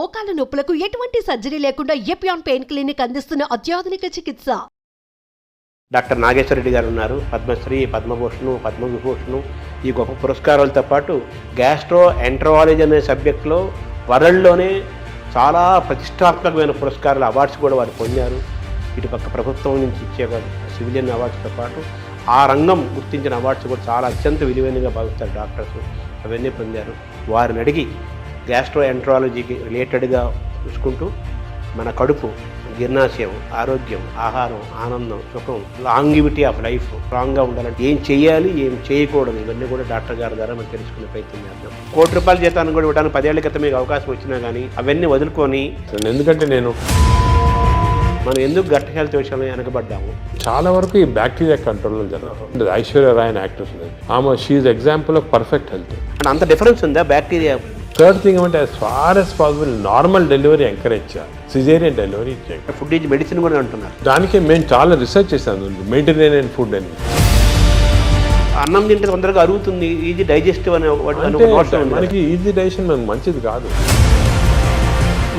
మోకాల నొప్పులకు ఎటువంటి సర్జరీ లేకుండా ఎపియాన్ పెయిన్ క్లినిక్ అందిస్తున్న అత్యాధునిక చికిత్స. డాక్టర్ నాగేశ్వర రెడ్డి గారు ఉన్నారు. పద్మశ్రీ, పద్మభూషణ్, పద్మవిభూషణ్ ఈ గొప్ప పురస్కారాలతో పాటు గ్యాస్ట్రో ఎంటరాలజీ అనే సబ్జెక్టులో వరల్డ్లోనే చాలా ప్రతిష్టాత్మకమైన పురస్కారాలు, అవార్డ్స్ కూడా వారు పొందారు. ఇటుపక్క ప్రభుత్వం నుంచి ఇచ్చే సివిలియన్ అవార్డ్స్తో పాటు ఆ రంగం గుర్తించిన అవార్డ్స్ కూడా చాలా అత్యంత విలువైనగా భావిస్తారు డాక్టర్స్. అవన్నీ పొందారు. వారిని అడిగి గ్యాస్ట్రో ఎంటరాలజీకి రిలేటెడ్గా చూసుకుంటూ మన కడుపు, జీర్ణాశయం, ఆరోగ్యం, ఆహారం, ఆనందం, సుఖం, లాంగివిటీ ఆఫ్ లైఫ్ స్ట్రాంగ్గా ఉండాలంటే ఏం చేయాలి, ఏం చేయకూడదు, ఇవన్నీ కూడా డాక్టర్ గారి ద్వారా మనం తెలుసుకునే ప్రయత్నం చేద్దాం. ₹1 జీతాన్ని కూడా ఇవ్వడానికి 10 ఏళ్ల క్రితం మీకు అవకాశం వచ్చినా కానీ అవన్నీ వదులుకొని, ఎందుకంటే మనం ఎందుకు గట్ హెల్త్ విషయంలో వెనకబడ్డాము. చాలా వరకు ఈ బ్యాక్టీరియా కంట్రోల్లో జరుగుతుంది. ఐశ్వర్య రాయ్ అని యాక్ట్రెస్ ఆమె she is example of perfect health. అంత డిఫరెన్స్ ఉందా బ్యాక్టీరియా? థర్డ్ థింగ్ ఏమంటే as far as possible normal delivery encourage చేయాలి, సిజేరియన్ డెలివరీ చేయాలి. ఫుడ్ ఈజ్ మెడిసిన్ కూడా అంటున్నారు. దానికి మేము చాలా రీసెర్చ్ చేశాను మెడిటరేనియన్ ఫుడ్ అని. అన్నం తింటే తొందరగా అరుగుతుంది, ఈజీ డైజెస్టివ్ అనే మనకి ఈజీ డైజెషన్ మనకు మంచిది కాదు.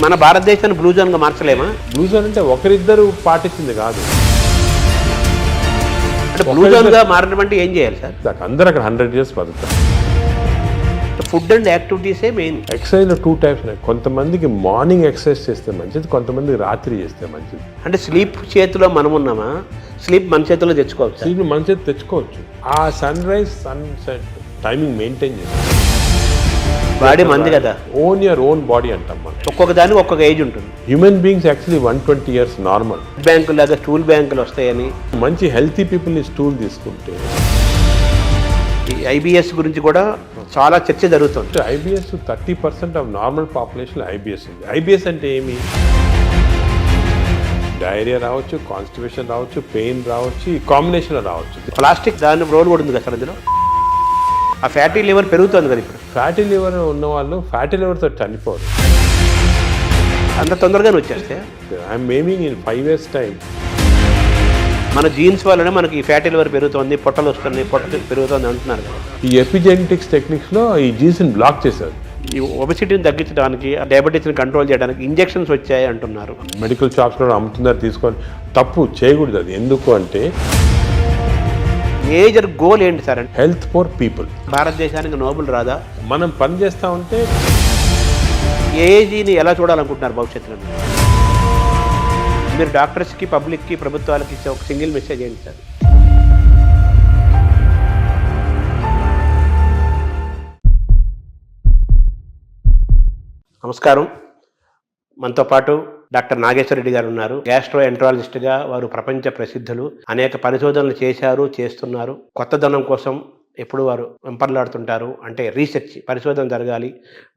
మన భారతదేశాన్ని బ్లూ జోన్గా మార్చలేమా? బ్లూ జోన్ అంటే ఒకరిద్దరు పాటించింది కాదు. అంటే బ్లూ జోన్గా మారడం అంటే ఏం చేయాలి సార్? అందరూ అక్కడ 100 years బతుకుతారు. ఫుడ్ అండ్ యాక్టివిటీసే మెయిన్. ఎక్సర్సైజ్లో 2 types ఉన్నాయి. కొంతమందికి మార్నింగ్ ఎక్సర్సైజ్ చేస్తే మంచిది, కొంతమందికి రాత్రి చేస్తే మంచిది. అంటే స్లీప్ చేతిలో మనం ఉన్నామా? స్లీప్ మన చేతిలో తెచ్చుకోవచ్చు. స్లీప్ మన చేతి తెచ్చుకోవచ్చు. ఆ sun rise sunset timing maintain చేస్తాం. బాడీ మంది కదా, ఓన్ యువర్ ఓన్ బాడీ అంటాం మనం. ఒక్కొక్క దానికి ఒక్కొక్క ఏజ్ ఉంటుంది. Human beings actually 120 years normal. బ్యాంకులు లాగా స్టూల్ బ్యాంకులు వస్తాయని మంచి హెల్తీ పీపుల్ని స్టూల్ తీసుకుంటే. ఈ ఐబిఎస్ గురించి కూడా చాలా చర్చ జరుగుతుంది. IBS 30% of normal population IBS ఉంది. ఐబిఎస్ అంటే ఏమి? డైరియా రావచ్చు, కాన్స్టిపేషన్ రావచ్చు, పెయిన్ రావచ్చు, ఈ కాంబినేషన్లో రావచ్చు. ప్లాస్టిక్ దాని రోల్ కూడా ఉంది కదా సార్ అందులో. ఆ ఫ్యాటీ లివర్ పెరుగుతుంది కదా ఇప్పుడు. ఫ్యాటీ లివర్ ఉన్న వాళ్ళు ఫ్యాటీ లివర్తో చనిపోరు. అంత తొందరగానే వచ్చేస్తే I'm aiming in 5 years time. మన జీన్స్ వల్లనే మనకి ఈ ఫ్యాటీ లివర్ పెరుగుతుంది, పొట్టలు వస్తున్నాయి, పొట్ట పెరుగుతుంది అంటున్నారు కదా. ఈ ఎపిజెనెటిక్స్ టెక్నిక్స్లో ఈ జీన్స్ని బ్లాక్ చేశారు. ఈ ఒబెసిటీని తగ్గించడానికి, డయాబెటీస్ని కంట్రోల్ చేయడానికి ఇంజెక్షన్స్ వచ్చాయి అంటున్నారు. మెడికల్ షాప్స్లో అమ్ముతున్నారు, తీసుకొని తప్పు చేయకూడదు. అది ఎందుకు అంటే మేజర్ గోల్ ఏంటి సార్ అంటే హెల్త్ ఫర్ పీపుల్. భారతదేశానికి నోబెల్ రాదా? మనం పని చేస్తూ ఉంటే ఏజీని ఎలా చూడాలనుకుంటున్నారు భవిష్యత్తులో? మీరు డాక్టర్స్కి, పబ్లిక్కి, ప్రభుత్వాలకి ఇచ్చే ఒక సింగిల్ మెసేజ్ ఏంటి సార్? నమస్కారం. మనతో పాటు డాక్టర్ నాగేశ్వర రెడ్డి గారు ఉన్నారు. గ్యాస్ట్రో ఎంటరాలజిస్ట్గా వారు ప్రపంచ ప్రసిద్ధులు. అనేక పరిశోధనలు చేశారు, చేస్తున్నారు. కొత్తదనం కోసం ఎప్పుడు వారు వెంపర్లాడుతుంటారు. అంటే రీసెర్చ్, పరిశోధన జరగాలి,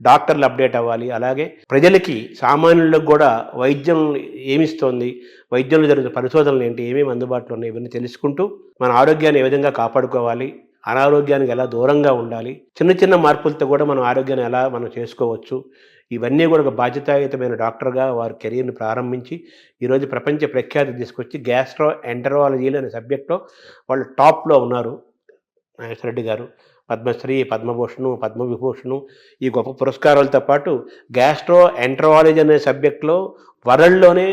డాక్టర్లు అప్డేట్ అవ్వాలి. అలాగే ప్రజలకి, సామాన్యులకు కూడా వైద్యం ఏమిస్తోంది, వైద్యంలో జరుగుతున్న పరిశోధనలు ఏంటి, ఏమేమి అందుబాటులో ఉన్నాయి, ఇవన్నీ తెలుసుకుంటూ మన ఆరోగ్యాన్ని ఏ విధంగా కాపాడుకోవాలి, అనారోగ్యానికి ఎలా దూరంగా ఉండాలి, చిన్న చిన్న మార్పులతో కూడా మనం ఆరోగ్యాన్ని ఎలా మనం చేసుకోవచ్చు, ఇవన్నీ కూడా ఒక బాధ్యతాయుతమైన డాక్టర్గా వారి కెరీర్ని ప్రారంభించి ఈరోజు ప్రపంచ ప్రఖ్యాతి తీసుకొచ్చి గ్యాస్ట్రో ఎంటరాలజీలు అనే సబ్జెక్ట్లో వాళ్ళు టాప్లో ఉన్నారు. నాగేశ్వర రెడ్డి గారు పద్మశ్రీ, పద్మభూషణ్, పద్మవిభూషణ్ ఈ గొప్ప పురస్కారాలతో పాటు గ్యాస్ట్రో ఎంటరాలజీ అనే సబ్జెక్టులో వరల్డ్లోనే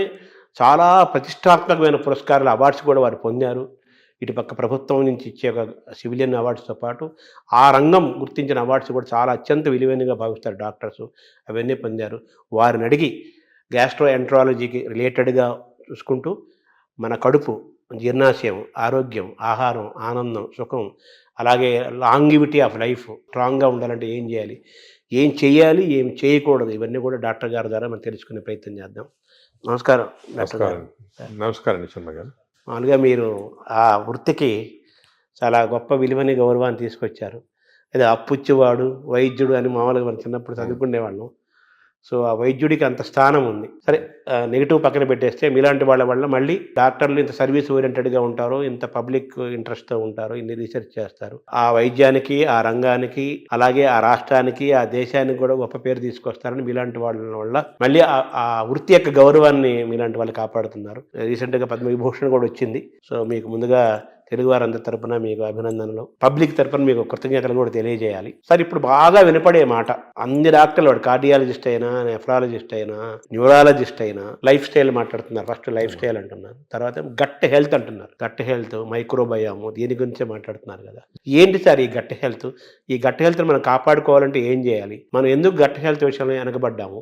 చాలా ప్రతిష్టాత్మకమైన పురస్కారాలు, అవార్డ్స్ కూడా వారు పొందారు. ఇటుపక్క ప్రభుత్వం నుంచి ఇచ్చే సివిలియన్ అవార్డ్స్తో పాటు ఆ రంగం గుర్తించిన అవార్డ్స్ కూడా చాలా అత్యంత విలువైనగా భావిస్తారు డాక్టర్స్. అవన్నీ పొందారు. వారిని అడిగి గ్యాస్ట్రో ఎంటరాలజీకి రిలేటెడ్గా చూసుకుంటూ మన కడుపు, జీర్ణాశయం, ఆరోగ్యం, ఆహారం, ఆనందం, సుఖం, అలాగే లాంగివిటీ ఆఫ్ లైఫ్ స్ట్రాంగ్గా ఉండాలంటే ఏం చేయాలి, ఏం చేయాలి, ఏం చేయకూడదు, ఇవన్నీ కూడా డాక్టర్ గారి ద్వారా మనం తెలుసుకునే ప్రయత్నం చేద్దాం. నమస్కారం డాక్టర్ గారు. నమస్కారం శర్మ గారు. మామూలుగా మీరు ఆ వృత్తికి చాలా గొప్ప విలువని, గౌరవాన్ని తీసుకొచ్చారు. అదే అప్పుచ్చేవాడు, వైద్యుడు అని మామూలుగా మనం చిన్నప్పుడు చదువుకునేవాళ్ళం. సో ఆ వైద్యుడికి అంత స్థానం ఉంది. సరే, నెగిటివ్ పక్కన పెట్టేస్తే మీలాంటి వాళ్ళ వల్ల మళ్ళీ డాక్టర్లు ఇంత సర్వీస్ ఓరియంటెడ్గా ఉంటారు, ఇంత పబ్లిక్ ఇంట్రెస్ట్తో ఉంటారు, ఇన్ని రీసెర్చ్ చేస్తారు. ఆ వైద్యానికి, ఆ రంగానికి, అలాగే ఆ రాష్ట్రానికి, ఆ దేశానికి కూడా గొప్ప పేరు తీసుకొస్తారని మీలాంటి వాళ్ళ వల్ల మళ్ళీ ఆ వృత్తి యొక్క గౌరవాన్ని మీలాంటి వాళ్ళు కాపాడుతున్నారు. రీసెంట్గా పద్మవిభూషణ్ కూడా వచ్చింది. సో మీకు ముందుగా తెలుగు వారందరి తరపున మీకు అభినందనలు, పబ్లిక్ తరపున మీకు కృతజ్ఞతలు కూడా తెలియజేయాలి. సార్ ఇప్పుడు బాగా వినపడే మాట, అన్ని డాక్టర్లు, వాడు కార్డియాలజిస్ట్ అయినా, నెఫ్రాలజిస్ట్ అయినా, న్యూరాలజిస్ట్ అయినా లైఫ్ స్టైల్ మాట్లాడుతున్నారు. ఫస్ట్ లైఫ్ స్టైల్ అంటున్నారు, తర్వాత గట్ హెల్త్ అంటున్నారు. గట్ హెల్త్, మైక్రోబయాము, దీని గురించే మాట్లాడుతున్నారు కదా. ఏంటి సార్ ఈ గట్ హెల్త్? ఈ గట్ హెల్త్ మనం కాపాడుకోవాలంటే ఏం చేయాలి? మనం ఎందుకు గట్ హెల్త్ విషయంలో వెనకబడ్డాము?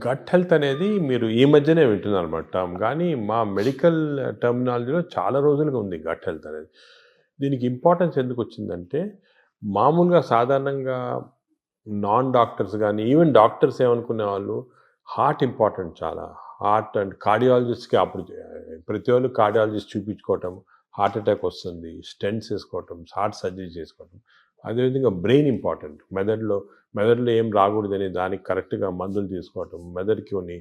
గట్ హెల్త్ అనేది మీరు ఈ మధ్యనే వింటున్నారు అన్నమాట టర్మ్, కానీ మా మెడికల్ టర్మినాలజీలో చాలా రోజులుగా ఉంది గట్ హెల్త్ అనేది. దీనికి ఇంపార్టెన్స్ ఎందుకు వచ్చిందంటే, మామూలుగా సాధారణంగా నాన్ డాక్టర్స్ కానీ ఈవెన్ డాక్టర్స్ ఏమనుకునే వాళ్ళు హార్ట్ ఇంపార్టెంట్, చాలా హార్ట్ అండ్ కార్డియాలజిస్ట్కి అప్పుడు ప్రతి వాళ్ళు కార్డియాలజిస్ట్ చూపించుకోవటం, హార్ట్ అటాక్ వస్తుంది, స్టెంట్స్ వేసుకోవటం, హార్ట్ సర్జరీ చేసుకోవటం. అదేవిధంగా బ్రెయిన్ ఇంపార్టెంట్, మెదడులో ఏం రాకూడదని దానికి కరెక్ట్గా మందులు తీసుకోవటం, మెదడుకి కొన్ని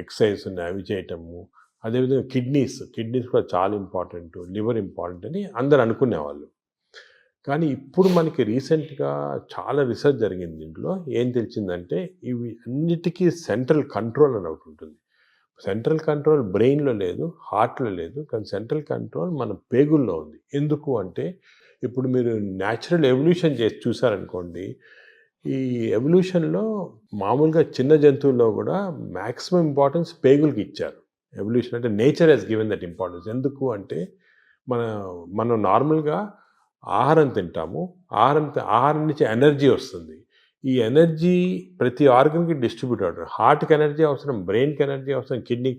ఎక్సర్సైజ్ ఉన్నాయి అవి చేయటము. అదేవిధంగా కిడ్నీస్ కూడా చాలా ఇంపార్టెంట్, లివర్ ఇంపార్టెంట్ అని అందరు అనుకునేవాళ్ళు. కానీ ఇప్పుడు మనకి రీసెంట్గా చాలా రీసెర్చ్ జరిగింది. దీంట్లో ఏం తెలిసిందంటే, ఇవి అన్నిటికీ సెంట్రల్ కంట్రోల్ అని ఒకటి ఉంటుంది. సెంట్రల్ కంట్రోల్ బ్రెయిన్లో లేదు, హార్ట్లో లేదు, కానీ సెంట్రల్ కంట్రోల్ మన పేగుల్లో ఉంది. ఎందుకు అంటే, ఇప్పుడు మీరు న్యాచురల్ ఎవల్యూషన్ చేసి చూసారనుకోండి, ఈ ఎవల్యూషన్లో మామూలుగా చిన్న జంతువుల్లో కూడా మ్యాక్సిమం ఇంపార్టెన్స్ పేగులకి ఇచ్చారు. ఎవల్యూషన్ అంటే nature has given that importance. ఎందుకు అంటే, మనం నార్మల్గా ఆహారం తింటాము, ఆహారం నుంచి ఎనర్జీ వస్తుంది. ఈ ఎనర్జీ ప్రతి ఆర్గన్కి డిస్ట్రిబ్యూట్ అవుతుంది. హార్ట్కి ఎనర్జీ అవసరం, బ్రెయిన్కి ఎనర్జీ అవసరం, కిడ్నీ.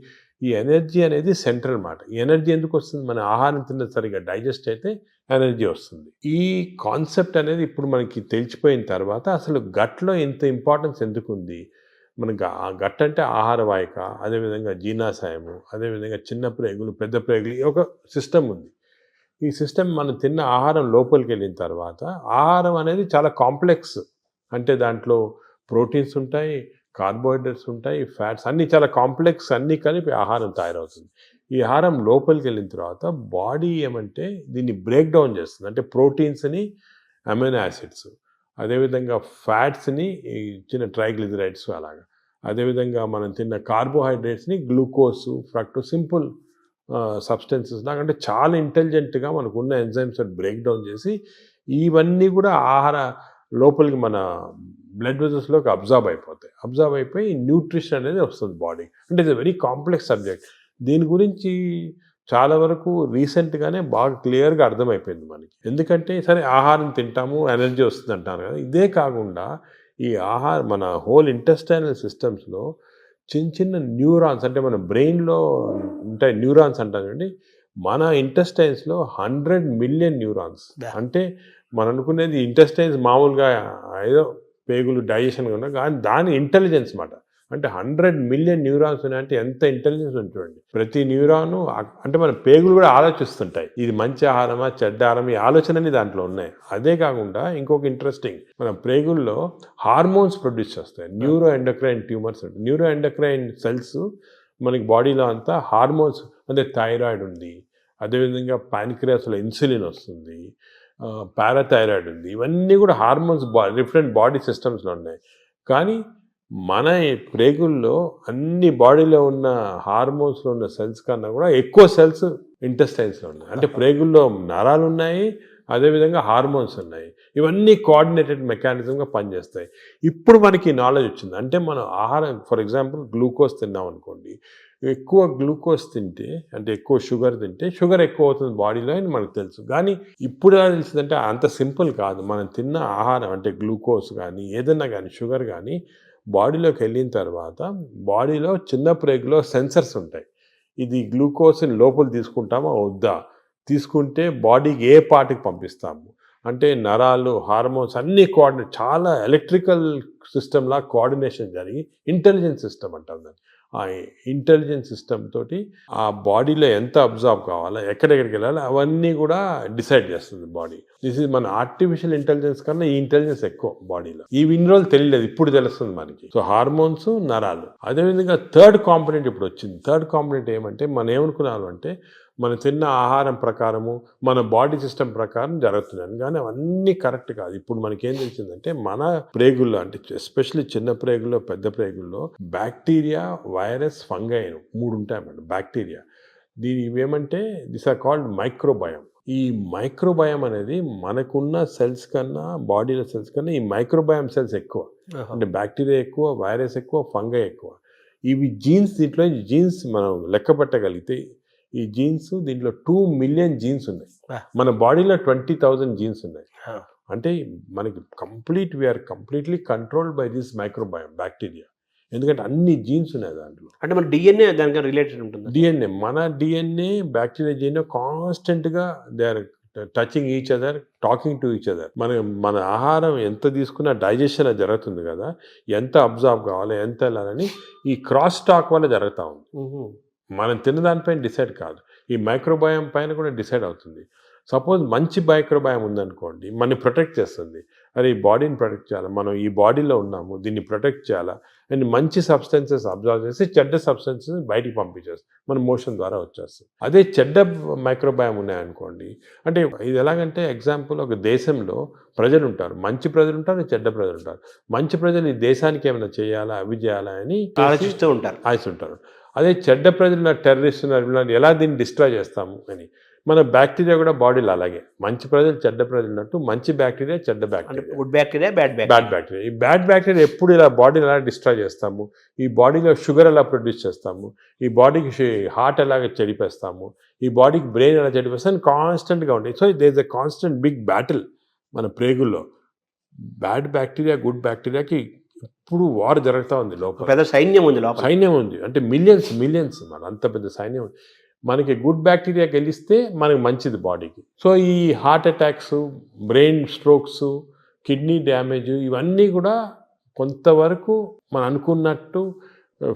ఈ ఎనర్జీ అనేది సెంట్రల్ మాట. ఈ ఎనర్జీ ఎందుకు వస్తుంది? మన ఆహారం తిన్న సరిగా డైజెస్ట్ అయితే ఎనర్జీ వస్తుంది. ఈ కాన్సెప్ట్ అనేది ఇప్పుడు మనకి తెలిసిపోయిన తర్వాత అసలు గట్లో ఇంత ఇంపార్టెన్స్ ఎందుకు ఉంది? మనకు గట్ అంటే ఆహార వాహిక, అదేవిధంగా జీర్ణాశయము, అదేవిధంగా చిన్న ప్రేగులు, పెద్ద ప్రేగులు, ఒక సిస్టమ్ ఉంది. ఈ సిస్టమ్ మనం తిన్న ఆహారం లోపలికి వెళ్ళిన తర్వాత, ఆహారం అనేది చాలా కాంప్లెక్స్. అంటే దాంట్లో ప్రోటీన్స్ ఉంటాయి, కార్బోహైడ్రేట్స్ ఉంటాయి, ఫ్యాట్స్, అన్నీ చాలా కాంప్లెక్స్, అన్నీ కలిపి ఆహారం తయారవుతుంది. ఈ ఆహారం లోపలికి వెళ్ళిన తర్వాత బాడీ ఏమంటే దీన్ని బ్రేక్ డౌన్ చేస్తుంది. అంటే ప్రోటీన్స్ని అమైనో యాసిడ్స్, అదేవిధంగా ఫ్యాట్స్ని చిన్న ట్రైగ్లిజరైడ్స్ అలాగా, అదేవిధంగా మనం తిన్న కార్బోహైడ్రేట్స్ని గ్లూకోజ్, ఫ్రక్టోజ్, సింపుల్ సబ్స్టెన్సెస్ నాకంటే చాలా ఇంటెలిజెంట్గా మనకు ఉన్న ఎంజైమ్స్ బ్రేక్ డౌన్ చేసి ఇవన్నీ కూడా ఆహార లోపలికి మన బ్లడ్ వెజల్స్లోకి అబ్జర్వ్ అయిపోయి న్యూట్రిషన్ అనేది వస్తుంది బాడీ. అంటే ఇట్స్ వెరీ కాంప్లెక్స్ సబ్జెక్ట్. దీని గురించి చాలా వరకు రీసెంట్గానే బాగా క్లియర్గా అర్థమైపోయింది మనకి. ఎందుకంటే సరే ఆహారం తింటాము, ఎనర్జీ వస్తుంది అంటారు కదా, ఇదే కాకుండా ఈ మన హోల్ ఇంటెస్టైనల్ సిస్టమ్స్లో చిన్న న్యూరాన్స్, అంటే మన బ్రెయిన్లో ఉంటాయి న్యూరాన్స్ అంటారు చూడండి, మన ఇంటెస్టైన్స్లో 100 మిలియన్ న్యూరాన్స్. అంటే మనం అనుకునేది ఇంటెస్టైన్స్ మామూలుగా ఏదో పేగులు డైజెషన్ ఉన్నా, కానీ దాని ఇంటెలిజెన్స్ మాట. అంటే 100 మిలియన్ న్యూరాన్స్ ఉన్నాయంటే ఎంత ఇంటెలిజెన్స్ ఉంటుందండి. ప్రతి న్యూరాను అంటే మన పేగులు కూడా ఆలోచిస్తుంటాయి, ఇది మంచి ఆహారమా చెడ్డ ఆహారం, ఈ ఆలోచనని దాంట్లో ఉన్నాయి. అదే కాకుండా ఇంకొక ఇంట్రెస్టింగ్, మన పేగుల్లో హార్మోన్స్ ప్రొడ్యూస్ చేస్తాయి, neuro endocrine tumours. Neuro endocrine cells మనకి బాడీలో అంతా హార్మోన్స్, అంటే థైరాయిడ్ ఉంది, అదేవిధంగా ప్యాన్క్రియాస్లో ఇన్సులిన్ వస్తుంది, పారాథైరాయిడ్ ఉంది, ఇవన్నీ కూడా హార్మోన్స్ డిఫరెంట్ బాడీ సిస్టమ్స్లో ఉన్నాయి. కానీ మన ప్రేగుల్లో అన్ని బాడీలో ఉన్న హార్మోన్స్లో ఉన్న సెల్స్ కన్నా కూడా ఎక్కువ సెల్స్ ఇంటెస్టైన్స్లో ఉన్నాయి. అంటే ప్రేగుల్లో నరాలు ఉన్నాయి, అదేవిధంగా హార్మోన్స్ ఉన్నాయి. ఇవన్నీ కోఆర్డినేటెడ్ మెకానిజంగా పనిచేస్తాయి. ఇప్పుడు మనకి నాలెడ్జ్ వచ్చింది. అంటే మనం ఆహారం, ఫర్ ఎగ్జాంపుల్ గ్లూకోజ్ తిన్నాం అనుకోండి, ఎక్కువ గ్లూకోజ్ తింటే, అంటే ఎక్కువ షుగర్ తింటే షుగర్ ఎక్కువ అవుతుంది బాడీలో అని మనకు తెలుసు. కానీ ఇప్పుడు ఎలా తెలిసిందంటే అంత సింపుల్ కాదు. మనం తిన్న ఆహారం అంటే గ్లూకోజ్ కానీ ఏదన్నా కానీ షుగర్ కానీ బాడీలోకి వెళ్ళిన తర్వాత బాడీలో చిన్న ప్రేగులో సెన్సర్స్ ఉంటాయి. ఇది గ్లూకోజ్ని లోపల తీసుకుంటామా వద్దా, తీసుకుంటే బాడీకి ఏ పార్ట్కి పంపిస్తాము, అంటే నరాలు, హార్మోన్స్ అన్నీ కోఆర్డినేట్, చాలా ఎలక్ట్రికల్ సిస్టమ్లా కోఆర్డినేషన్ జరిగి ఇంటెలిజెన్స్ సిస్టమ్ అంటాం దాన్ని. ఆ ఇంటెలిజెన్స్ సిస్టమ్ తోటి ఆ బాడీలో ఎంత అబ్జర్వ్ కావాలా, ఎక్కడెక్కడికి వెళ్ళాలి, అవన్నీ కూడా డిసైడ్ చేస్తుంది బాడీ. దిస్ ఇస్ మన ఆర్టిఫిషియల్ ఇంటెలిజెన్స్ కన్నా ఈ ఇంటెలిజెన్స్ ఎక్కువ బాడీలో. ఇన్ని రోజులు తెలియలేదు, ఇప్పుడు తెలుస్తుంది మనకి. సో హార్మోన్స్, నరాలు. అదేవిధంగా థర్డ్ కాంపోనెంట్ ఇప్పుడు వచ్చింది. థర్డ్ కాంపోనెంట్ ఏమంటే, మనం ఏమనుకున్నాము అంటే మనం తిన్న ఆహారం ప్రకారము మన బాడీ సిస్టమ్ ప్రకారం జరుగుతున్నాను, కానీ అవన్నీ కరెక్ట్ కాదు. ఇప్పుడు మనకేం తెలిసిందంటే మన ప్రేగుల్లో, అంటే ఎస్పెషల్లీ చిన్న ప్రేగుల్లో, పెద్ద ప్రేగుల్లో బ్యాక్టీరియా, వైరస్, ఫంగై 3 ఉంటాయి అన్నమాట. బ్యాక్టీరియా, ఇవేమంటే దిస్ ఆర్ కాల్డ్ మైక్రోబయోమ్. ఈ మైక్రోబయామ్ అనేది మనకున్న సెల్స్ కన్నా బాడీలో సెల్స్ కన్నా ఈ మైక్రోబయామ్ సెల్స్ ఎక్కువ. అంటే బ్యాక్టీరియా ఎక్కువ, వైరస్ ఎక్కువ, ఫంగై ఎక్కువ. ఇవి జీన్స్, దీంట్లో జీన్స్ మనం లెక్క పెట్టగలిగితే ఈ జీన్స్ దీంట్లో 2 మిలియన్ జీన్స్ ఉన్నాయి. మన బాడీలో 20,000 జీన్స్ ఉన్నాయి. అంటే మనకి we are completely controlled by this microbiome bacteria. ఎందుకంటే అన్ని జీన్స్ ఉన్నాయి దాంట్లో. అంటే మన డిఎన్ఏ దానికి రిలేటెడ్ ఉంటుంది. డిఎన్ఏ, మన డిఎన్ఏ బ్యాక్టీరియా డిఎన్ఏ కాన్స్టెంట్గా they are touching each other, talking to each other. మన ఆహారం ఎంత తీసుకున్నా డైజెషన్ అది జరుగుతుంది కదా, ఎంత అబ్జార్బ్ కావాలి, ఎంత వెళ్ళాలని ఈ క్రాస్ టాక్ వల్ల జరుగుతూ ఉంది. మనం తిన్నదానిపైన డిసైడ్ కాదు, ఈ మైక్రోబయామ్ పైన కూడా డిసైడ్ అవుతుంది. సపోజ్ మంచి మైక్రోబయామ్ ఉందనుకోండి, మనని ప్రొటెక్ట్ చేస్తుంది. అరే ఈ బాడీని ప్రొటెక్ట్ చేయాలి, మనం ఈ బాడీలో ఉన్నాము, దీన్ని ప్రొటెక్ట్ చేయాలా అండ్ మంచి సబ్స్టెన్సెస్ అబ్జర్వ్ చేసి చెడ్డ సబ్స్టెన్సెస్ బయటికి పంపించేస్తుంది, మన మోషన్ ద్వారా వచ్చేస్తుంది. అదే చెడ్డ మైక్రోబయామ్ ఉన్నాయనుకోండి, అంటే ఇది ఎలాగంటే ఎగ్జాంపుల్, ఒక దేశంలో ప్రజలు ఉంటారు, మంచి ప్రజలు ఉంటారు, చెడ్డ ప్రజలు ఉంటారు. మంచి ప్రజలు ఈ దేశానికి ఏమైనా చేయాలా, అవి చేయాలా అని ఆలోచిస్తూ ఉంటారు. అదే చెడ్డ ప్రజలు టెర్రరిస్ట్ ఎలా దీన్ని డిస్ట్రాయ్ చేస్తాము అని. మన బ్యాక్టీరియా కూడా బాడీలో అలాగే మంచి ప్రజలు చెడ్డ ప్రజలు ఉన్నట్టు మంచి బ్యాక్టీరియా చెడ్డ bacteria, good bacteria bad bacteria. ఈ బ్యాడ్ బ్యాక్టీరియా ఎప్పుడు ఇలా బాడీని ఎలా డిస్ట్రాయ్ చేస్తాము, ఈ బాడీలో షుగర్ ఎలా ప్రొడ్యూస్ చేస్తాము, ఈ బాడీకి హార్ట్ ఎలాగ చెడిపేస్తాము, ఈ బాడీకి బ్రెయిన్ ఎలా చెడిపేస్తాము కాన్స్టెంట్గా ఉంటాయి. So there is a constant big battle మన ప్రేగుల్లో. బ్యాడ్ బ్యాక్టీరియా గుడ్ బ్యాక్టీరియాకి ఇప్పుడు వార్ జరుగుతూ ఉంది లోపల. పెద్ద సైన్యం ఉంది, అంటే మిలియన్స్ మన అంత పెద్ద సైన్యం ఉంది. మనకి గుడ్ బ్యాక్టీరియా గెలిస్తే మనకి మంచిది బాడీకి. సో ఈ heart attacks, brain strokes, kidney damage ఇవన్నీ కూడా కొంతవరకు మనం అనుకున్నట్టు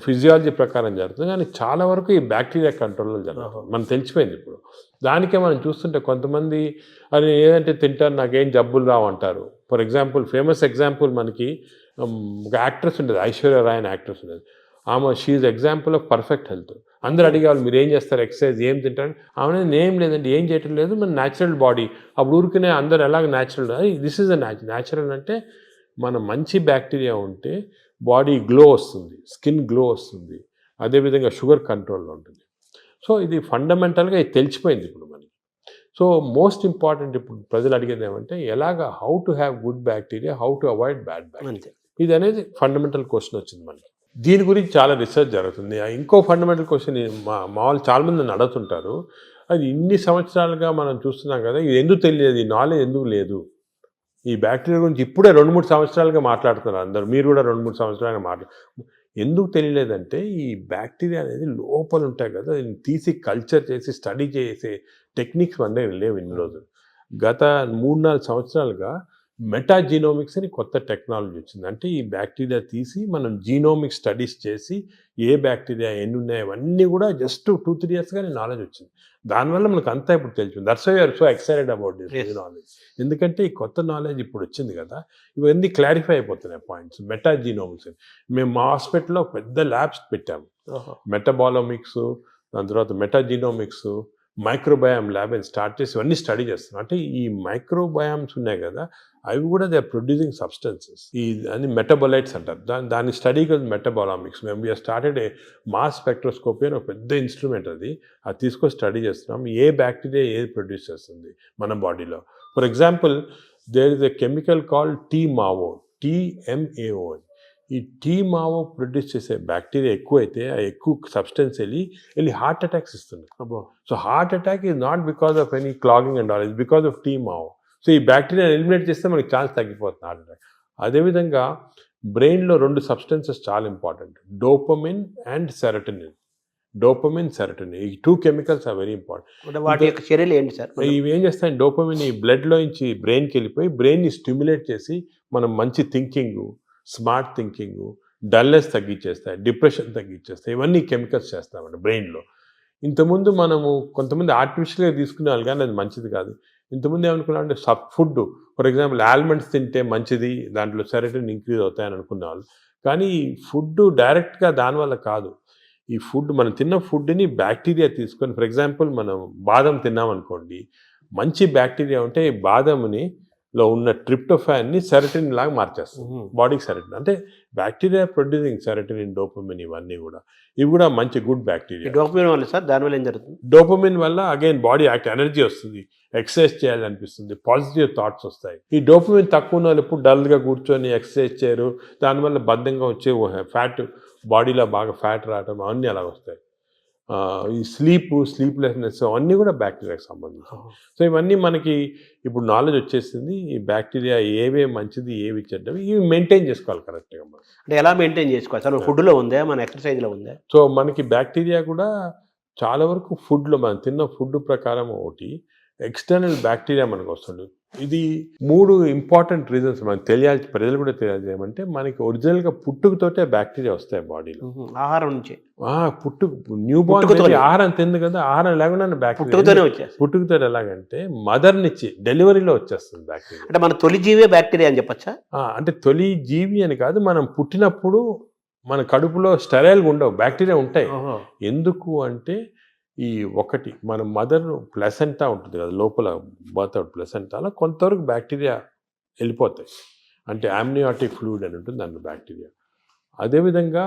ఫిజియాలజీ ప్రకారం జరుగుతుంది, కానీ చాలా వరకు ఈ బ్యాక్టీరియా కంట్రోల్లో జరుగుతుంది. మనకు తెలిసిపోయింది ఇప్పుడు. దానికే మనం చూస్తుంటే కొంతమంది అది ఏదంటే తింటారు, నాకేం జబ్బులు రావు అంటారు. ఫర్ ఎగ్జాంపుల్, ఫేమస్ ఎగ్జాంపుల్ మనకి ఒక యాక్ట్రెస్ ఉండేది, ఐశ్వర్య రాయ్ అనే యాక్ట్రెస్ ఉండేది. ఆమె she is example of perfect health. అందరు అడిగేవాళ్ళు మీరు ఏం చేస్తారు, ఎక్సర్సైజ్ ఏం తింటారు, ఆమె ఏం లేదండి, ఏం చేయటం లేదు, మన న్యాచురల్ బాడీ. అప్పుడు ఊరికనే అందరు ఎలాగ natural, this is a natural అంటే మన మంచి బ్యాక్టీరియా ఉంటే బాడీ గ్లో వస్తుంది, స్కిన్ గ్లో వస్తుంది, అదేవిధంగా షుగర్ కంట్రోల్లో ఉంటుంది. సో ఇది ఫండమెంటల్గా ఇది తెలిసిపోయింది ఇప్పుడు మనకి. సో మోస్ట్ ఇంపార్టెంట్ ఇప్పుడు ప్రజలు అడిగేది ఏమంటే ఎలాగ how to have good bacteria, how to avoid bad bacteria, ఇది అనేది ఫండమెంటల్ క్వశ్చన్ వచ్చింది మనకి. దీని గురించి చాలా రీసెర్చ్ జరుగుతుంది. ఇంకో ఫండమెంటల్ క్వశ్చన్ మా వాళ్ళు చాలామంది నన్ను అడుగుతుంటారు, అది ఇన్ని సంవత్సరాలుగా మనం చూస్తున్నాం కదా, ఇది ఎందుకు తెలియదు, ఈ నాలెడ్జ్ ఎందుకు లేదు, ఈ బ్యాక్టీరియా గురించి ఇప్పుడే 2-3 సంవత్సరాలుగా మాట్లాడుతున్నారు అందరూ, మీరు కూడా 2-3 సంవత్సరాలుగా ఎందుకు తెలియలేదంటే ఈ బ్యాక్టీరియా అనేది లోపల ఉంటాయి కదా, దీన్ని తీసి కల్చర్ చేసి స్టడీ చేసే టెక్నిక్స్ మన దగ్గర లేవు ఇన్ని రోజులు. గత 3-4 సంవత్సరాలుగా మెటాజీనోమిక్స్ అని కొత్త టెక్నాలజీ వచ్చింది. అంటే ఈ బ్యాక్టీరియా తీసి మనం జీనోమిక్ స్టడీస్ చేసి ఏ బ్యాక్టీరియా ఎన్ని ఉన్నాయి అవన్నీ కూడా జస్ట్ 2-3 ఇయర్స్గానే నాలెడ్జ్ వచ్చింది. దానివల్ల మనకు అంతా ఇప్పుడు తెలిసింది. That's why are so excited about this knowledge. ఎందుకంటే ఈ కొత్త నాలెడ్జ్ ఇప్పుడు వచ్చింది కదా, ఇవన్నీ క్లారిఫై అయిపోతున్నాయి పాయింట్స్. మెటాజీనోమిక్స్ మేము మా హాస్పిటల్లో పెద్ద ల్యాబ్స్ పెట్టాము, మెటబాలోమిక్స్, దాని తర్వాత మెటాజీనోమిక్స్, మైక్రోబయామ్ ల్యాబ్ అని స్టార్ట్ చేసి ఇవన్నీ స్టడీ చేస్తున్నాం. అంటే ఈ మైక్రోబయామ్స్ ఉన్నాయి కదా, అవి కూడా దే ఆర్ ప్రొడ్యూసింగ్ సబ్స్టెన్సెస్, ఈ అని మెటబొలైట్స్ అంటారు. దాని స్టడీకి మెటబాలామిక్స్. మేము we are started a mass spectroscopy అని ఒక పెద్ద ఇన్స్ట్రుమెంట్, అది తీసుకొని స్టడీ చేస్తున్నాం ఏ బ్యాక్టీరియా ఏది ప్రొడ్యూస్ చేస్తుంది మన బాడీలో. For example, there is a chemical called TMAO. ఈ TMAO ప్రొడ్యూస్ చేసే బ్యాక్టీరియా ఎక్కువైతే ఆ ఎక్కువ సబ్స్టెన్స్ వెళ్ళి హార్ట్ అటాక్స్ ఇస్తుంది. So heart attack is not because of any clogging and all, is because of TMAO. సో ఈ బ్యాక్టీరియా ఎలిమినేట్ చేస్తే మనకి ఛాన్స్ తగ్గిపోతుంది హార్ట్ అటాక్. అదేవిధంగా బ్రెయిన్లో 2 సబ్స్టెన్సెస్ చాలా ఇంపార్టెంట్, డోపమిన్ అండ్ సెరటోనిన్. ఈ 2 కెమికల్స్ ఆర్ వెరీ ఇంపార్టెంట్. వాటి యొక్క చర్యలు ఏంటి సార్? ఇవి ఏం చేస్తాయి, డోపమిన్ ఈ బ్లడ్లో నుంచి బ్రెయిన్కి వెళ్ళిపోయి బ్రెయిన్ని స్టిమ్యులేట్ చేసి మనం మంచి థింకింగ్, స్మార్ట్ థింకింగ్, డల్నెస్ తగ్గించేస్తాయి, డిప్రెషన్ తగ్గించేస్తాయి. ఇవన్నీ కెమికల్స్ చేస్తామండి బ్రెయిన్లో. ఇంతకుముందు మనము కొంతమంది ఆర్టిఫిషియల్గా తీసుకునేవాళ్ళు, కానీ అది మంచిది కాదు. ఇంతకుముందు ఏమనుకున్నాం అంటే ఫుడ్, ఫర్ ఎగ్జాంపుల్ ఆల్మండ్స్ తింటే మంచిది, దాంట్లో సెరటోనిన్ ఇంక్రీజ్ అవుతాయని అనుకునేవాళ్ళు. కానీ ఫుడ్ డైరెక్ట్గా దానివల్ల కాదు. ఈ ఫుడ్ మనం తిన్న ఫుడ్ని బ్యాక్టీరియా తీసుకొని, ఫర్ ఎగ్జాంపుల్ మనం బాదం తిన్నామనుకోండి, మంచి బ్యాక్టీరియా ఉంటే ఈ బాదంని లో ఉన్న ట్రిప్టోఫాన్ని సెరటిన్ లాగా మార్చేస్తుంది బాడీకి. సెరటిన్ అంటే బ్యాక్టీరియా ప్రొడ్యూసింగ్ సెరటిన్, డోపమిన్, ఇవన్నీ కూడా ఇవి కూడా మంచి గుడ్ బ్యాక్టీరియా. డోపమిన్ వల్ల సార్ దానివల్ల ఏం జరుగుతుంది? డోపమిన్ వల్ల అగైన్ బాడీ ఎనర్జీ వస్తుంది, ఎక్సర్సైజ్ చేయాలనిపిస్తుంది, పాజిటివ్ థాట్స్ వస్తాయి. ఈ డోపమిన్ తక్కువ ఉన్న వాళ్ళు ఎప్పుడు డల్గా కూర్చొని ఎక్సర్సైజ్ చేయరు, దానివల్ల బద్ధంగా వచ్చే ఫ్యాట్, బాడీలో బాగా ఫ్యాట్ రావడం అవన్నీ అలా వస్తాయి. ఈ స్లీప్లెస్నెస్ అవన్నీ కూడా బ్యాక్టీరియాకి సంబంధించి. సో ఇవన్నీ మనకి ఇప్పుడు నాలెడ్జ్ వచ్చేసింది. ఈ బ్యాక్టీరియా ఏవే మంచిది, ఏవి చెడ్డవి, ఇవి మెయింటైన్ చేసుకోవాలి కరెక్ట్గా మనం. అంటే ఎలా మెయింటైన్ చేసుకోవాలి సార్? ఫుడ్లో ఉందా, మన ఎక్సర్సైజ్లో ఉందా? సో మనకి బ్యాక్టీరియా కూడా చాలా వరకు ఫుడ్లో, మనం తిన్న ఫుడ్ ప్రకారం ఒకటి, ఎక్స్టర్నల్ బ్యాక్టీరియా మనకు వస్తుంది. ఇది 3 ఇంపార్టెంట్ రీజన్స్ మనకు తెలియాలి, ప్రజలు కూడా తెలియజేయమంటే, మనకి ఒరిజినల్గా పుట్టుకతోటే బ్యాక్టీరియా వస్తాయి బాడీలో. ఆహారం నుంచి న్యూ బార్న్ ఆహారం తింది కదా, ఆహారం లేకుండా పుట్టుకతోనే వచ్చేది. పుట్టుకతో ఎలాగంటే మదర్ నుంచి డెలివరీలో వచ్చేస్తుంది బ్యాక్టీరియా. అంటే మన తొలి జీవే బ్యాక్టీరియా అని చెప్పచ్చా? అంటే తొలి జీవి అని కాదు, మనం పుట్టినప్పుడు మన కడుపులో స్టెరైల్గా ఉండవు, బ్యాక్టీరియా ఉంటాయి. ఎందుకు అంటే ఈ ఒకటి మన మదర్ ప్లసెంటా ఉంటుంది కదా లోపల, బర్త్ ప్లసెంటాలో కొంతవరకు బ్యాక్టీరియా వెళ్ళిపోతాయి. అంటే ఆమ్నియాటిక్ ఫ్లూయిడ్ అని ఉంటుంది దాంట్లో బ్యాక్టీరియా. అదేవిధంగా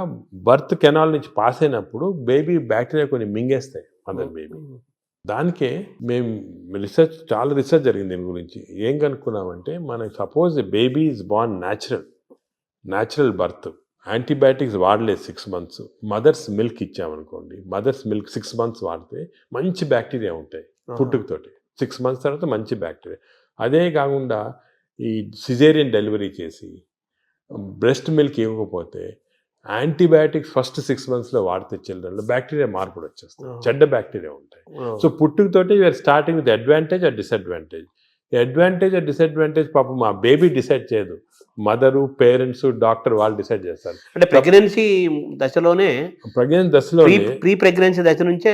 బర్త్ కెనాల్ నుంచి పాస్ అయినప్పుడు బేబీ బ్యాక్టీరియా కొన్ని మింగేస్తాయి మదర్ బేబీ. దానికే మేము చాలా రీసెర్చ్ జరిగింది దీని గురించి. ఏం కనుక్కున్నామంటే, మనకి suppose baby is born natural birth, antibiotics వాడలేదు 6 months, మదర్స్ మిల్క్ ఇచ్చామనుకోండి, మదర్స్ మిల్క్ 6 months వాడితే మంచి బ్యాక్టీరియా ఉంటాయి పుట్టుకతోటి. 6 months తర్వాత మంచి బ్యాక్టీరియా. అదే కాకుండా ఈ సిజేరియన్ డెలివరీ చేసి బ్రెస్ట్ మిల్క్ ఇవ్వకపోతే యాంటీబయాటిక్స్ ఫస్ట్ 6 monthsలో వాడితే చిల్డ్రన్లో బ్యాక్టీరియా మార్పులు వచ్చేస్తాయి, చెడ్డ బ్యాక్టీరియా ఉంటాయి. సో పుట్టుకతోటి we're starting with advantage or disadvantage. Advantage or disadvantage పాపం మా బేబీ డిసైడ్ చేయదు, మదరు, పేరెంట్స్, డాక్టర్ వాళ్ళు డిసైడ్ చేస్తారు. అంటే ప్రెగ్నెన్సీ దశలోనే ప్రీ ప్రెగ్నెన్సీ దశ నుంచే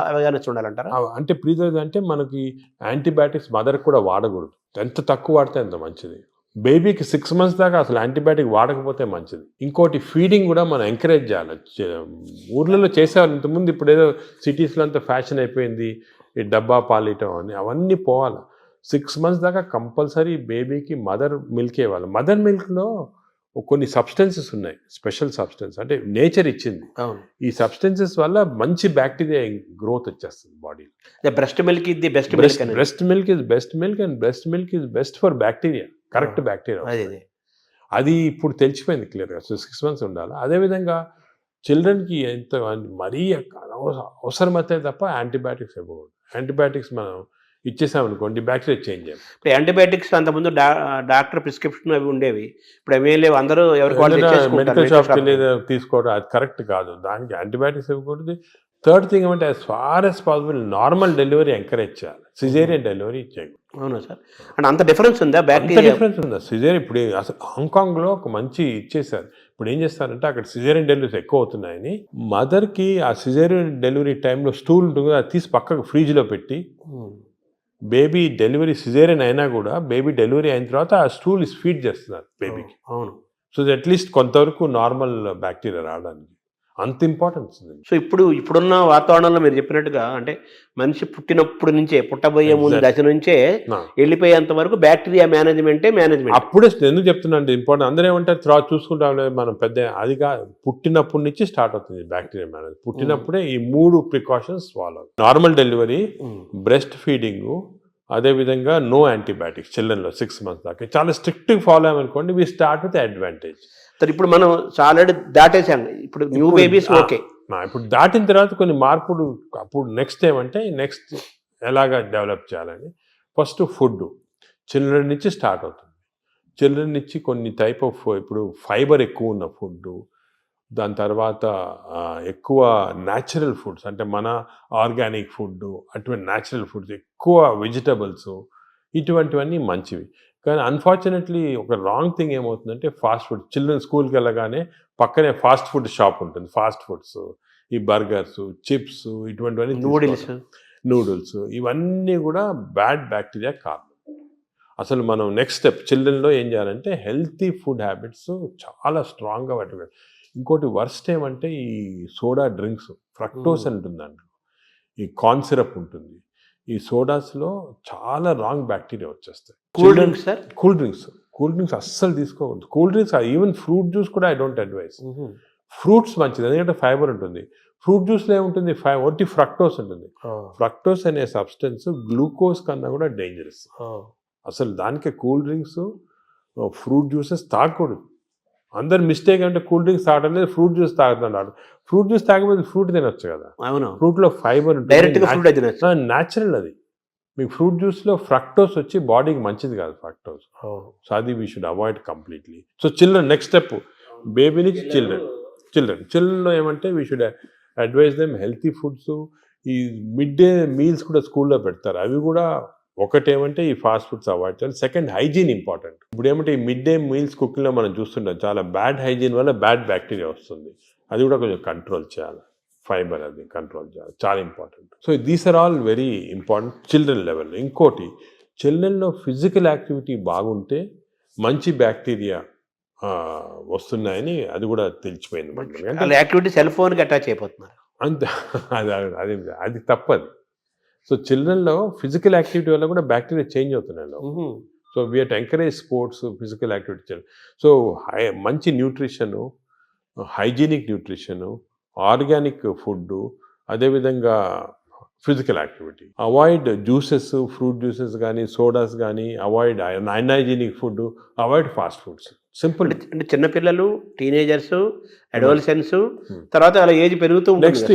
అవేర్నెస్ ఉండాలంటారా? అంటే అంటే మనకి యాంటీబయాటిక్స్ మదర్ కూడా వాడకూడదు, ఎంత తక్కువ వాడితే అంత మంచిది. బేబీకి 6 months దాకా అసలు యాంటీబయాటిక్ వాడకపోతే మంచిది. ఇంకోటి ఫీడింగ్ కూడా మనం ఎంకరేజ్ చేయాలి. ఊర్లలో చేసేవాళ్ళు ఇంతకుముందు, ఇప్పుడు ఏదో సిటీస్లో అంతా ఫ్యాషన్ అయిపోయింది ఈ డబ్బా పాలియటం అని, అవన్నీ పోవాలి. 6 months దాకా కంపల్సరీ బేబీకి మదర్ మిల్క్ ఇవ్వాలి. మదర్ మిల్క్లో కొన్ని సబ్స్టెన్సెస్ ఉన్నాయి, స్పెషల్ సబ్స్టెన్స్, అంటే నేచర్ ఇచ్చింది. ఈ సబ్స్టెన్సెస్ వల్ల మంచి బ్యాక్టీరియా గ్రోత్ వచ్చేస్తుంది బాడీలో. బ్రెస్ట్ మిల్క్ ఇది best breast milk is best milk and breast milk is best for bacteria, correct bacteria. అది ఇప్పుడు తెలిసిపోయింది క్లియర్గా. సో 6 months ఉండాలి. అదేవిధంగా చిల్డ్రన్కి ఎంత మరీ అవసరమైతే తప్ప యాంటీబయాటిక్స్ ఇవ్వకూడదు. యాంటీబయాటిక్స్ మనం ఇచ్చేసామనుకోండి బ్యాక్టీరియా చేంజ్ అయ్యాం. ఇప్పుడు యాంటీబయాటిక్స్ అంతకుముందు డాక్టర్ ప్రిస్క్రిప్షన్ అవి ఉండేవి, ఇప్పుడు అవి లేవు, అందరూ మెడికల్ షాప్కి తీసుకోవడం అది కరెక్ట్ కాదు. దానికి యాంటీబయాటిక్స్ ఇవ్వకూడదు. థర్డ్ థింగ్ ఏమంటే, as far as possible normal delivery encourage చేయాలి, సిజేరియన్ డెలివరీ చేయకూడదు. అవునా సార్? అంటే అంత డిఫరెన్స్ ఉందా? బ్యాక్టీరియా డిఫరెన్స్ ఉందా? సిజేరియన్ ఇప్పుడు అసలు హాంకాంగ్లో ఒక మంచి ఇచ్చేసారు. ఇప్పుడు ఏం చేస్తారంటే, అక్కడ సిజేరియన్ డెలివరీస్ ఎక్కువ అవుతున్నాయని మదర్కి ఆ సిజేరియన్ డెలివరీ టైంలో స్టూల్ ఉంటుంది, అది తీసి పక్కకు ఫ్రిడ్జ్లో పెట్టి బేబీ డెలివరీ సిజేరియన్ అయినా కూడా బేబీ డెలివరీ అయిన తర్వాత ఆ స్టూల్ ఫీడ్ చేస్తున్నారు బేబీకి. అవును. సో అట్లీస్ట్ కొంతవరకు నార్మల్ బ్యాక్టీరియా రావడానికి అంత ఇంపార్టెన్స్ ఉంది. సో ఇప్పుడున్న వాతావరణంలో మీరు చెప్పినట్టుగా, అంటే మనిషి పుట్టినప్పుడు నుంచే, పుట్టబోయే ముందు దశ నుంచే వెళ్ళిపోయేంత వరకు బ్యాక్టీరియా మేనేజ్మెంట్. అప్పుడే ఎందుకు చెప్తున్నాను ఇంపార్టెంట్, అందరూ ఏమంటారు తర్వాత చూసుకుంటాం మనం పెద్ద, అదిగా పుట్టినప్పటి నుంచి స్టార్ట్ అవుతుంది బ్యాక్టీరియా మేనేజ్. పుట్టినప్పుడే ఈ 3 precautions follow: normal delivery, breast feeding, అదేవిధంగా నో యాంటీబయాటిక్స్ చిల్డ్రన్లో 6 months దాకా. చాలా స్ట్రిక్ట్గా ఫాలో అయ్యామనుకోండి, వీ స్టార్ట్ విత్ అడ్వాంటేజ్. ఇప్పుడు మనం ఆల్రెడీ దాటేసాం, ఇప్పుడు న్యూ బేబీస్ ఓకే. ఇప్పుడు దాటిన తర్వాత కొన్ని మార్పులు, అప్పుడు నెక్స్ట్ ఏమంటే నెక్స్ట్ ఎలాగా డెవలప్ చేయాలని, ఫస్ట్ ఫుడ్ చిల్డ్రన్ నుంచి స్టార్ట్ అవుతుంది. చిల్డ్రన్ నుంచి కొన్ని టైప్ ఆఫ్, ఇప్పుడు ఫైబర్ ఎక్కువ ఉన్న ఫుడ్, దాని తర్వాత ఎక్కువ న్యాచురల్ ఫుడ్స్, అంటే మన ఆర్గానిక్ ఫుడ్, అటువంటి న్యాచురల్ ఫుడ్స్, ఎక్కువ వెజిటబుల్స్, ఇటువంటివన్నీ మంచివి. కానీ అన్ఫార్చునేట్లీ ఒక రాంగ్ థింగ్ ఏమవుతుందంటే, ఫాస్ట్ ఫుడ్. చిల్డ్రన్ స్కూల్కి వెళ్ళగానే పక్కనే ఫాస్ట్ ఫుడ్ షాప్ ఉంటుంది, ఫాస్ట్ ఫుడ్స్, ఈ బర్గర్స్, చిప్స్, ఇటువంటివన్నీ, నూడిల్స్, ఇవన్నీ కూడా బ్యాడ్ బ్యాక్టీరియా కారణం. అసలు మనం నెక్స్ట్ స్టెప్ చిల్డ్రన్లో ఏం చేయాలంటే, హెల్తీ ఫుడ్ హ్యాబిట్స్ చాలా స్ట్రాంగ్గా పట్టుకోవాలి. ఇంకోటి వర్స్ట్ ఏమంటే, ఈ సోడా డ్రింక్స్, ఫ్రక్టోస్ అని ఉంటుందండి, ఈ కార్న్ సిరప్ ఉంటుంది, ఈ సోడాస్లో చాలా రాంగ్ బ్యాక్టీరియా వచ్చేస్తాయి. Cool drinks sir? Cool drinks అస్సలు తీసుకోకూడదు. Cool drinks even fruit juice కూడా ఐ డోంట్ అడ్వైస్. ఫ్రూట్స్ మంచిది, ఎందుకంటే ఫైబర్ ఉంటుంది. ఫ్రూట్ జ్యూస్లో ఏముంటుంది, ఒట్టి ఫ్రక్టోస్ ఉంటుంది. ఫ్రక్టోస్ అనే సబ్స్టెన్స్ గ్లూకోజ్ కన్నా కూడా డేంజరస్. అసలు దానికి కూల్ డ్రింక్స్, ఫ్రూట్ జ్యూసెస్ తాగకూడదు. అందరు మిస్టేక్ అంటే కూల్ డ్రింక్స్ తాగడం లేదు, ఫ్రూట్ జ్యూస్ తాగుతున్నాడు. ఫ్రూట్ జ్యూస్ తాగకపోతే ఫ్రూట్ తినొచ్చు కదా. అవును, ఫ్రూట్లో ఫైబర్ ఉంటుంది, న్యాచురల్ అది. మీకు ఫ్రూట్ జ్యూస్లో ఫ్రక్టోస్ వచ్చి బాడీకి మంచిది కాదు ఫ్రక్టోస్. సో అది we should avoid completely. So children, next step baby నుంచి చిల్డ్రన్లో ఏమంటే we should advise them healthy foods. ఈ మిడ్ డే మీల్స్ కూడా స్కూల్లో పెడతారు, అవి కూడా ఒకటేమంటే ఈ ఫాస్ట్ ఫుడ్స్ అవాయిడ్ చేయాలి. Second, hygiene important. ఇప్పుడు ఏమంటే ఈ మిడ్ డే మీల్స్ కుకింగ్లో మనం చూస్తుంటాం, చాలా బ్యాడ్ హైజీన్ వల్ల బ్యాడ్ బ్యాక్టీరియా వస్తుంది. అది కూడా కొంచెం కంట్రోల్ చేయాలి. ఫైబర్ అది కంట్రోల్ చేయాలి, చాలా important. So these are all very important children level. ఇంకోటి, చిల్డ్రన్లో ఫిజికల్ యాక్టివిటీ బాగుంటే మంచి బ్యాక్టీరియా వస్తున్నాయని అది కూడా తెలిసిపోయింది. యాక్టివిటీ సెల్ ఫోన్కి అటాచ్ అయిపోతున్నారు అంతే, అది తప్పది. సో చిల్డ్రన్లో ఫిజికల్ యాక్టివిటీ వల్ల కూడా బ్యాక్టీరియా చేంజ్ అవుతున్నాయి. So we have to encourage sports, physical activity. So మంచి nutrition, hygienic nutrition, organic food, అదేవిధంగా physical activity. Avoid juices, fruit juices కానీ సోడాస్ కానీ, avoid unhygienic food, avoid fast foods. Simple. అంటే చిన్నపిల్లలు, teenagers, adolescence, తర్వాత అలా age పెరుగుతూ next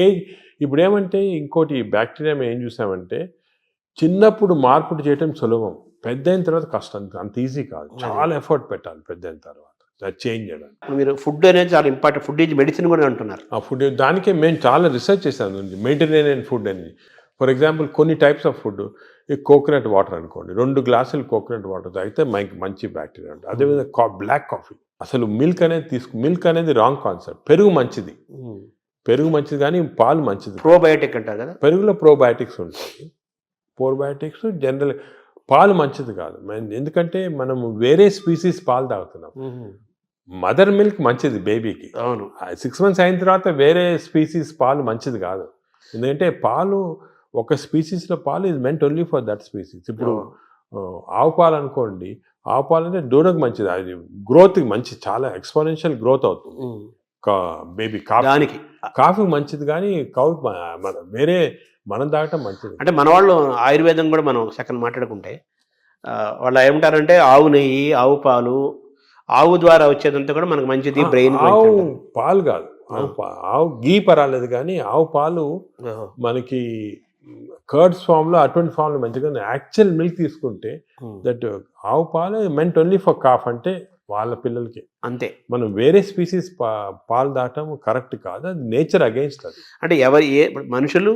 age ఇప్పుడు ఏమంటే ఇంకోటి బ్యాక్టీరియా మేము ఏం చూసామంటే, చిన్నప్పుడు మార్పులు చేయటం సులభం, పెద్ద అయిన తర్వాత కష్టం, అంత ఈజీ కాదు, చాలా ఎఫర్ట్ పెట్టాలి పెద్ద అయిన తర్వాత చేంజ్ చేయడానికి. మీరు ఫుడ్ అనేది చాలా ఇంపార్టెంట్, ఫుడ్ ఈజ్ మెడిసిన్ కూడా అంటున్నారు. ఆ ఫుడ్ దానికే మేము చాలా రీసెర్చ్ చేశాను, మెడిటరేనియన్ ఫుడ్ అనేది. ఫర్ ఎగ్జాంపుల్ కొన్ని టైప్స్ ఆఫ్ ఫుడ్, ఈ కోకోనట్ వాటర్ అనుకోండి, 2 గ్లాసులు కోకోనట్ వాటర్ తాగితే మంచి బ్యాక్టీరియా ఉంటుంది. అదేవిధంగా బ్లాక్ కాఫీ, అసలు మిల్క్ అనేది రాంగ్ కాన్సెప్ట్. పెరుగు మంచిది కానీ పాలు మంచిది. ప్రోబయోటిక్ అంటారు కదా, పెరుగులో ప్రోబయోటిక్స్ ఉంటాయి. ప్రోబయోటిక్స్ జనరల్, పాలు మంచిది కాదు. ఎందుకంటే మనం వేరే స్పీసీస్ పాలు తాగుతున్నాం. మదర్ మిల్క్ మంచిది బేబీకి. అవును, 6 months అయిన తర్వాత వేరే స్పీసీస్ పాలు మంచిది కాదు. ఎందుకంటే పాలు, ఒక స్పీసీస్లో పాలు is meant only for that species. ఇప్పుడు ఆవు పాలు అనుకోండి, ఆవు పాలు అంటే దూడకు మంచిది, అది గ్రోత్కి మంచి, చాలా ఎక్స్పోనెన్షియల్ గ్రోత్ అవుతుంది బేబీ. కాఫీ మంచిది కానీ వేరే మనం తాగటం మంచిది. అంటే మన వాళ్ళు ఆయుర్వేదం కూడా మనం సెకండ్ మాట్లాడుకుంటే వాళ్ళు ఏమంటారంటే ఆవు నెయ్యి, ఆవు పాలు, ఆవు ద్వారా వచ్చేదంతా కూడా మనకు మంచిది, బ్రెయిన్. ఆవు పాలు కాదు, ఆవు గీ పర్వాలేదు కానీ ఆవు పాలు మనకి కర్డ్స్ ఫామ్లో, అటువంటి ఫామ్లో మంచిగా. యాక్చువల్ మిల్క్ తీసుకుంటే దట్ ఆవు పాలు మెంట్ ఓన్లీ ఫర్ కాఫ్, అంటే వాళ్ళ పిల్లలకి అంతే. మనం వేరే స్పీసీస్ పాలు దాటం కరెక్ట్ కాదు, అది నేచర్ అగెయిన్స్ట్. అది అంటే మనుషులు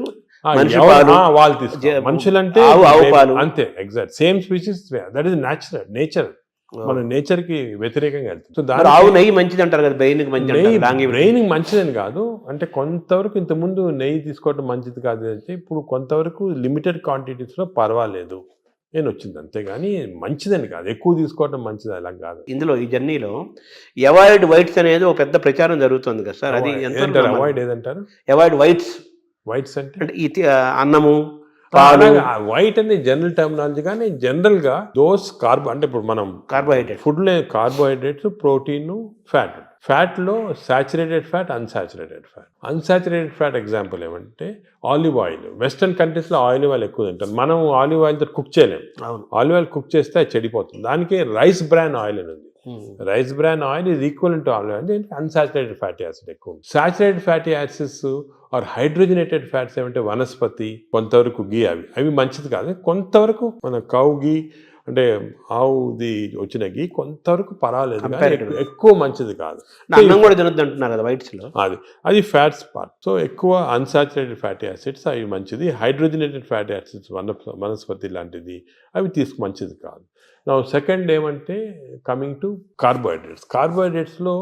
వాళ్ళు తీసుకోవాలి, మనుషులంటే అంతే, exact same species, that is nature. మన నేచర్ కి వ్యతిరేకంగా వెళ్తుంది. సో ఆవు నెయ్యి మంచిది అంటారు కదా, బ్రెయిన్ మంచిదని కాదు, అంటే కొంతవరకు ఇంతకుముందు నెయ్యి తీసుకోవడం మంచిది కాదు అంటే, ఇప్పుడు కొంతవరకు లిమిటెడ్ క్వాంటిటీస్లో పర్వాలేదు నేను వచ్చింది, అంతేగాని మంచిదని కాదు, ఎక్కువ తీసుకోవడం మంచిది అలా కాదు. ఇందులో ఈ జర్నీలో అవాయిడ్ వైట్స్ అనేది ఒక పెద్ద ప్రచారం జరుగుతుంది కదా సార్, అది అవాయిడ్ ఏదంటారు? అవాయిడ్ వైట్స్ అంటే అన్నము, వైట్ అనేది జనరల్ టర్మినాలజీ, కానీ జనరల్ గా దోస్ అంటే ఇప్పుడు మనం ఫుడ్ లో కార్బోహైడ్రేట్స్, ప్రోటీన్, ఫ్యాట్ లో saturated fat, unsaturated fat example ఏమంటే ఆలివ్ ఆయిల్. వెస్టర్న్ కంట్రీస్ లో ఆలివ్ ఆయిల్ ఎక్కువ తింటాం, మనం ఆలివ్ ఆయిల్ తో కుక్ చేయలేము. ఆలివ్ ఆయిల్ కుక్ చేస్తే అది చెడిపోతుంది. దానికి రైస్ బ్రాన్ ఆయిల్ అని ఉంది. Rice bran oil is equal to olive oil. దీనికి అన్సాచురేటెడ్ ఫ్యాటీ యాసిడ్ ఎక్కువ. Saturated fatty acids are hydrogenated fats ఏమంటే వనస్పతి, కొంతవరకు గీ, అవి మంచిది కాదు. కొంతవరకు మన కౌ గీ అంటే ఆవుది వచ్చిన గీ కొంతవరకు పర్వాలేదు, ఎక్కువ మంచిది కాదు. అది ఫ్యాట్స్ పార్ట్. సో ఎక్కువ అన్సాచురేటెడ్ ఫ్యాటీ యాసిడ్స్ అవి మంచిది. హైడ్రోజనేటెడ్ ఫ్యాటీ యాసిడ్స్ వనస్పతి లాంటిది అవి మంచిది కాదు. నా సెకండ్ ఏమంటే కమింగ్ టు కార్బోహైడ్రేట్స్లో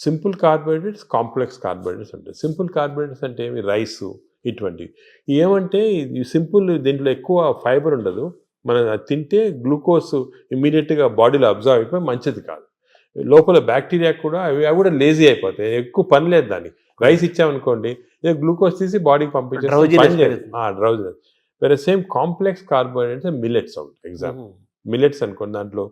సింపుల్ కార్బోహైడ్రేట్స్, కాంప్లెక్స్ కార్బోహైడ్రేట్స్ ఉంటాయి. సింపుల్ కార్బోహైడ్రేట్స్ అంటే ఏమి, రైసు ఇటువంటివి. ఏమంటే ఈ సింపుల్, దీంట్లో ఎక్కువ ఫైబర్ ఉండదు, మనం తింటే గ్లూకోజ్ ఇమ్మీడియట్గా బాడీలో అబ్జర్వ్ అయిపోయి మంచిది కాదు. లోపల బ్యాక్టీరియా కూడా అవి కూడా లేజీ అయిపోతాయి, ఎక్కువ పని లేదు దానికి. రైస్ ఇచ్చామనుకోండి, గ్లూకోజ్ తీసి బాడీకి పంపించే డ్రౌజినెస్. వేరే సేమ్ కాంప్లెక్స్ కార్బోహైడ్రేట్స్ మిల్లెట్స్ ఉంటాయి. ఎగ్జాంపుల్ మిల్లెట్స్ అనుకోండి, దాంట్లో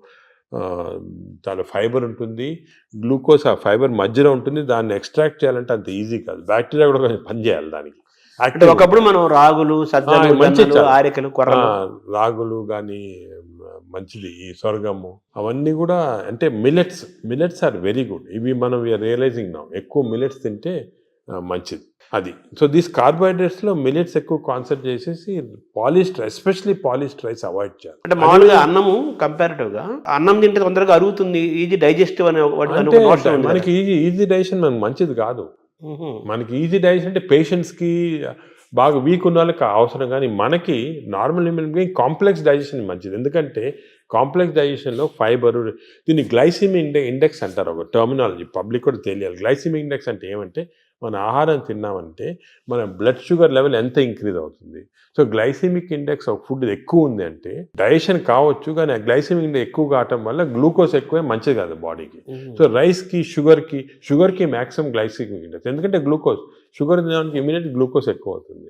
చాలా ఫైబర్ ఉంటుంది, గ్లూకోజ్ ఆ ఫైబర్ మధ్యలో ఉంటుంది, దాన్ని ఎక్స్ట్రాక్ట్ చేయాలంటే అంత ఈజీ కాదు, బ్యాక్టీరియా కూడా కొంచెం పనిచేయాలి దానికి. అంటే ఒకప్పుడు మనం రాగులు, సజ్జలు, మంచి జొన్నలు, ఆరికలు, కొర్రలు, రాగులు కానీ మంచిది, ఈ సొరగము అవన్నీ కూడా అంటే మిల్లెట్స్ ఆర్ వెరీ గుడ్. ఇవి మనం రియలైజింగ్ నా ఎక్కువ మిల్లెట్స్ తింటే మంచిది అది. సో దీస్ కార్బోహైడ్రేట్స్లో మిల్లెట్స్ ఎక్కువ కాన్సన్ట్రేట్ చేసేసి polished, especially polished rice avoid చేయాలి. అంటే మామూలుగా అన్నము కంపారిటివ్ గా అన్నం తింటే తొందరగా అరుగుతుంది, ఈజీ డైజెస్టివ్ అనే మనకి ఈజీ డైజెషన్ మనకు మంచిది కాదు. మనకి ఈజీ డైజెషన్ అంటే పేషెంట్స్కి బాగా వీక్ ఉన్న వాళ్ళకి అవసరం, కానీ మనకి normal human being complex digestion మంచిది. ఎందుకంటే కాంప్లెక్స్ డైజెషన్లో ఫైబర్, దీన్ని గ్లైసిమిక్ ఇండెక్స్ అంటారు, ఒక టర్మినాలజీ పబ్లిక్ కూడా తెలియాలి. గ్లైసిమిక్ ఇండెక్స్ అంటే ఏమంటే మన ఆహారం తిన్నామంటే మన బ్లడ్ షుగర్ లెవెల్ ఎంత ఇంక్రీజ్ అవుతుంది. సో గ్లైసిమిక్ ఇండెక్స్ ఒక ఫుడ్ ఎక్కువ ఉంది అంటే డైజెషన్ కావచ్చు, కానీ ఆ గ్లైసిమిక్ ఇండెక్స్ ఎక్కువ కావటం వల్ల గ్లూకోజ్ ఎక్కువే మంచిది కాదు బాడీకి. సో రైస్కి, షుగర్కి మ్యాక్సిమం గ్లైసిమిక్ ఇండెక్స్, ఎందుకంటే షుగర్ తినడానికి ఇమీడియట్ గ్లూకోజ్ ఎక్కువ అవుతుంది,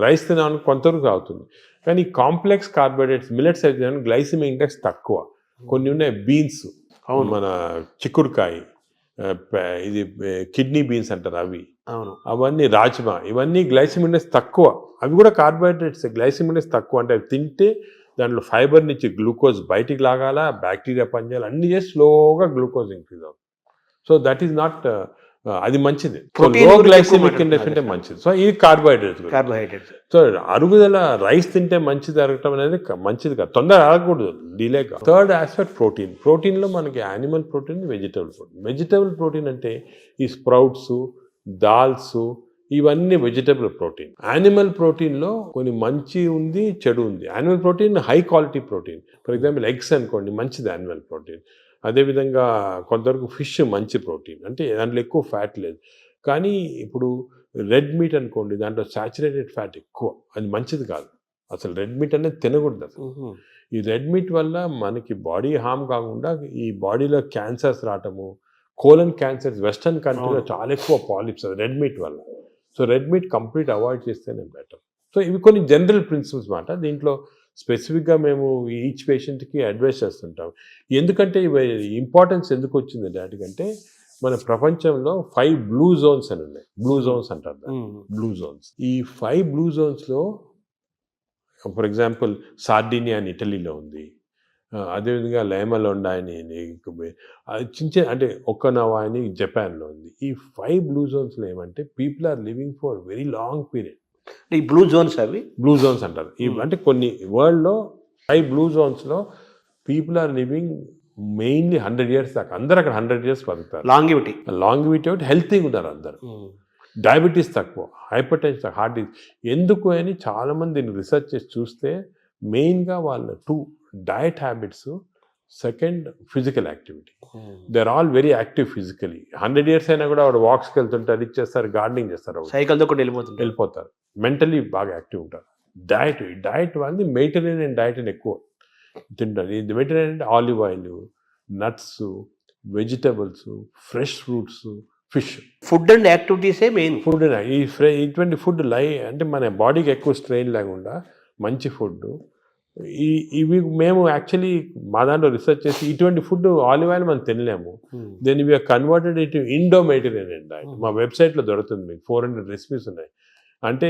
రైస్ తినడానికి కొంతవరకు అవుతుంది. కానీ కాంప్లెక్స్ కార్బోహైడ్రేట్స్ మిల్లెట్స్ అయితే గ్లైసిమిక్ ఇండెక్స్ తక్కువ. కొన్ని ఉన్నాయి బీన్స్, మన చిక్కుడుకాయ, ఇది కిడ్నీ బీన్స్ అంటారు అవి, అవన్నీ రాజ్మా, ఇవన్నీ గ్లైసిమిక్ ఇండెక్స్ తక్కువ. అవి కూడా కార్బోహైడ్రేట్స్, గ్లైసిమిక్ ఇండెక్స్ తక్కువ. అంటే అవి తింటే దాంట్లో ఫైబర్ నుంచి గ్లూకోజ్ బయటికి లాగాల, బ్యాక్టీరియా పనిచేయాలి, అన్ని చేసి స్లోగా గ్లూకోజ్ ఇంక్రీజ్ అవుతుంది. సో దట్ ఈస్ నాట్, అది మంచిది. లో గ్లైసిమిక్ ఇండెక్స్ అంటే మంచిది. సో ఇది కార్బోహైడ్రేట్స్. సో అరుగుదల రైస్ తింటే మంచిది అరగటం అనేది మంచిది కాదు, తొందర అరగకూడదు, డిలేగా. థర్డ్ ఆస్పెక్ట్ ప్రోటీన్లో మనకి యానిమల్ ప్రోటీన్, వెజిటబుల్ ప్రోటీన్ అంటే ఈ స్ప్రౌట్స్, దాల్స్, ఇవన్నీ వెజిటబుల్ ప్రోటీన్. యానిమల్ ప్రోటీన్లో కొన్ని మంచి ఉంది, చెడు ఉంది. Animal protein high quality protein, for example eggs అనుకోండి, మంచిది యానిమల్ ప్రోటీన్. అదేవిధంగా కొంతవరకు ఫిష్ మంచి ప్రోటీన్, అంటే దాంట్లో ఎక్కువ ఫ్యాట్ లేదు. కానీ ఇప్పుడు రెడ్ మీట్ అనుకోండి, దాంట్లో సాచురేటెడ్ ఫ్యాట్ ఎక్కువ, అది మంచిది కాదు. అసలు రెడ్ మీట్ అనేది తినకూడదు అసలు. ఈ రెడ్ మీట్ వల్ల మనకి బాడీ హార్మ్ కాకుండా ఈ బాడీలో క్యాన్సర్స్ రావటము, కోలన్ క్యాన్సర్స్ వెస్టర్న్ కంట్రీలో చాలా ఎక్కువ పాలిప్స్ అది రెడ్ మీట్ వల్ల. So red meat complete avoid చేస్తేనే బెటర్. సో ఇవి కొన్ని జనరల్ ప్రిన్సిపల్స్ మాట. దీంట్లో స్పెసిఫిక్గా మేము ఈచ్ పేషెంట్కి అడ్వైస్ చేస్తుంటాం. ఎందుకంటే ఇవి ఇంపార్టెన్స్ ఎందుకు వచ్చిందంటే వాటికంటే మన ప్రపంచంలో 5 బ్లూ జోన్స్ అని ఉన్నాయి. బ్లూ జోన్స్ అంటారు బ్లూ జోన్స్. ఈ 5 బ్లూ జోన్స్లో ఫర్ ఎగ్జాంపుల్ సార్డినియా అని ఇటలీలో ఉంది, అదేవిధంగా లైమలోండా అని చిన్న అంటే ఒక్కనవా అని జపాన్లో ఉంది. ఈ 5 బ్లూ జోన్స్లో ఏమంటే people are living for very long period. ఈ బ్లూ జోన్స్, అవి బ్లూ జోన్స్ అంటారు. అంటే కొన్ని వరల్డ్లో 5 బ్లూ జోన్స్లో people are living mainly 100 years దాకా. అందరు అక్కడ 100 years బతుకుతారు. లాంగివిటీ ఒకటి, హెల్తీగా ఉన్నారు అందరు. డయాబెటీస్ తక్కువ, హైపర్ టెన్షన్ తక్కువ, హార్ట్ డిసీజ్. ఎందుకు అని చాలామంది రీసెర్చ్ చేసి చూస్తే మెయిన్గా వాళ్ళ 2 diet habits, second physical activity. They are all very active physically. 100 years అయినా కూడా వాడు వాక్స్కి వెళ్తుంటారు, ఇది చేస్తారు, గార్డెనింగ్ చేస్తారు, సైకిల్తో కూడా వెళ్ళిపోతారు. మెంటలీ బాగా యాక్టివ్ ఉంటారు. డయట్ వాళ్ళది మెడిటరేనియన్ డయట్ అని ఎక్కువ తింటారు. ఇది మెడిటరేనియన్ అంటే olive oil, nuts, vegetables, fresh fruits, fish. Food and యాక్టివిటీసే మెయిన్. ఫుడ్ ఇటువంటి ఫుడ్ అంటే మన బాడీకి ఎక్కువ స్ట్రెయిన్ లేకుండా మంచి ఫుడ్. ఇవి మేము యాక్చువల్లీ మా దాంట్లో రీసెర్చ్ చేసి ఇటువంటి ఫుడ్ ఆలివ్ ఆయిల్ మనం తినలేము. దెన్ ఇవి కన్వర్టెడ్ ఇటు ఇండో మెడిటరేనియన్ డయట్. మా వెబ్సైట్లో దొరుకుతుంది, మీకు 400 రెసిపీస్ ఉన్నాయి. అంటే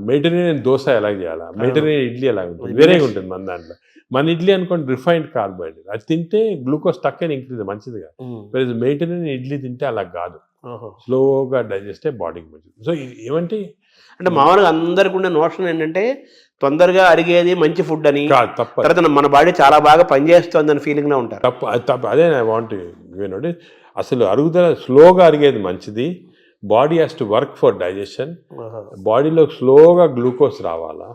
మెడిటరేనియన్ దోశ ఎలా చేయాలా, మెడిటరేనియన్ ఇడ్లీ ఎలా ఉంటుంది, వేరేగా ఉంటుంది మన దాంట్లో. మన ఇడ్లీ అనుకోండి రిఫైన్డ్ కార్బోహైడ్రేట్, అది తింటే గ్లూకోజ్ తక్కువ ఇంక్రీజ్ మంచిది కాదు. మెడిటరేనియన్ ఇడ్లీ తింటే అలా కాదు, స్లోగా డైజెస్ట్ అయ్యి బాడీకి మంచిది. సో ఏమంటే అంటే మామూలుగా అందరికి ఉన్న నోషన్ ఏంటంటే తొందరగా అరిగేది మంచి ఫుడ్ అని, తర్వాత మన బాడీ చాలా బాగా పనిచేస్తుంది అని ఫీలింగ్లో ఉంటారు. తప్పు. అదే ఐ వాంట్ వినండి, అసలు అరుగుదల స్లోగా అరిగేది మంచిది. Body has to work for digestion. బాడీలో స్లోగా గ్లూకోజ్ రావాలా.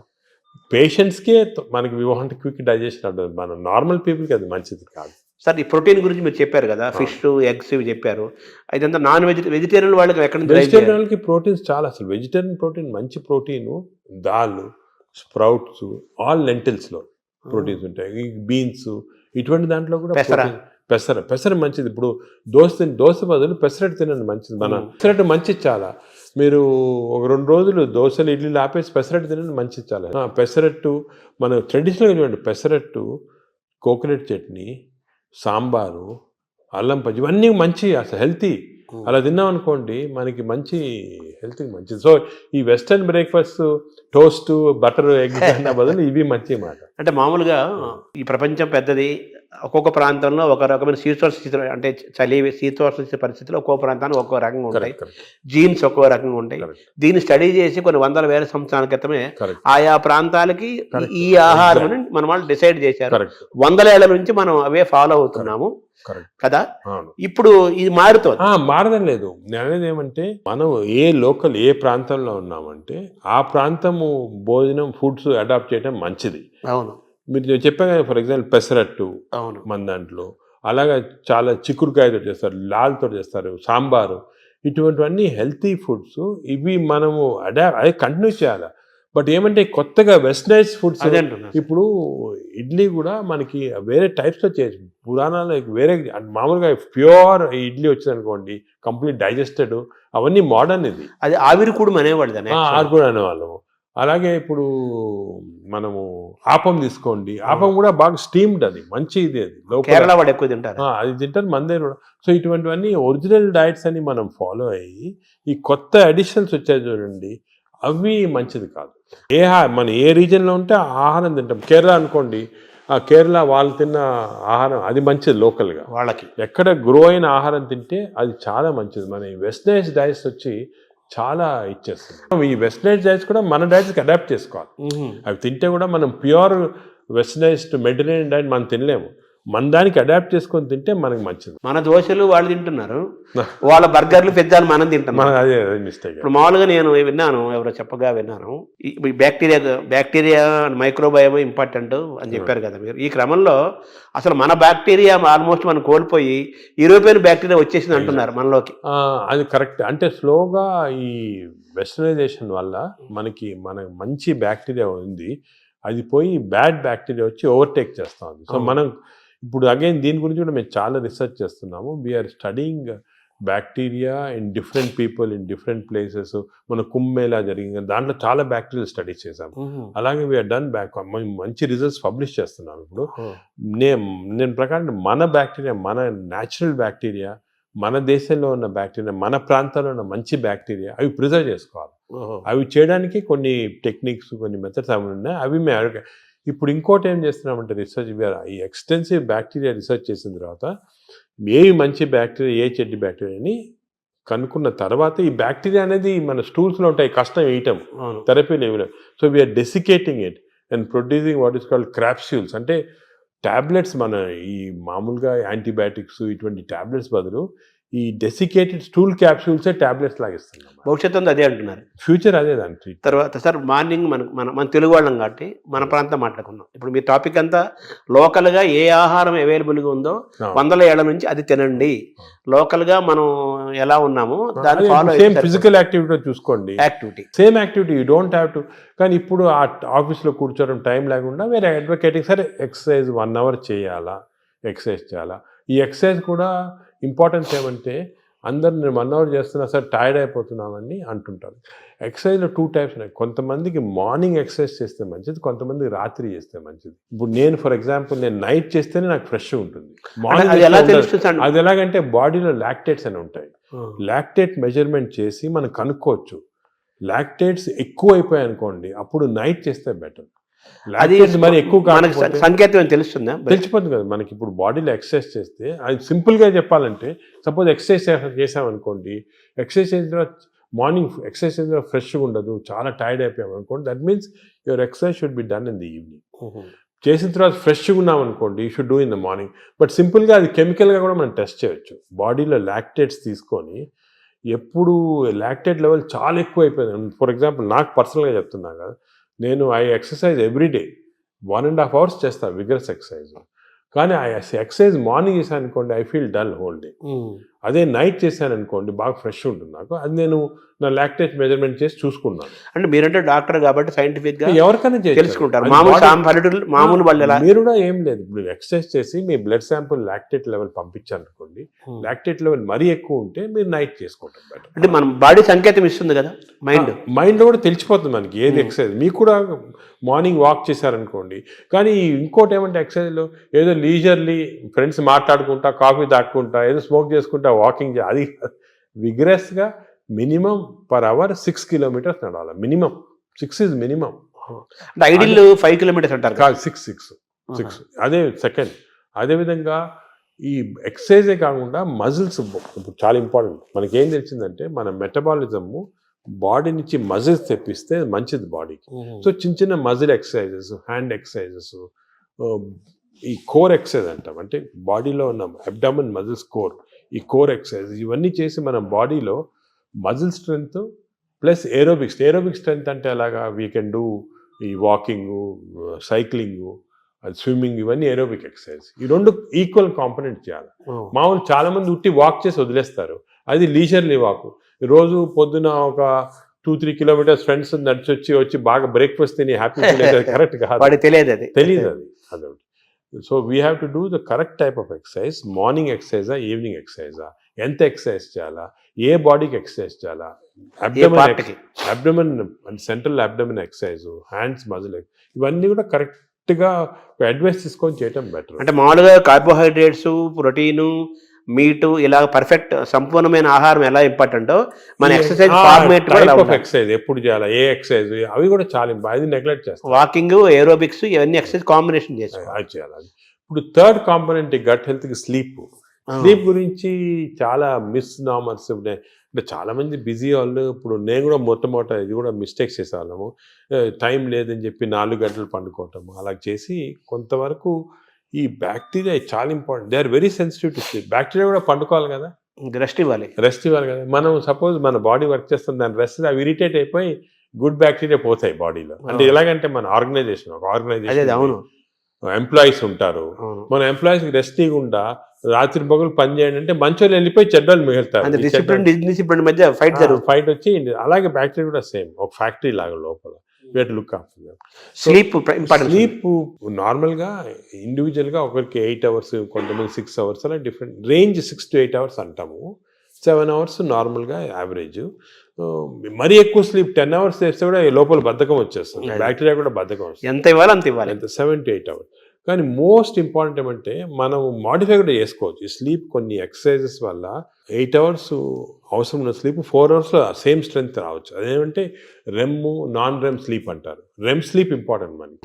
పేషెంట్స్కే మనకి వి వాంట్ క్విక్ డైజెషన్ ఉంటుంది, మన నార్మల్ పీపుల్కి అది మంచిది కాదు. సార్, ఈ ప్రోటీన్ గురించి మీరు చెప్పారు కదా, ఫిష్, ఎగ్స్ ఇవి చెప్పారు. అయితే నాన్ వెజిటేరియన్ వాళ్ళకి ఎక్కడ? వెజిటేరియన్ వాళ్ళకి ప్రోటీన్స్ చాలా. అసలు వెజిటేరియన్ ప్రోటీన్ మంచి ప్రోటీను, దాల్, స్ప్రౌట్స్, ఆల్ లెంటిల్స్లో ప్రోటీన్స్ ఉంటాయి. ఈ బీన్స్, ఇటువంటి దాంట్లో కూడా పెసర మంచిది. ఇప్పుడు దోశ బదులు పెసరట్టు తినండి, మంచిది. మన పెసరట్టు మంచిది చాలా. మీరు ఒక 2 రోజులు దోశలు ఇడ్లీలు ఆపేసి పెసరట్టు తినండి, మంచిది చాలా. పెసరట్టు మన ట్రెడిషనల్గా చూడండి, పెసరట్టు, కోకోనట్ చట్నీ, సాంబారు, అల్లం పచ్చి, ఇవన్నీ మంచి అసలు హెల్తీ. అలా తిన్నాం అనుకోండి మనకి మంచి హెల్త్కి మంచిది. సో ఈ western breakfast toast butter egg అన్న బదులు ఇవి మంచి మాట. అంటే మామూలుగా ఈ ప్రపంచం పెద్దది, ఒక్కొక్క ప్రాంతంలో ఒక రకమైన శీతోష్ణ స్థితి, అంటే చలి శీతోష్ణ పరిస్థితుల్లో ఒక్కో ప్రాంతానికి ఒక్కో రకంగా ఉంటాయి, జీన్స్ ఒక్కో రకంగా ఉంటాయి. దీన్ని స్టడీ చేసి కొన్ని వందల వేల సంవత్సరాల క్రితమే ఆయా ప్రాంతాలకి ఈ ఆహారం మన వాళ్ళు డిసైడ్ చేశారు. 100 ఏళ్ల నుంచి మనం అవే ఫాలో అవుతున్నాము కదా. ఇప్పుడు ఇది మారడం లేదు. నేను అనేది ఏమంటే మనం ఏ ప్రాంతంలో ఉన్నామంటే ఆ ప్రాంతము భోజనం ఫుడ్స్ అడాప్ట్ చేయడం మంచిది. అవును, మీరు చెప్పాను కదా, ఫర్ ఎగ్జాంపుల్ పెసరట్టు మన దాంట్లో, అలాగా చాలా చిక్కుడుకాయతో చేస్తారు, లాల్తో చేస్తారు, సాంబారు, ఇటువంటివన్నీ హెల్తీ ఫుడ్స్. ఇవి మనము అదే కంటిన్యూ చేయాలి. బట్ ఏమంటే కొత్తగా వెస్టర్నైజ్ ఫుడ్స్, ఇప్పుడు ఇడ్లీ కూడా మనకి వేరే టైప్స్లో చేయొచ్చు. పురాణాలు వేరే మామూలుగా ప్యూర్ ఇడ్లీ వచ్చింది అనుకోండి, కంప్లీట్ డైజెస్టెడ్, అవన్నీ మోడర్న్. ఇది అది ఆవిరికూడు అనేవాళ్ళు, ఆవిరికూడు అనేవాళ్ళము. అలాగే ఇప్పుడు మనము ఆపం తీసుకోండి, ఆపం కూడా బాగా స్టీమ్డ్, అది మంచి ఇది, అది కేరళ వాడు ఎక్కువ తింటారు, అది తింటారు మన దగ్గర కూడా. సో ఇటువంటివన్నీ ఒరిజినల్ డైట్స్ అని మనం ఫాలో అయ్యి ఈ కొత్త అడిషన్స్ వచ్చాయి చూడండి, అవి మంచిది కాదు. మన ఏ రీజన్లో ఉంటే ఆ ఆహారం తింటాం. కేరళ అనుకోండి, ఆ కేరళ వాళ్ళు తిన్న ఆహారం అది మంచిది, లోకల్గా వాళ్ళకి ఎక్కడ గ్రో అయిన ఆహారం తింటే అది చాలా మంచిది. మన ఈ వెస్టర్నైజ్ డైట్స్ వచ్చి చాలా ఇచ్చేస్తుంది. ఈ వెస్టర్నైజ్ డైట్స్ కూడా మన డైట్స్కి అడాప్ట్ చేసుకోవాలి. అవి తింటే కూడా మనం ప్యూర్ వెస్టర్నైజ్డ్ మెడిటరేనియన్ డైట్ మనం తినలేము. మన దానికి అడాప్ట్ చేసుకొని తింటే మనకి మంచిది. మన దోశలు వాళ్ళు తింటున్నారు, వాళ్ళ బర్గర్లు పిజ్జాలు మనం తింటున్నాం. అదే మిస్టేక్. ఇప్పుడు మామూలుగా నేను విన్నాను, ఎవరో చెప్పగా విన్నాను, ఈ బ్యాక్టీరియా మైక్రోబయోమ్ ఇంపార్టెంట్ అని చెప్పారు కదా మీరు. ఈ క్రమంలో అసలు మన బ్యాక్టీరియా ఆల్మోస్ట్ మనం కోల్పోయి యూరోపియన్ బ్యాక్టీరియా వచ్చేసింది అంటున్నారు మనలోకి. అది కరెక్ట్. అంటే స్లోగా ఈ వెస్టర్నైజేషన్ వల్ల మనకి మంచి బ్యాక్టీరియా ఉంది, అది పోయి బ్యాడ్ బ్యాక్టీరియా వచ్చి ఓవర్టేక్ చేస్తూ ఉంది. సో మనం ఇప్పుడు అగైన్ దీని గురించి కూడా మేము చాలా రీసెర్చ్ చేస్తున్నాము. We are studying bacteria in different people in different places. మన కుంభమేళా జరిగింది, దాంట్లో చాలా బ్యాక్టీరియల్ స్టడీస్ చేసాము. అలాగే వీఆర్ డన్ మంచి రిజల్ట్స్ పబ్లిష్ చేస్తున్నాము. ఇప్పుడు నేను ప్రకారం మన బ్యాక్టీరియా, మన న్యాచురల్ బ్యాక్టీరియా, మన దేశంలో ఉన్న బ్యాక్టీరియా, మన ప్రాంతాల్లో ఉన్న మంచి బ్యాక్టీరియా, అవి ప్రిజర్వ్ చేసుకోవాలి. అవి చేయడానికి కొన్ని టెక్నిక్స్, కొన్ని మెథడ్స్ అవి ఉన్నాయి. అవి మేము ఇప్పుడు ఇంకోటి ఏం చేస్తున్నామంటే రిసెర్చ్, ఈ ఎక్స్టెన్సివ్ బ్యాక్టీరియా రీసెర్చ్ చేసిన తర్వాత ఏవి మంచి బ్యాక్టీరియా, ఏ చెడ్డి బ్యాక్టీరియా అని కనుక్కున్న తర్వాత, ఈ బ్యాక్టీరియా అనేది మన స్టూల్స్లో ఉంటాయి, కష్టం వేయటం, థెరపీలు ఇవ్వడం. So we're desiccating it and producing what is called capsules, అంటే ట్యాబ్లెట్స్. మన ఈ మామూలుగా యాంటీబయాటిక్స్ ఇటువంటి ట్యాబ్లెట్స్ బదులు ఈ డెసికేటెడ్ స్టూల్ క్యాప్సూల్సే ట్యాబ్లెట్స్ లాగా ఇస్తున్నాం. భవిష్యత్తు అదే అంటున్నారు, ఫ్యూచర్ అదే దాని తర్వాత. సార్ మార్నింగ్ మన తెలుగు వాళ్ళం కాబట్టి మన ప్రాంతం మాట్లాడుకున్నాం. ఇప్పుడు మీ టాపిక్ అంతా లోకల్గా ఏ ఆహారం అవైలబుల్గా ఉందో 100 ఏళ్ల నుంచి అది తినండి, లోకల్గా మనం ఎలా ఉన్నామో దాన్ని ఫాలో. సేమ్ ఫిజికల్ యాక్టివిటీ చూసుకోండి, same activity you don't have to. కానీ ఇప్పుడు ఆ ఆఫీస్లో కూర్చోవడం టైం లేకుండా వేరే అడ్వకేటింగ్, సరే ఎక్సర్సైజ్ 1 అవర్ చేయాలా, ఎక్సర్సైజ్ చేయాలా. ఈ ఎక్సర్సైజ్ కూడా ఇంపార్టెన్స్ ఏమంటే, అందరు నేను 1 అవర్ చేస్తున్నా సార్ టైర్డ్ అయిపోతున్నామని అంటుంటారు. ఎక్సర్సైజ్లో 2 టైప్స్ ఉన్నాయి. కొంతమందికి మార్నింగ్ ఎక్సర్సైజ్ చేస్తే మంచిది, కొంతమందికి రాత్రి చేస్తే మంచిది. ఇప్పుడు నేను ఫర్ ఎగ్జాంపుల్ నేను నైట్ చేస్తేనే నాకు ఫ్రెష్గా ఉంటుంది. మార్నింగ్ అది ఎలాగంటే బాడీలో లాక్టేట్స్ అని ఉంటాయి. లాక్టేట్ మెజర్మెంట్ చేసి మనం కనుక్కోవచ్చు. లాక్టేట్స్ ఎక్కువ అయిపోయాయి అనుకోండి, అప్పుడు నైట్ చేస్తే బెటర్. అది మరి ఎక్కువ సంకేతం తెలుస్తుందా? తెలిసిపోతుంది కదా మనకి. ఇప్పుడు బాడీలో ఎక్సర్సైజ్ చేస్తే, అది సింపుల్గా చెప్పాలంటే, సపోజ్ ఎక్సర్సైజ్ చేసామనుకోండి, ఎక్సర్సైజ్ చేసిన తర్వాత మార్నింగ్ ఎక్సర్సైజ్ చేసిన తర్వాత ఫ్రెష్గా ఉండదు, చాలా టైర్డ్ అయిపోయాం అనుకోండి, that means your exercise should be done in the evening. చేసిన తర్వాత ఫ్రెష్గా ఉన్నాం అనుకోండి, you should do in the morning. But సింపుల్గా అది కెమికల్గా కూడా మనం టెస్ట్ చేయొచ్చు. బాడీలో లాక్టేట్స్ తీసుకొని, ఎప్పుడు లాక్టేట్ లెవెల్ చాలా ఎక్కువ అయిపోయింది, ఫర్ ఎగ్జాంపుల్ నాకు పర్సనల్గా చెప్తున్నా కదా, నేను ఎక్సర్సైజ్ ఎవ్రీడే 1.5 hours చేస్తాను విగరస్ ఎక్సర్సైజ్. కానీ ఎక్సర్సైజ్ మార్నింగ్ చేశాను అనుకోండి, I feel dull whole day. అదే నైట్ చేశాను అనుకోండి బాగా ఫ్రెష్ ఉంటుంది నాకు. అది నేను నా లాక్టేజ్ మెజర్మెంట్ చేసి చూసుకున్నాను. అంటే మీరంటే డాక్టర్ కాబట్టి సైంటిఫిక్ గా ఎవరికైనా తెలుసుకుంటారు. మామూలు వాళ్ళు మీరు కూడా ఏం లేదు, ఇప్పుడు ఎక్సర్సైజ్ చేసి మీ బ్లడ్ శాంపుల్ లాక్టేట్ లెవెల్ పంపించారనుకోండి, లాక్టేట్ లెవెల్ మరీ ఎక్కువ ఉంటే మీరు నైట్ చేసుకుంటారు బెటర్. అంటే మన బాడీ సంకేతం ఇస్తుంది కదా, మైండ్ కూడా తెలిసిపోతుంది మనకి ఏది ఎక్సర్సైజ్. మీకు కూడా మార్నింగ్ వాక్ చేశారనుకోండి, కానీ ఇంకోటి ఏమంటే ఎక్సర్సైజ్లో ఏదో లీజర్లీ ఫ్రెండ్స్ మాట్లాడుకుంటా కాఫీ తాక్కుంటా ఏదో స్మోక్ చేసుకుంటా వాకింగ్ అది విగ్రెస్గా మినిమం పర్ అవర్ 6 kilometers నడవాలి. Minimum 6 is minimum. అంటే ఐడియల్ 5 kilometers అంటారు కాదు, 6 అదే సెకండ్. అదేవిధంగా ఈ ఎక్సర్సైజే కాకుండా మజిల్స్ చాలా ఇంపార్టెంట్. మనకి ఏం తెలిసిందంటే మన మెటబాలిజము బాడీ నుంచి మజిల్స్ తెప్పిస్తే మంచిది బాడీకి. సో చిన్న మజిల్ ఎక్సర్సైజెస్, హ్యాండ్ ఎక్సర్సైజెస్, ఈ కోర్ ఎక్సర్సైజ్ అంటాం, అంటే బాడీలో ఉన్న అబ్డామన్ మజిల్స్ కోర్, ఈ కోర్ ఎక్సర్సైజ్ ఇవన్నీ చేసి మన బాడీలో muscle strength plus aerobics. Aerobic strength అంటే అలాగా వీ కెన్ డూ ఈ వాకింగ్, సైక్లింగ్, స్విమ్మింగ్, ఇవన్నీ ఏరోబిక్ ఎక్సర్సైజ్. ఈ రెండు ఈక్వల్ కాంపనెంట్ చేయాలి. మామూలు చాలా మంది ఉట్టి వాక్ చేసి వదిలేస్తారు, అది లీజర్లీ వాక్. రోజు పొద్దున ఒక 2-3 kilometers ఫ్రెండ్స్ నడిచి వచ్చి బాగా బ్రేక్ఫాస్ట్ తిని హ్యాపీ కరెక్ట్ కాదు, తెలియదు అది. So we have to do the correct type of exercise. Morning ఎక్సర్సైజా, ఈవినింగ్ ఎక్సర్సైజా, ఎంత ఎక్సర్సైజ్ చేయాలా, ఏ బాడీకి ఎక్సర్సైజ్ చేయాలా, abdomen and central abdomen exercise, hands muscle, ఇవన్నీ కూడా కరెక్ట్గా అడ్వైస్ తీసుకొని చేయటం బెటర్. అంటే మామూలుగా కార్బోహైడ్రేట్స్, ప్రోటీను, మీటు ఇలా పర్ఫెక్ట్ సంపూర్ణమైన ఆహారం ఎలా ఇంపార్టెంట్, మన ఎక్సర్సైజ్ ఫార్మేట్ ఎక్సర్సైజ్ ఎప్పుడు చేయాలి, ఏ ఎక్సర్సైజ్, అవి కూడా చాలా అది నెగ్లెక్ట్ చేస్తాం. వాకింగ్, ఏరోబిక్స్, ఇవన్నీ ఎక్సర్సైజ్ కాంబినేషన్ చేయాలి. ఇప్పుడు థర్డ్ కాంపోనెంట్ గట్ హెల్త్కి స్లీప్. స్లీప్ గురించి చాలా మిస్నామర్స్ ఉన్నాయి. అంటే చాలామంది బిజీ వాళ్ళు, ఇప్పుడు నేను కూడా మొట్టమొదట ఇది కూడా మిస్టేక్స్ చేసేవాళ్ళము. టైం లేదని చెప్పి 4 గంటలు పండుకోవటము అలా చేసి కొంతవరకు ఈ బ్యాక్టీరియా చాలా important. They are very sensitive to sleep. Bacteria కూడా పండుకోవాలి కదా, రెస్ట్ ఇవ్వాలి కదా. మనం సపోజ్ మన బాడీ వర్క్ చేస్తుంది, దాని రెస్ట్ అవి ఇరిటేట్ అయిపోయి గుడ్ బ్యాక్టీరియా పోతాయి బాడీలో. అంటే ఎలాగంటే మన ఆర్గనైజేషన్ ఎంప్లాయీస్ ఉంటారు, మన ఎంప్లాయీస్కి రెస్ట్ ఇవ్వకుండా రాత్రి పగలు పని చేయండి అంటే మంచోళ్ళు వెళ్ళిపోయి చెడ్డోళ్ళు మిగులుతారు, మధ్య ఫైట్ వచ్చి. అలాగే బ్యాక్టీరియా కూడా సేమ్, ఒక ఫ్యాక్టరీ లాగా లోపల. లుక్ ఆఫ్టర్ స్లీప్ నార్మల్గా ఇండివిజువల్గా ఒకరికి 8 hours, కొంతమంది 6 hours, అలా డిఫరెంట్ రేంజ్. 6 to 8 hours అంటాము, 7 hours నార్మల్గా యావరేజ్. మరీ ఎక్కువ స్లీప్ 10 hours చేస్తే కూడా లోపల బద్ధకం వచ్చేస్తుంది, బ్యాక్టీరియా కూడా బద్ధకం వస్తుంది. ఎంత ఇవ్వాలి అంత ఇవ్వాలి, 7 to 8 hours. కానీ మోస్ట్ ఇంపార్టెంట్ ఏమంటే మనం మాడిఫై కూడా చేసుకోవచ్చు ఈ స్లీప్. కొన్ని ఎక్సర్సైజెస్ వల్ల 8 hours అవసరం ఉన్న స్లీప్ 4 hours సేమ్ స్ట్రెంగ్త్ రావచ్చు. అదేమంటే రెమ్, నాన్ రెమ్ స్లీప్ అంటారు. రెమ్ స్లీప్ ఇంపార్టెంట్ మనకి,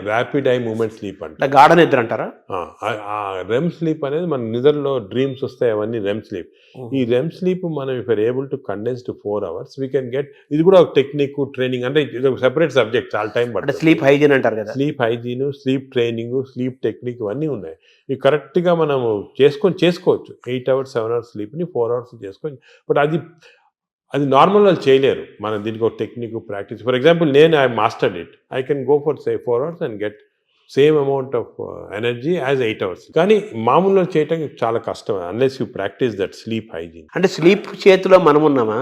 ర్యాపిడ్ ఐ మూవ్మెంట్ స్లీప్ అంటారు, గాఢ నిద్ర అంటారా. రెమ్ స్లీప్ అనేది మన నిద్రలో డ్రీమ్స్ వస్తాయి, అవన్నీ రెమ్ స్లీప్. ఈ రెమ్ స్లీప్ మనం if are able to condense to 4 hours we can get. ఇది కూడా ఒక టెక్నిక్, ట్రైనింగ్, అంటే ఇది ఒక సెపరేట్ సబ్జెక్ట్, చాలా టైం పడుతుంది. స్లీప్ హైజీన్ అంటారు కదా, sleep hygiene, sleep training, sleep technique, ఇవన్నీ ఉన్నాయి. ఇవి కరెక్ట్గా మనము చేసుకోవచ్చు. 8 hours 7 hours స్లీప్ని 4 hours చేసుకోవచ్చు. బట్ అది నార్మల్ వాళ్ళు చేయలేరు. మనం దీనికి ఒక టెక్నిక్, ప్రాక్టీస్. ఫర్ ఎగ్జాంపుల్ నేను I mastered it, I can go for 4 hours and get same amount of energy as 8 hours. కానీ మామూలుగా చేయటం చాలా కష్టం unless you practice that sleep hygiene. అంటే స్లీప్ చేతిలో మనం ఉన్నామా,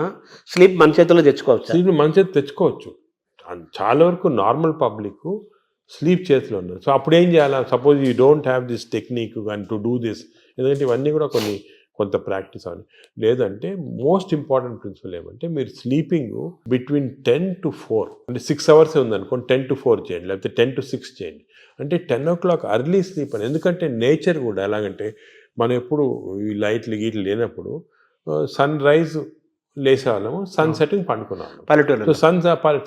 స్లీప్ మన చేతిలో తెచ్చుకోవచ్చు. స్లీప్ మన చేతిలో తెచ్చుకోవచ్చు. చాలా వరకు నార్మల్ పబ్లిక్ స్లీప్ చేతిలో ఉన్నారు. సో అప్పుడు ఏం చేయాలి, suppose you don't have this technique and to do this, ఎందుకంటే ఇవన్నీ కూడా కొంత ప్రాక్టీస్ అవ్వాలి. లేదంటే మోస్ట్ ఇంపార్టెంట్ ప్రిన్సిపల్ ఏమంటే మీరు స్లీపింగ్ బిట్వీన్ 10 to 4, అంటే 6 hours ఉందనుకోండి, 10 to 4 చేయండి, లేకపోతే 10 to 6 చేయండి. అంటే 10 o'clock అర్లీ స్లీప్ అని. ఎందుకంటే నేచర్ కూడా ఎలాగంటే మనం ఎప్పుడు ఈ లైట్లు గీట్లు లేనప్పుడు సన్ రైజ్ లేసేవాళ్ళము, సన్ సెట్టింగ్ పండుకున్నాము పల్లెటూరు. సో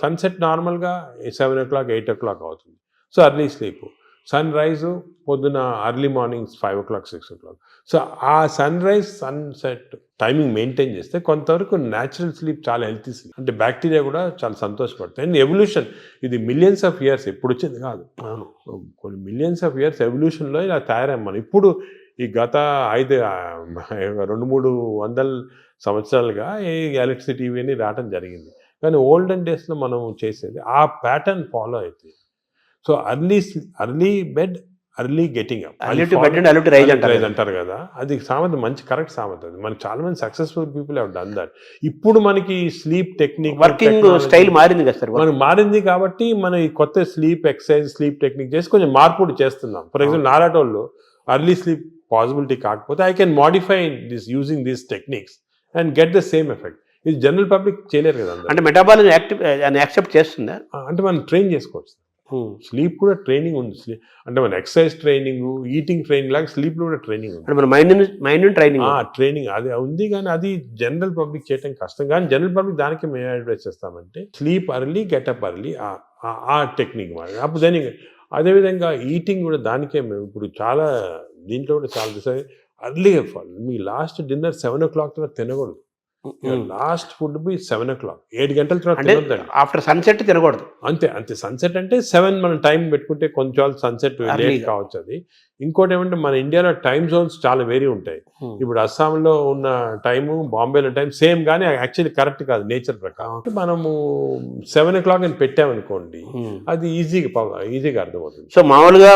సన్సెట్ నార్మల్గా 7 o'clock 8 o'clock అవుతుంది. So early sleep. Sun rise పొద్దున early morning 5 o'clock 6 o'clock. So ఆ sun rise sunset timing maintain చేస్తే కొంతవరకు న్యాచురల్ స్లీప్ చాలా హెల్తీ స్లీప్. అంటే బ్యాక్టీరియా కూడా చాలా సంతోషపడతాయి. అండ్ ఎవల్యూషన్ ఇది మిలియన్స్ ఆఫ్ ఇయర్స్ ఎప్పుడు వచ్చింది కాదు, కొన్ని మిలియన్స్ ఆఫ్ ఇయర్స్ ఎవల్యూషన్లో ఇలా తయారయ్యాం మనం. ఇప్పుడు ఈ గత 200-300 సంవత్సరాలుగా ఈ ఎలక్ట్రిసిటీ ఇవన్నీ రావడం జరిగింది. కానీ ఓల్డెన్ డేస్లో మనం చేసేది ఆ ప్యాటర్న్ ఫాలో అవుతుంది. So early bed, early getting up, Early to bed and early to rise అంటారు. అంటారు కదా, అది సామెత మంచి కరెక్ట్ సామెత. అది మనకి చాలా మంది successful people have done that. ఇప్పుడు మనకి స్లీప్ టెక్నిక్, వర్కింగ్ స్టైల్ మారింది కదా సార్. మనకు మారింది కాబట్టి మనం ఈ కొత్త స్లీప్ ఎక్సర్సైజ్, స్లీప్ టెక్నిక్ చేసి కొంచెం మార్పులు చేస్తున్నాం. ఫర్ ఎగ్జాంపుల్ నాలాటోళ్ళు అర్లీ స్లీప్ పాసిబిలిటీ కాకపోతే I can modify this using these techniques and get the same effect. ఇది జనరల్ పబ్లిక్ చేయలేరు కదా. అంటే మెటాబాలిజం యాక్సెప్ట్ చేస్తుందా? అంటే మనం ట్రైన్ చేసుకోవచ్చు. స్లీప్ కూడా ట్రైనింగ్ ఉంది. అంటే మన ఎక్సర్సైజ్ ట్రైనింగ్, ఈటింగ్ ట్రైనింగ్ లాగా స్లీప్ లో కూడా ట్రైనింగ్ ఉంది. అంటే మన మైండ్ ట్రైనింగ్ అది ఉంది, కానీ అది జనరల్ పబ్లిక్ చేయడం కష్టం. కానీ జనరల్ పబ్లిక్ దానికి మేము అడ్వైస్ చేస్తామంటే స్లీప్ అర్లీ, గెటప్ అర్లీ, ఆ టెక్నిక్ మరి. అప్పుడు దాని అదేవిధంగా ఈటింగ్ కూడా దానికే మేము ఇప్పుడు చాలా దీంట్లో కూడా చాలా అర్లీగా మీ లాస్ట్ డిన్నర్ 7 o'clock తర్వాత తినకూడదు. లాస్ట్ ఫుడ్ బి 7 o'clock, 7 గంటల తర్వాత తినొద్దండి. ఆఫ్టర్ సన్సెట్ తినకూడదు. అంతే సన్సెట్ అంటే 7 మనం టైం పెట్టుకుంటే కొంచెం సన్సెట్ లేట్ కావచ్చు. అది ఇంకోటి ఏమంటే మన ఇండియాలో టైమ్ జోన్స్ చాలా వేరీ ఉంటాయి. ఇప్పుడు అస్సాంలో ఉన్న టైము, బాంబేలో టైం సేమ్, కానీ యాక్చువల్లీ కరెక్ట్ కాదు నేచర్ ప్రకారం. మనము 7 o'clock అని పెట్టామనుకోండి, అది ఈజీగా అర్థమవుతుంది. సో మామూలుగా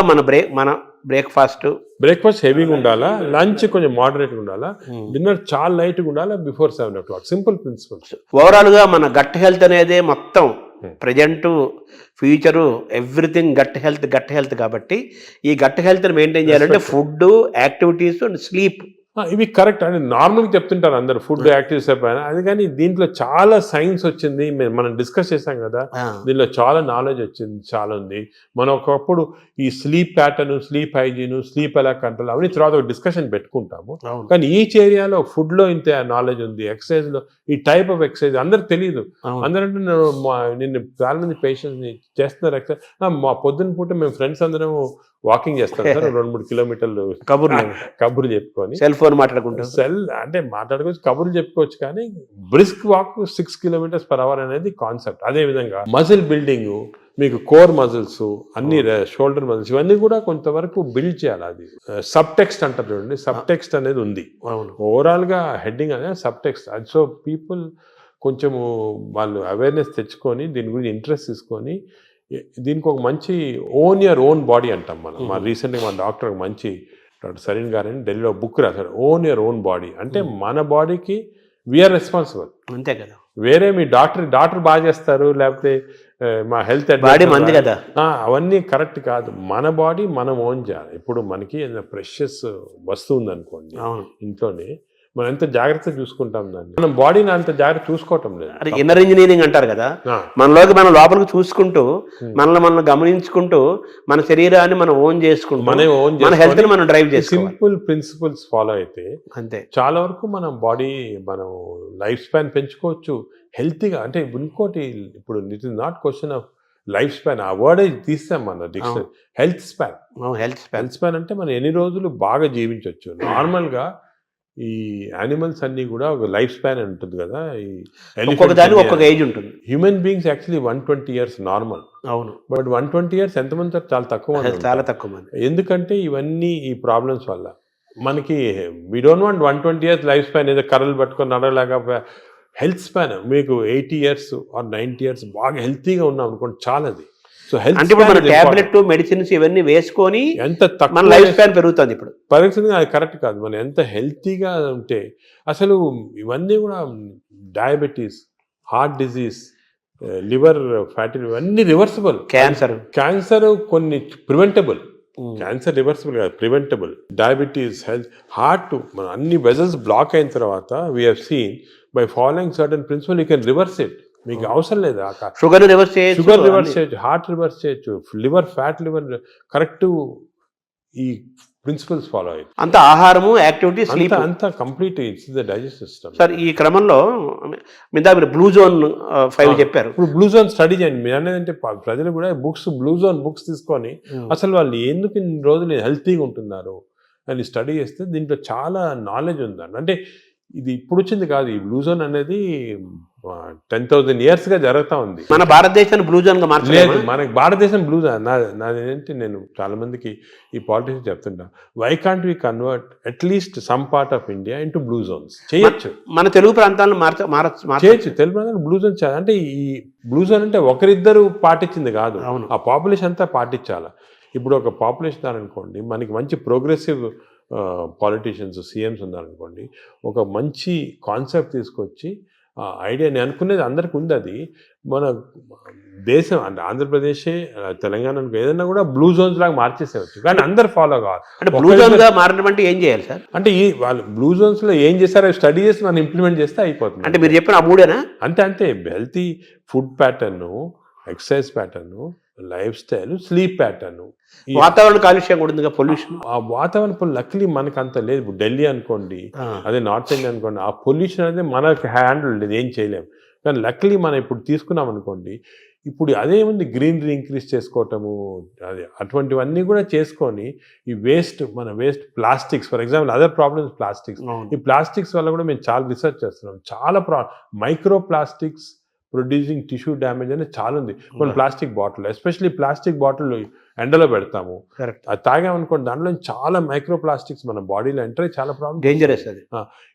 మన బ్రేక్ఫాస్ట్ హెవీగా ఉండాలా, లంచ్ కొంచెం మోడరేట్గా ఉండాలా, డిన్నర్ చాలా లైట్గా ఉండాలా before 7 o'clock. Simple principles. Overall గా మన గట్ హెల్త్ అనేది మొత్తం present, future, everything gut health కాబట్టి ఈ గట్ హెల్త్ మెయింటైన్ చేయాలంటే ఫుడ్, యాక్టివిటీస్ అండ్ స్లీప్ ఇవి కరెక్ట్ అని నార్మల్గా చెప్తుంటారు అందరు, ఫుడ్ యాక్టివిటీస్ పైన. అది కానీ దీంట్లో చాలా సైన్స్ వచ్చింది, మనం డిస్కస్ చేసాం కదా, దీనిలో చాలా నాలెడ్జ్ వచ్చింది, చాలా ఉంది. మనం ఒకప్పుడు ఈ sleep pattern, sleep hygiene, sleep ఎలా కంట్రోల్ అవన్నీ తర్వాత ఒక డిస్కషన్ పెట్టుకుంటాము. కానీ ఈచ్ ఏరియాలో ఫుడ్ లో ఇంత నాలెడ్జ్ ఉంది, ఎక్సర్సైజ్ లో ఈ టైప్ ఆఫ్ ఎక్సర్సైజ్ అందరికి తెలియదు. అందరంటే నేను చాలా మంది పేషెంట్స్ ని చేస్తున్నారు ఎక్సర్సైజ్. మా పొద్దున్న పూట మేము ఫ్రెండ్స్ అందరం వాకింగ్ చేస్తాం సార్, 2-3 కిలోమీటర్లు కబుర్లు చెప్పుకొని, సెల్ ఫోన్ మాట్లాడుకుంటాం. అంటే మాట్లాడుకోవచ్చు, కబుర్లు చెప్పుకోవచ్చు, కానీ బ్రిస్క్ వాక్ 6 km/h అనేది కాన్సెప్ట్. అదే విధంగా మజిల్ బిల్డింగ్, మీకు కోర్ మజిల్స్ అన్ని, షోల్డర్ మజిల్స్, ఇవన్నీ కూడా కొంతవరకు బిల్డ్ చేయాలి. అది సబ్ టెక్స్ట్ అంటారు చూడండి, సబ్ టెక్స్ట్ అనేది ఉంది. ఓవరాల్ గా హెడ్డింగ్ అనేది సబ్ టెక్స్ట్. అది సో పీపుల్ కొంచెము వాళ్ళు అవేర్నెస్ తెచ్చుకొని దీని గురించి ఇంట్రెస్ట్ తీసుకొని దీనికి ఒక మంచి ఓన్ యువర్ ఓన్ బాడీ అంటాం మనం. మా రీసెంట్గా మా డాక్టర్ మంచి డాక్టర్ సరీన్ గారు అని ఢిల్లీలో బుక్ రాశారు, ఓన్ యువర్ ఓన్ బాడీ. అంటే మన బాడీకి వీఆర్ రెస్పాన్సిబుల్. అంతే కదా. వేరే మీ డాక్టర్ బాగా చేస్తారు, లేకపోతే మా హెల్త్ బాడీ మంది కదా, అవన్నీ కరెక్ట్ కాదు. మన బాడీ మనం ఓన్ చేయాలి. ఇప్పుడు మనకి ఏదైనా ప్రెషస్ వస్తువు ఉందనుకోండి ఇంట్లోనే, మనం ఎంత జాగ్రత్తగా చూసుకుంటాం దాన్ని, మనం బాడీని అంత జాగ్రత్త చూసుకోవటం లేదు. అది ఇన్నర్ ఇంజనీరింగ్ అంటారు కదా. మనలోకి మనం లోపలికి చూసుకుంటూ, మనల్ని గమనించుకుంటూ, మన శరీరాన్ని మనం ఓన్ చేసుకుంటూ, మన హెల్త్ ని మనం డ్రైవ్ చేసి సింపుల్ ప్రిన్సిపల్స్ ఫాలో అయితే అంతే చాలా వరకు మనం బాడీ, మనం లైఫ్ స్పాన్ పెంచుకోవచ్చు హెల్తీగా. అంటే ఇంకోటి, ఇప్పుడు it is not question of life span, ఆ వర్డ్ తీస్తాం మన డిక్షనరీ. హెల్త్ స్పాన్ అంటే మనం ఎన్ని రోజులు బాగా జీవించవచ్చు. నార్మల్గా ఈ యానిమల్స్ అన్ని కూడా ఒక లైఫ్ స్పాన్ అని ఉంటుంది కదా, ఒక్కొక్క ఏజ్ ఉంటుంది. Human beings actually 120 years normal. అవును. బట్ 120 years ఎంతమంది? చాలా తక్కువ మంది. ఎందుకంటే ఇవన్నీ ఈ ప్రాబ్లమ్స్ వల్ల మనకి we don't want 120 years life span, ఏదో కర్రలు పట్టుకొని నడవలాగా. హెల్త్ స్పాన్ మీకు 80 years or 90 years బాగా హెల్తీగా ఉన్నాం అనుకోండి, చాలా. అది సో హెల్త్ టాబ్లెట్, మెడిసిన్స్ ఇవన్నీ వేసుకొని ఎంత తక్కువ లైఫ్ స్పాన్ పెరుగుతుంది. ఇప్పుడు పెరుగుతుంది, అది కరెక్ట్ కాదు. మనం ఎంత హెల్తీగా ఉంటే అసలు ఇవన్నీ కూడా diabetes, heart disease, liver fatty, ఇవన్నీ రివర్సిబుల్. క్యాన్సర్ కొన్ని ప్రివెంటబుల్, క్యాన్సర్ రివర్సిబుల్ కాదు, ప్రివెంటబుల్. డయాబెటీస్, హెల్త్, హార్ట్, మన అన్ని వెజల్స్ బ్లాక్ అయిన తర్వాత we have seen by following certain principal you can reverse it. మీకు అవసరం లేదు. షుగర్ రివర్స్ చేయొచ్చు, హార్ట్ రివర్స్ చేయొచ్చు, లివర్ ఫ్యాట్, లివర్ కరెక్ట్. ఈ ప్రిన్సిపల్స్ ఫాలో అయ్యి అంత ఆహారము, యాక్టివిటీ, స్లీప్ అంతా complete it's the digestive system. Sir ఈ క్రమంలో మీరు బ్లూ జోన్ 5 చెప్పారు. ఇప్పుడు బ్లూ జోన్ స్టడీ చేయండి. మీరు అనేది ప్రజలు కూడా బ్లూ జోన్ బుక్స్ తీసుకొని అసలు వాళ్ళు ఎందుకు ఇన్ని రోజులు హెల్తీగా ఉంటున్నారు అని స్టడీ చేస్తే దీంట్లో చాలా నాలెడ్జ్ ఉందండి. అంటే ఇది ఇప్పుడు వచ్చింది కాదు, ఈ బ్లూ జోన్ అనేది 10,000 years గా జరుగుతూ ఉంది. మన భారతదేశాన్ని బ్లూ జోన్ గా మార్చలేదు. మనకి భారతదేశం బ్లూ జోన్. నాదేంటి, నేను చాలా మందికి ఈ పాలిటిక్స్ చెప్తుంటా, why can't we convert at least some part of India into blue zones? చేయొచ్చు. మన తెలుగు ప్రాంతాలను చేయొచ్చు. తెలుగు ప్రాంతాలను బ్లూ జోన్ చేయాలి. అంటే ఈ బ్లూ జోన్ అంటే ఒకరిద్దరు పాటించింది కాదు, ఆ పాపులేషన్ అంతా పాటించాలి. ఇప్పుడు ఒక పాపులేషన్ ఉన్నారనుకోండి, మనకి మంచి ప్రోగ్రెసివ్ పాలిటీషియన్స్ సీఎంస్ ఉన్నారనుకోండి, ఒక మంచి కాన్సెప్ట్ తీసుకొచ్చి ఐడియా, నేను అనుకునేది అందరికి ఉంది, అది మన దేశం అంటే ఆంధ్రప్రదేశే తెలంగాణ ఏదైనా కూడా బ్లూ జోన్స్ లాగా మార్చేసేవచ్చు, కానీ అందరు ఫాలో కావాలి. అంటే బ్లూ జోన్గా మారడం అంటే ఏం చేయాలి సార్? అంటే ఈ వాళ్ళు బ్లూ జోన్స్లో ఏం చేస్తారో స్టడీ చేసి మనం ఇంప్లిమెంట్ చేస్తే అయిపోతుంది. అంటే మీరు చెప్పిన ఆ మూడేనా? అంతే healthy food pattern, exercise pattern, life style, sleep pattern. వాతావరణ కాలుష్యం కూడా ఉంది, పొల్యూషన్. ఆ వాతావరణ లక్లీ మనకు అంత లేదు. ఇప్పుడు ఢిల్లీ అనుకోండి, అదే నార్త్ ఇండియా అనుకోండి, ఆ పొల్యూషన్ అనేది మనకి హ్యాండిల్ లేదు, ఏం చేయలేము. కానీ లక్లీ మనం ఇప్పుడు తీసుకున్నాం అనుకోండి, ఇప్పుడు అదేముంది, గ్రీనరీ ఇంక్రీజ్ చేసుకోవటము, అదే అటువంటివన్నీ కూడా చేసుకొని ఈ మన waste plastics, for example other problems plastics. ఈ ప్లాస్టిక్స్ వల్ల కూడా మేము చాలా రీసెర్చ్ చేస్తున్నాం. చాలా micro plastics producing tissue damage అనేది చాలా ఉంది. కొన్ని plastic bottle, especially plastic bottle ఎండలో పెడతాము, అది తాగామనుకోండి, దాంట్లో చాలా మైక్రో ప్లాస్టిక్స్ మన బాడీలో ఎంటర్ అయ్యి చాలా ప్రాబ్లమ్, డేంజరస్ అది.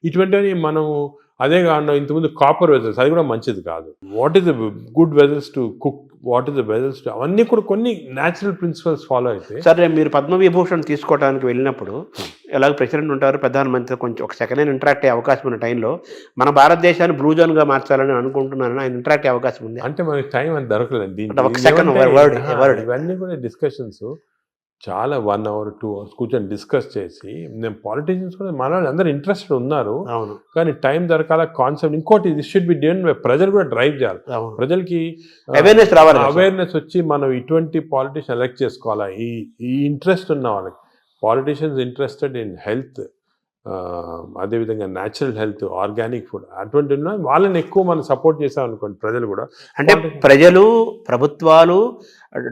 ఇటువంటివి మనము అదే కాకుండా ఇంతకుముందు కాపర్ వెజల్స్, అది కూడా మంచిది కాదు. What is the good vessels to cook, what is the vessels to, అవన్నీ కూడా కొన్ని న్యాచురల్ ప్రిన్సిపల్స్ ఫాలో అయితే. సరే, మీరు పద్మవిభూషణ్ తీసుకోవడానికి వెళ్ళినప్పుడు ఎలాగ ప్రెసిడెంట్ ఉంటారు, ప్రధానమంత్రి, కొంచెం ఒక సెకండ్ హ్యాండ్ ఇంటరాక్ట్ అయ్యే అవకాశం ఉన్న టైంలో మన భారతదేశాన్ని బ్లూ జోన్గా మార్చాలని అనుకుంటున్నాను, ఆయన ఇంటరాక్ట్ అయ్యే అవకాశం ఉంది? అంటే మనకి టైం అని దొరకలేదు. ఒక సెకండ్ వర్డ్, ఇవన్నీ కూడా డిస్కషన్స్ చాలా 1 hour 2 hours కూర్చొని డిస్కస్ చేసి, నేను పాలిటీషియన్స్ కూడా మన వాళ్ళు అందరూ ఇంట్రెస్టెడ్ ఉన్నారు, కానీ టైం దొరకాల కాన్సెప్ట్. ఇంకోటి, ఇది షుడ్ బి డన్, ప్రజలు కూడా డ్రైవ్ చేయాలి, ప్రజలకి అవేర్నెస్ రావాలి, అవేర్నెస్ వచ్చి మనం ఇటువంటి పాలిటీషియన్ ఎలక్ట్ చేసుకోవాలా. ఈ ఇంట్రెస్ట్ ఉన్న వాళ్ళకి, పాలిటీషియన్స్ ఇంట్రెస్టెడ్ ఇన్ హెల్త్, అదేవిధంగా న్యాచురల్ హెల్త్, ఆర్గానిక్ ఫుడ్, అటువంటి వాళ్ళని ఎక్కువ మనం సపోర్ట్ చేసాం అనుకోండి, ప్రజలు కూడా. అంటే ప్రజలు, ప్రభుత్వాలు,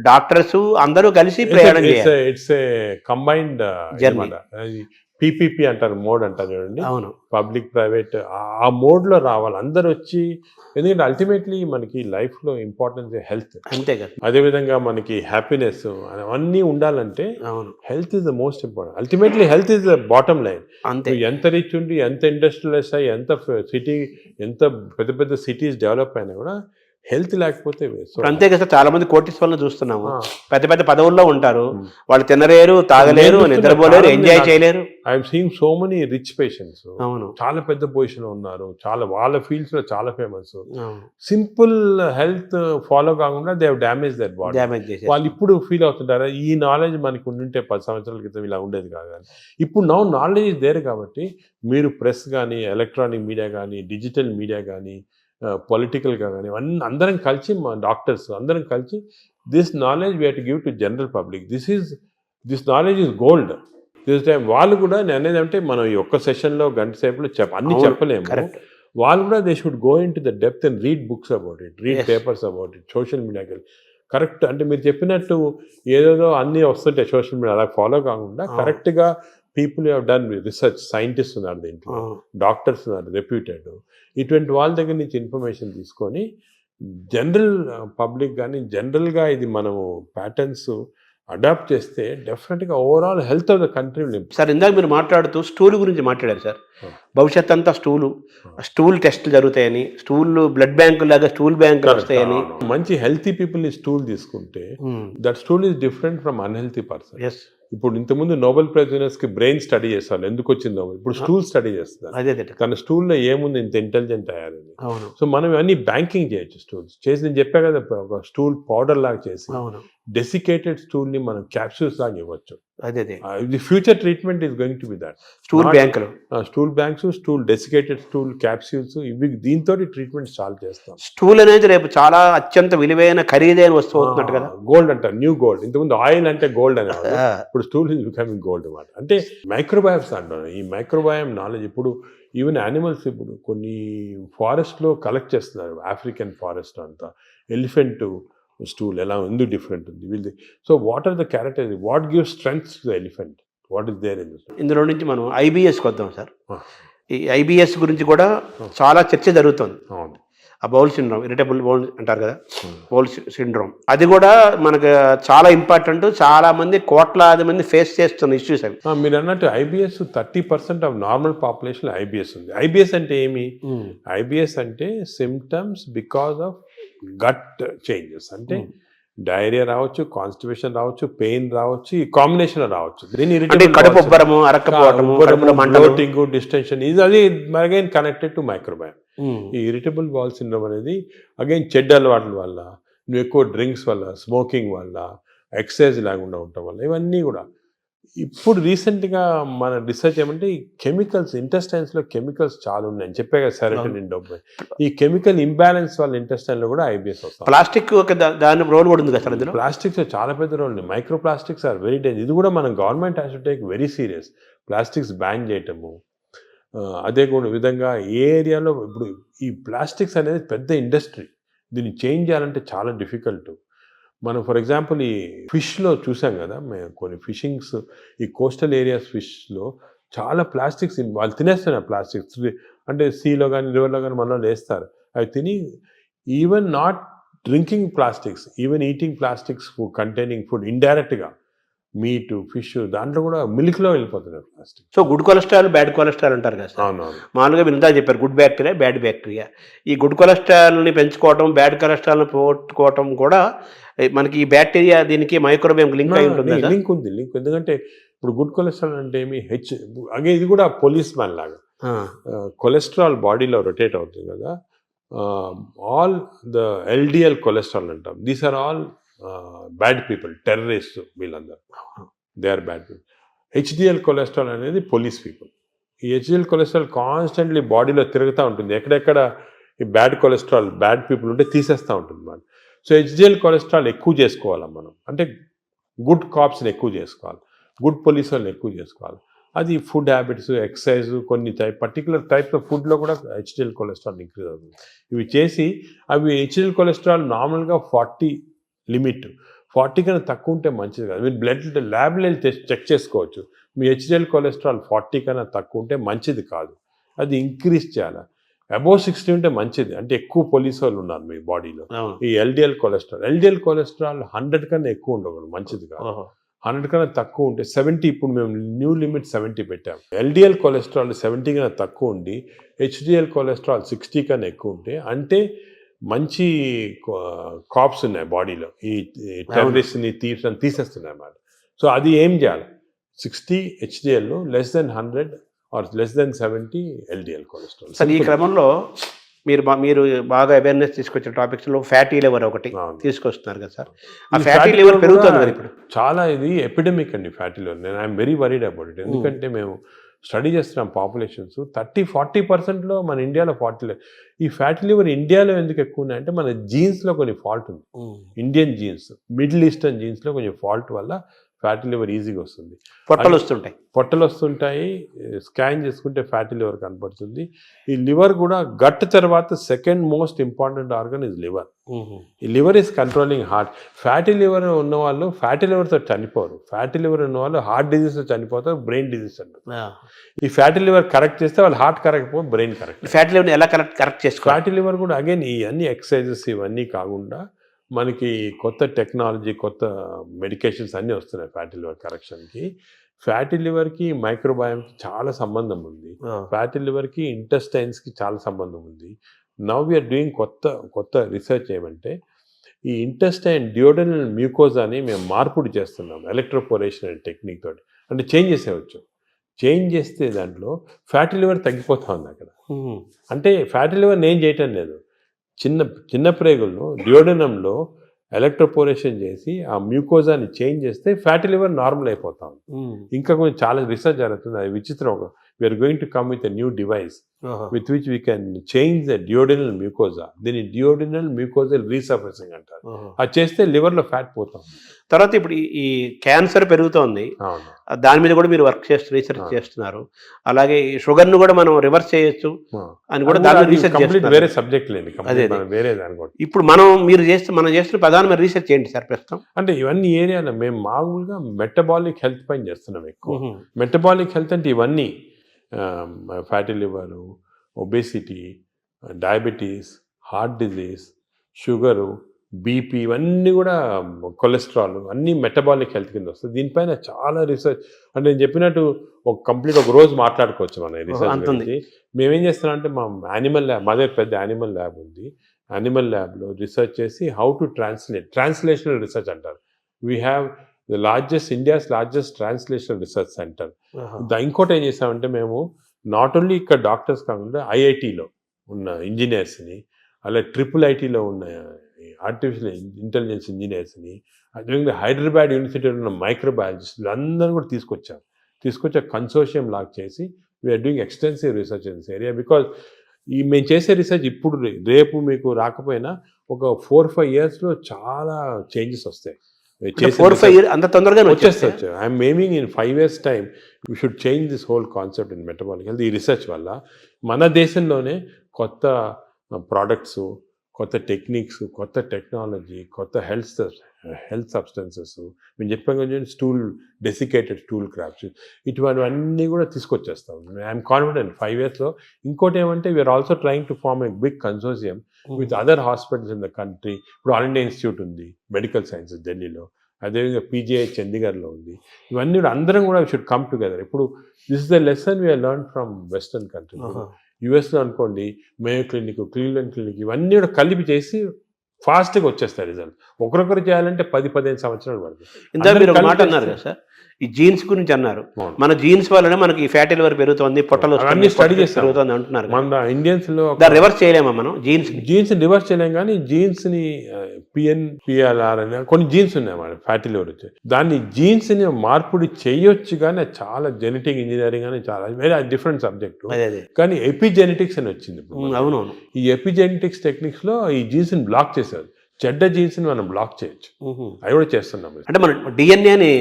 డాక్టర్స్ అందరూ కలిసి ప్రయాణం చేయాలి. ఇట్స్ ఏ కంబైన్డ్ పీపీపీ అంటారు, మోడ్ అంటారు చూడండి. అవును, పబ్లిక్ ప్రైవేట్, ఆ మోడ్లో రావాలి అందరు వచ్చి. ఎందుకంటే అల్టిమేట్లీ మనకి లైఫ్లో ఇంపార్టెన్స్ హెల్త్, అంతే కదా. అదేవిధంగా మనకి హ్యాపీనెస్ అవన్నీ ఉండాలంటే health is the most important. Ultimately health is the bottom line. అంతే, ఎంత రిచ్ ఉండి, ఎంత ఇండస్ట్రియలైజ్ అయ్యి, ఎంత సిటీ, ఎంత పెద్ద పెద్ద సిటీస్ డెవలప్ అయినా కూడా హెల్త్ లేకపోతే. అంతే కదా, చాలా మంది కోటీశ్వరులను చూస్తున్నాము, పెద్ద పెద్ద పదవుల్లో ఉంటారు, వాళ్ళు తినలేరు, తాగలేరు, నిద్రపోలేరు, ఎంజాయ్ చేయలేరు. I'm seeing so many rich patients, అవును, చాలా పెద్ద పొజిషన్ లో ఉన్నారు, చాలా వాళ్ళ ఫీల్డ్స్ లో చాలా ఫేమస్. సింపుల్ హెల్త్ ఫాలో కాకుండా they have damage that body. వాళ్ళు ఇప్పుడు ఫీల్ అవుతుంటారా, ఈ నాలెడ్జ్ మనకు ఉండుంటే 10 సంవత్సరాల క్రితం ఇలా ఉండేది కాదు. కానీ ఇప్పుడు నౌ నాలెడ్జ్ ఇస్ దేర్ కాబట్టి, మీరు ప్రెస్ కానీ, ఎలక్ట్రానిక్ మీడియా కానీ, డిజిటల్ మీడియా కానీ, పొలిటికల్గా కానీ, అన్నీ అందరం కలిసి, మా డాక్టర్స్ అందరం కలిసి, this knowledge we have to give to general public. This knowledge is gold. This time వాళ్ళు కూడా, నేను అనేది అంటే, మనం ఈ ఒక్క సెషన్లో గంట సేపులో అన్నీ చెప్పలేము. వాళ్ళు కూడా they should go in to the depth and read books about it, read papers about it, social మీడియాకి కరెక్ట్. అంటే మీరు చెప్పినట్టు ఏదేదో అన్నీ వస్తుంటాయి సోషల్ మీడియా, అలా ఫాలో కాకుండా కరెక్ట్గా people have done research, scientist ఉన్నారు దీంట్లో, డాక్టర్స్ ఉన్నారు రెప్యూటెడ్, ఇటువంటి వాళ్ళ దగ్గర నుంచి ఇన్ఫర్మేషన్ తీసుకొని జనరల్ పబ్లిక్ కానీ, జనరల్గా ఇది మనము ప్యాటర్న్స్ అడాప్ట్ చేస్తే డెఫినెట్గా overall health of the country. Sir, ఇందాక మీరు మాట్లాడుతూ స్టూల్ గురించి మాట్లాడారు సార్. భవిష్యత్ అంతా స్టూల్ టెస్ట్లు జరుగుతాయని, బ్లడ్ బ్యాంకు లాగా స్టూల్ బ్యాంకులు వస్తాయని. మంచి హెల్తీ పీపుల్ని స్టూల్ తీసుకుంటే that stool is different from unhealthy person. ఇప్పుడు ఇంతకుముందు నోబెల్ ప్రైజ్ విన్నర్స్కి బ్రెయిన్ స్టడీ చేస్తారు, ఎందుకు వచ్చిందో. ఇప్పుడు స్టూల్ స్టడీ చేస్తారు, తన స్టూల్లో ఏముంది, ఇంత ఇంటెలిజెంట్ అయ్యారని. సో మనం ఇవన్నీ బ్యాంకింగ్ చేయొచ్చు. స్టూల్స్ చేసి, నేను చెప్పా కదా, ఒక స్టూల్ పౌడర్ లాగా చేసి డెసికేటెడ్ స్టూల్ని మనం క్యాప్సూల్స్ లాగా ఇవ్వచ్చు. The future treatment is going to be that. Stool banks, stool desiccated stool capsules, ఇవి దీంతో ట్రీట్మెంట్ స్టార్ట్ చేస్తాం. స్టూల్ అనేది రేపు చాలా అత్యంత విలువైన, ఖరీదైన వస్తువు అవుతున్నట్టు కదా. గోల్డ్ అంటారు, న్యూ గోల్డ్. ఇంతకుముందు ఆయిల్ అంటే గోల్డ్ అనేవాడు, ఇప్పుడు స్టూల్ ఈజ్ బికమింగ్ గోల్డ్ అన్నమాట. అంటే మైక్రోబయామ్స్ అంటారు. ఈ మైక్రోబయామ్ నాలెడ్జ్ ఇప్పుడు ఈవెన్ యానిమల్స్, ఇప్పుడు కొన్ని ఫారెస్ట్లో కలెక్ట్ చేస్తున్నారు, ఆఫ్రికన్ ఫారెస్ట్ అంతా, ఎలిఫెంట్ స్టూల్ ఎలా ఎందుకు డిఫరెంట్ ఉంది వీళ్ళది. So what are the characters, what give strength to the elephant, what is there in this. ఇందులో నుంచి మనం ఐబిఎస్కి వద్దాం సార్. ఈ ఐబిఎస్ గురించి కూడా చాలా చర్చ జరుగుతుంది. ఆ బౌల్ సిండ్రోమ్, ఇరిటబుల్ బౌల్ అంటారు కదా, బౌల్ సిండ్రోమ్, అది కూడా మనకు చాలా ఇంపార్టెంట్. చాలా మంది, కోట్లాది మంది ఫేస్ చేస్తున్న ఇష్యూస్ అవి. మీరు అన్నట్టు IBS 30% of normal population IBS ఉంది. ఐబిఎస్ అంటే ఏమి? ఐబిఎస్ అంటే symptoms because of gut changes. అంటే డైరియా రావచ్చు, కాన్స్టిపేషన్ రావచ్చు, పెయిన్ రావచ్చు, ఈ కాంబినేషన్ రావచ్చు. దీని అంటే కడుపు ఉబ్బరము, అరక్కపోవటము, కడుపులో మంటలు, బ్లోటింగ్, డిస్టెన్షన్, ఇది అది అగైన్ కనెక్టెడ్ టు మైక్రోబయామ్. ఈ ఇరిటబుల్ బౌల్ సిండ్రోమ్ అనేది అగైన్ చెడ్డ అలవాట్ల వల్ల, నువ్వు ఎక్కువ డ్రింక్స్ వల్ల, స్మోకింగ్ వల్ల, ఎక్సర్సైజ్ లేకుండా ఉండటం వల్ల, ఇవన్నీ కూడా. ఇప్పుడు రీసెంట్గా మన రీసెర్చ్ ఏమంటే ఈ కెమికల్స్, ఇంటెస్టైన్స్లో కెమికల్స్ చాలా ఉన్నాయి అని చెప్పే కదా, సెరోటోనిన్, డోపమైన్. ఈ కెమికల్ ఇంబ్యాలెన్స్ వల్ల ఇంటెస్టైన్లో కూడా ఐబిఎస్ వస్తుంది. ప్లాస్టిక్ దాని రోల్ కూడా ఉంది కదా సార్ ఇందులో. ప్లాస్టిక్స్ చాలా పెద్ద రోల్ ఉంది. Microplastics are very danger. ఇది కూడా మన government has to take very serious. Plastics ban చేయటము, అదే కూడా విధంగా ఏ ఏరియాలో ఇప్పుడు ఈ ప్లాస్టిక్స్ అనేది పెద్ద ఇండస్ట్రీ. దీన్ని చేంజ్ చేయాలంటే చాలా డిఫికల్ట్. మనం ఫర్ ఎగ్జాంపుల్ ఈ ఫిష్లో చూసాం కదా, మేము కొన్ని ఫిషింగ్స్, ఈ కోస్టల్ ఏరియాస్ ఫిష్లో చాలా ప్లాస్టిక్స్ వాళ్ళు తినేస్తున్నారు. ప్లాస్టిక్స్ అంటే సీలో కానీ రివర్లో కానీ మనలో వేస్తారు. అవి తిని even not drinking plastics, even eating plastics containing food ఇండైరెక్ట్గా, మీట్, ఫిష్, దాంట్లో కూడా మిల్క్లో వెళ్ళిపోతున్నారు plastic. So good cholesterol, bad cholesterol అంటారు కదా సార్. అవునవును. మామూలుగా మీరు ఇందా చెప్పారు గుడ్ బ్యాక్టీరియా, బ్యాడ్ బ్యాక్టీరియా. ఈ గుడ్ కొలెస్ట్రాల్ని పెంచుకోవటం, బ్యాడ్ కొలెస్ట్రాల్ని పోగొట్టుకోవటం కూడా మనకి ఈ బ్యాక్టీరియా దీనికి మైక్రోబియం లింక్ అయి ఉంటుంది. లింక్ ఉంది, లింక్. ఎందుకంటే ఇప్పుడు గుడ్ కొలెస్ట్రాల్ అంటే ఏమి అగే ఇది కూడా పోలీస్ మ్యాన్ లాగా. కొలెస్ట్రాల్ బాడీలో రొటేట్ అవుతుంది కదా, ఆల్ ద ఎల్డిఎల్ కొలెస్ట్రాల్ అంటాం. These are all bad people, terrorist, వీళ్ళందరూ they are bad people. HDL cholesterol అనేది పోలీస్ పీపుల్. ఈ హెచ్డిఎల్ కొలెస్ట్రాల్ కాన్స్టెంట్లీ బాడీలో తిరుగుతూ ఉంటుంది. ఎక్కడెక్కడ ఈ బ్యాడ్ కొలెస్ట్రాల్, బ్యాడ్ పీపుల్ ఉంటే తీసేస్తూ ఉంటుంది అన్నమాట. సో హెచ్డిఎల్ కొలెస్ట్రాల్ ఎక్కువ చేసుకోవాలి మనం, అంటే గుడ్ కాప్స్ని ఎక్కువ చేసుకోవాలి, గుడ్ పోలీస్ వాళ్ళని ఎక్కువ చేసుకోవాలి. అది ఫుడ్ హ్యాబిట్స్, ఎక్సర్సైజ్, కొన్ని పర్టికులర్ టైప్స్ ఆఫ్ ఫుడ్లో కూడా హెచ్డిఎల్ కొలెస్ట్రాల్ ఇంక్రీజ్ అవుతుంది. ఇవి చేసి అవి హెచ్డిఎల్ కొలెస్ట్రాల్ నార్మల్గా 40 లిమిట్, 40 కన్నా తక్కువ ఉంటే మంచిది కాదు. మీరు బ్లడ్ ల్యాబ్లో చెక్ చేసుకోవచ్చు. మీ హెచ్డిఎల్ కొలెస్ట్రాల్ 40 కన్నా తక్కువ ఉంటే మంచిది కాదు, అది ఇంక్రీజ్ చేయాలి. అబోవ్ 60 ఉంటే మంచిది, అంటే ఎక్కువ పోలీస్ వాళ్ళు ఉన్నారు మీ బాడీలో. ఈ ఎల్డిఎల్ కొలెస్ట్రాల్ 100 కన్నా ఎక్కువ ఉండకూడదు, మంచిది కాదు. 100 కన్నా తక్కువ ఉంటే 70, ఇప్పుడు మేము న్యూ లిమిట్ 70 పెట్టాము. ఎల్డిఎల్ కొలెస్ట్రాల్ 70 కన్నా తక్కువ ఉండి హెచ్డిఎల్ కొలెస్ట్రాల్ 60 కన్నా ఎక్కువ ఉంటే అంటే మంచి కాప్స్ ఉన్నాయి బాడీలో, ఈ టెర్రరిస్ట్ని, థీవ్స్ని తీసేస్తున్నాయి అన్నమాట. సో అది ఏం చేయాలి, 60 HDL, less than 100 or less than 70 LDL cholesterol. Sir ఈ క్రమంలో మీరు బాగా అవేర్నెస్ తీసుకొచ్చే టాపిక్స్లో ఫ్యాటీ లివర్ ఒకటి తీసుకొస్తున్నారు కదా సార్. ఆ ఫ్యాటీ లివర్ పెరుగుతుంది కదా ఇప్పుడు చాలా. ఇది ఎపిడమిక్ అండి ఫ్యాటీ లివర్. నేను I'm very worried about it. ఎందుకంటే మేము స్టడీ చేస్తున్నాం పాపులేషన్స్ 30-40%లో మన ఇండియాలో ఈ ఫ్యాటీ లివర్ ఇండియాలో ఎందుకు ఎక్కువ ఉన్నాయంటే మన జీన్స్లో కొన్ని ఫాల్ట్ ఉంది. ఇండియన్ జీన్స్, మిడిల్ ఈస్టర్న్ జీన్స్లో కొంచెం ఫాల్ట్ వల్ల ఫ్యాటీ లివర్ ఈజీగా వస్తుంది. పొట్టలు వస్తుంటాయి. స్కాన్ చేసుకుంటే ఫ్యాటీ లివర్ కనపడుతుంది. ఈ లివర్ కూడా గట్ తర్వాత second most important organ is liver. ఈ liver is controlling heart. Fatty liver ఉన్న వాళ్ళు ఫ్యాటీ లివర్తో చనిపోరు. ఫ్యాటీ లివర్ ఉన్న వాళ్ళు హార్ట్ డిజీజ్తో చనిపోతారు, బ్రెయిన్ డిజీజ్ అంటారు. ఈ ఫ్యాటీ లివర్ కరెక్ట్ చేస్తే వాళ్ళు హార్ట్ కరెక్ట్ పోయి బ్రెయిన్ కరెక్ట్. ఫ్యాటీ లివర్ ఎలా కరెక్ట్ చేసుకోవాలి? ఫ్యాటీ లివర్ కూడా అగైన్ ఈ అన్ని ఎక్సర్సైజెస్ ఇవన్నీ కాకుండా మనకి కొత్త టెక్నాలజీ, కొత్త మెడికేషన్స్ అన్నీ వస్తున్నాయి ఫ్యాటీ లివర్ కరెక్షన్కి. ఫ్యాటీ లివర్కి మైక్రోబయామ్కి చాలా సంబంధం ఉంది. ఫ్యాటీ లివర్కి ఇంటెస్టైన్స్కి చాలా సంబంధం ఉంది. నవ్ వీఆర్ డూయింగ్ కొత్త రీసెర్చ్ ఏమంటే ఈ ఇంటెస్టైన్ డియోడనల్ మ్యూకోజాని మేము మార్పుడు చేస్తున్నాం ఎలక్ట్రోపోరేషన్ అనే టెక్నిక్ తోటి. అంటే చేంజ్ చేసేవచ్చు. చేంజ్ చేస్తే దాంట్లో ఫ్యాటీ లివర్ తగ్గిపోతా ఉంది అక్కడ. అంటే ఫ్యాటీ లివర్ నేను చేయటం లేదు, చిన్న ప్రేగుల్లో డియోడనంలో ఎలక్ట్రోపోరేషన్ చేసి ఆ మ్యూకోజాని చేంజ్ చేస్తే ఫ్యాటీ లివర్ నార్మల్ అయిపోతాం. ఇంకా కొంచెం చాలా రీసెర్చ్ జరుగుతుంది. అది విచిత్రం. We are going to come with a new device with which we can change the duodenal mucosa. దీన్ని డియోడినల్ మ్యూకోజల్ రీసర్ఫేసింగ్ అంటారు. అది చేస్తే లివర్లో ఫ్యాట్ పోతాం. తర్వాత ఇప్పుడు ఈ క్యాన్సర్ పెరుగుతోంది, దాని మీద కూడా మీరు రీసెర్చ్ చేస్తున్నారు. అలాగే షుగర్ను కూడా మనం రివర్స్ చేయొచ్చు అని కూడా దాని రీసెర్చ్ చేస్తున్నారు. వేరే సబ్జెక్ట్ లేదు, వేరే దాని కూడా. ఇప్పుడు మనం చేస్తున్న ప్రధానమైన రీసెర్చ్ ఏంటి సార్ ప్రస్తుతం? అంటే ఇవన్నీ ఏరియాలో మేము మామూలుగా మెటబాలిక్ హెల్త్ పైన చేస్తున్నాం ఎక్కువ. మెటబాలిక్ హెల్త్ అంటే ఇవన్నీ fatty liver, obesity, diabetes, heart disease, sugar, BP, ఇవన్నీ కూడా కొలెస్ట్రాల్ అన్నీ మెటబాలిక్ హెల్త్ కింద వస్తుంది. దీనిపైన చాలా రీసెర్చ్. అంటే నేను చెప్పినట్టు ఒక రోజు మాట్లాడుకోవచ్చు మన రీసెర్చ్ గురించి. మేమేం చేస్తున్నాం అంటే మా యానిమల్ ల్యాబ్, మా దగ్గర పెద్ద యానిమల్ ల్యాబ్ ఉంది. యానిమల్ ల్యాబ్లో రీసెర్చ్ చేసి హౌ టు ట్రాన్స్లేషనల్ రీసెర్చ్ అంటారు. We have India's largest translational research centre. ఇంకోటి ఏం చేసామంటే మేము నాట్ ఓన్లీ ఇక్కడ డాక్టర్స్ కాకుండా ఐఐటీలో ఉన్న ఇంజనీర్స్ని, అలా IIITలో ఉన్న ఆర్టిఫిషియల్ ఇంటెలిజెన్స్ ఇంజనీర్స్ని, అదేవిధంగా హైదరాబాద్ యూనివర్సిటీలో ఉన్న మైక్రోబయాలజిస్టులు అందరూ కూడా తీసుకొచ్చే కన్సోర్షియం లాక్ చేసి we are doing extensive research in this area. Because మేము చేసే రీసెర్చ్ ఇప్పుడు రేపు మీకు రాకపోయినా ఒక 4-5 yearsలో చాలా చేంజెస్ వస్తాయి. 4-5 years అంత తొందరగా వచ్చేస్తాయి. I'm aiming in 5 years time we should change this whole concept in metabolic health. ఈ రీసెర్చ్ వల్ల మన దేశంలోనే కొత్త ప్రోడక్ట్స్, కొత్త టెక్నిక్స్, కొత్త టెక్నాలజీ, కొత్త హెల్త్ సబ్స్టెన్సెస్, మేము చెప్పాం కదా డెసికేటెడ్ స్టూల్ క్రాప్స్, ఇటువంటివన్నీ కూడా తీసుకొచ్చేస్తాం. ఐఎమ్ కాన్ఫిడెంట్ 5 yearsలో. ఇంకోటి ఏమంటే we are also trying to form a big consortium with other hospitals in the country. ఇప్పుడు ఆల్ ఇండియా ఇన్స్టిట్యూట్ ఉంది, మెడికల్ సైన్సెస్ ఢిల్లీలో, అదేవిధంగా PGI చండీగఢ్లో ఉంది. ఇవన్నీ కూడా అందరం కూడా షుడ్ కమ్ టుగెదర్. ఇప్పుడు this is the lesson we are learn from western country. యుఎస్లో అనుకోండి, మేయో క్లినిక్, క్లీవ్లాండ్ క్లినిక్, ఇవన్నీ కూడా కలిపి చేసి ఫాస్ట్గా వచ్చేస్తాయి రిజల్ట్. ఒకరొకరు చేయాలంటే 10-15 సంవత్సరాలు పడుతుంది. ఇందాక మీరు ఒక మాట అన్నారు కదా సార్, ఈ జీన్స్ గురించి అన్నారు. మన జీన్స్ వల్లనే మనకి ఫ్యాటీ లివర్ పెరుగుతుంది, పొట్టలు అన్ని స్టడీ చేసి పెరుగుతుంది అంటున్నారు. మన ఇండియన్స్లో రివర్స్ చేయలేమా మనం? జీన్స్ రివర్స్ చేయలేం, కానీ జీన్స్ని PNPLR అని కొన్ని జీన్స్ ఉన్నాయి మన ఫ్యాటీ లివర్ వచ్చి, దాన్ని జీన్స్ని మార్పుడి చేయొచ్చు. కానీ చాలా జెనెటిక్ ఇంజనీరింగ్ అని చాలా వేరే డిఫరెంట్ సబ్జెక్టు. కానీ ఎపిజెనెటిక్స్ అని వచ్చింది. అవునవును. ఈ ఎపిజెనెటిక్స్ టెక్నిక్స్లో ఈ జీన్స్ని బ్లాక్ చేశారు. చెడ్డ జీన్స్ని మనం బ్లాక్ చేయొచ్చు. అవి కూడా చేస్తున్నాం. అంటే మనం డిఎన్ఏని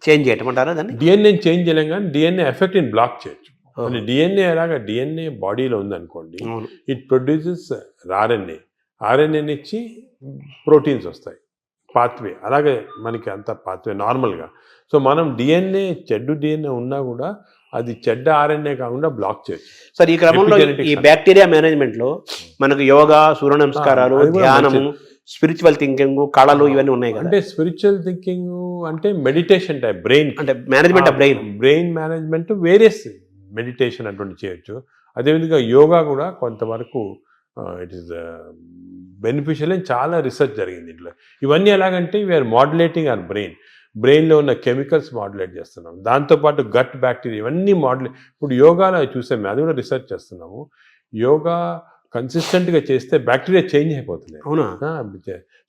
చేంజ్ చేయటమంటారా? దాన్ని డిఎన్ఏ చేంజ్ చేయలేం, కానీ డిఎన్ఏ ఎఫెక్ట్ని బ్లాక్ చేయొచ్చు. అంటే డిఎన్ఏ ఎలాగా, డిఎన్ఏ బాడీలో ఉందనుకోండి, ఇట్ ప్రొడ్యూసెస్ ఆర్ఎన్ఏని ఇచ్చి ప్రోటీన్స్ వస్తాయి, పాత్వే. అలాగే మనకి అంత పాత్వే నార్మల్గా. సో మనం చెడ్డు డిఎన్ఏ ఉన్నా కూడా అది చెడ్డ ఆర్ఎన్ఏ కాకుండా బ్లాక్ చేయొచ్చు. సార్, ఈ క్రమంలో ఈ బ్యాక్టీరియా మేనేజ్మెంట్లో మనకు యోగా, సూర్య నమస్కారాలు, ధ్యానము, స్పిరిచువల్ థింకింగ్, కళలు ఇవన్నీ ఉన్నాయి కదా. అంటే స్పిరిచువల్ థింకింగ్ అంటే మెడిటేషన్ టైప్, బ్రెయిన్ అంటే management of brain management, various meditation అటువంటి చేయొచ్చు. అదేవిధంగా యోగా కూడా కొంతవరకు ఇట్ ఈస్ బెనిఫిషియల్ అని చాలా రీసెర్చ్ జరిగింది ఇంట్లో. ఇవన్నీ ఎలాగంటే వీఆర్ మాడ్యులేటింగ్ అవర్ బ్రెయిన్లో ఉన్న కెమికల్స్ మాడ్యులేట్ చేస్తున్నాం. దాంతోపాటు గట్ బ్యాక్టీరియా ఇవన్నీ ఇప్పుడు యోగాలో చూసాము, అది కూడా రీసెర్చ్ చేస్తున్నాము. యోగా కన్సిస్టెంట్గా చేస్తే బ్యాక్టీరియా చేంజ్ అయిపోతుంది. అవునా?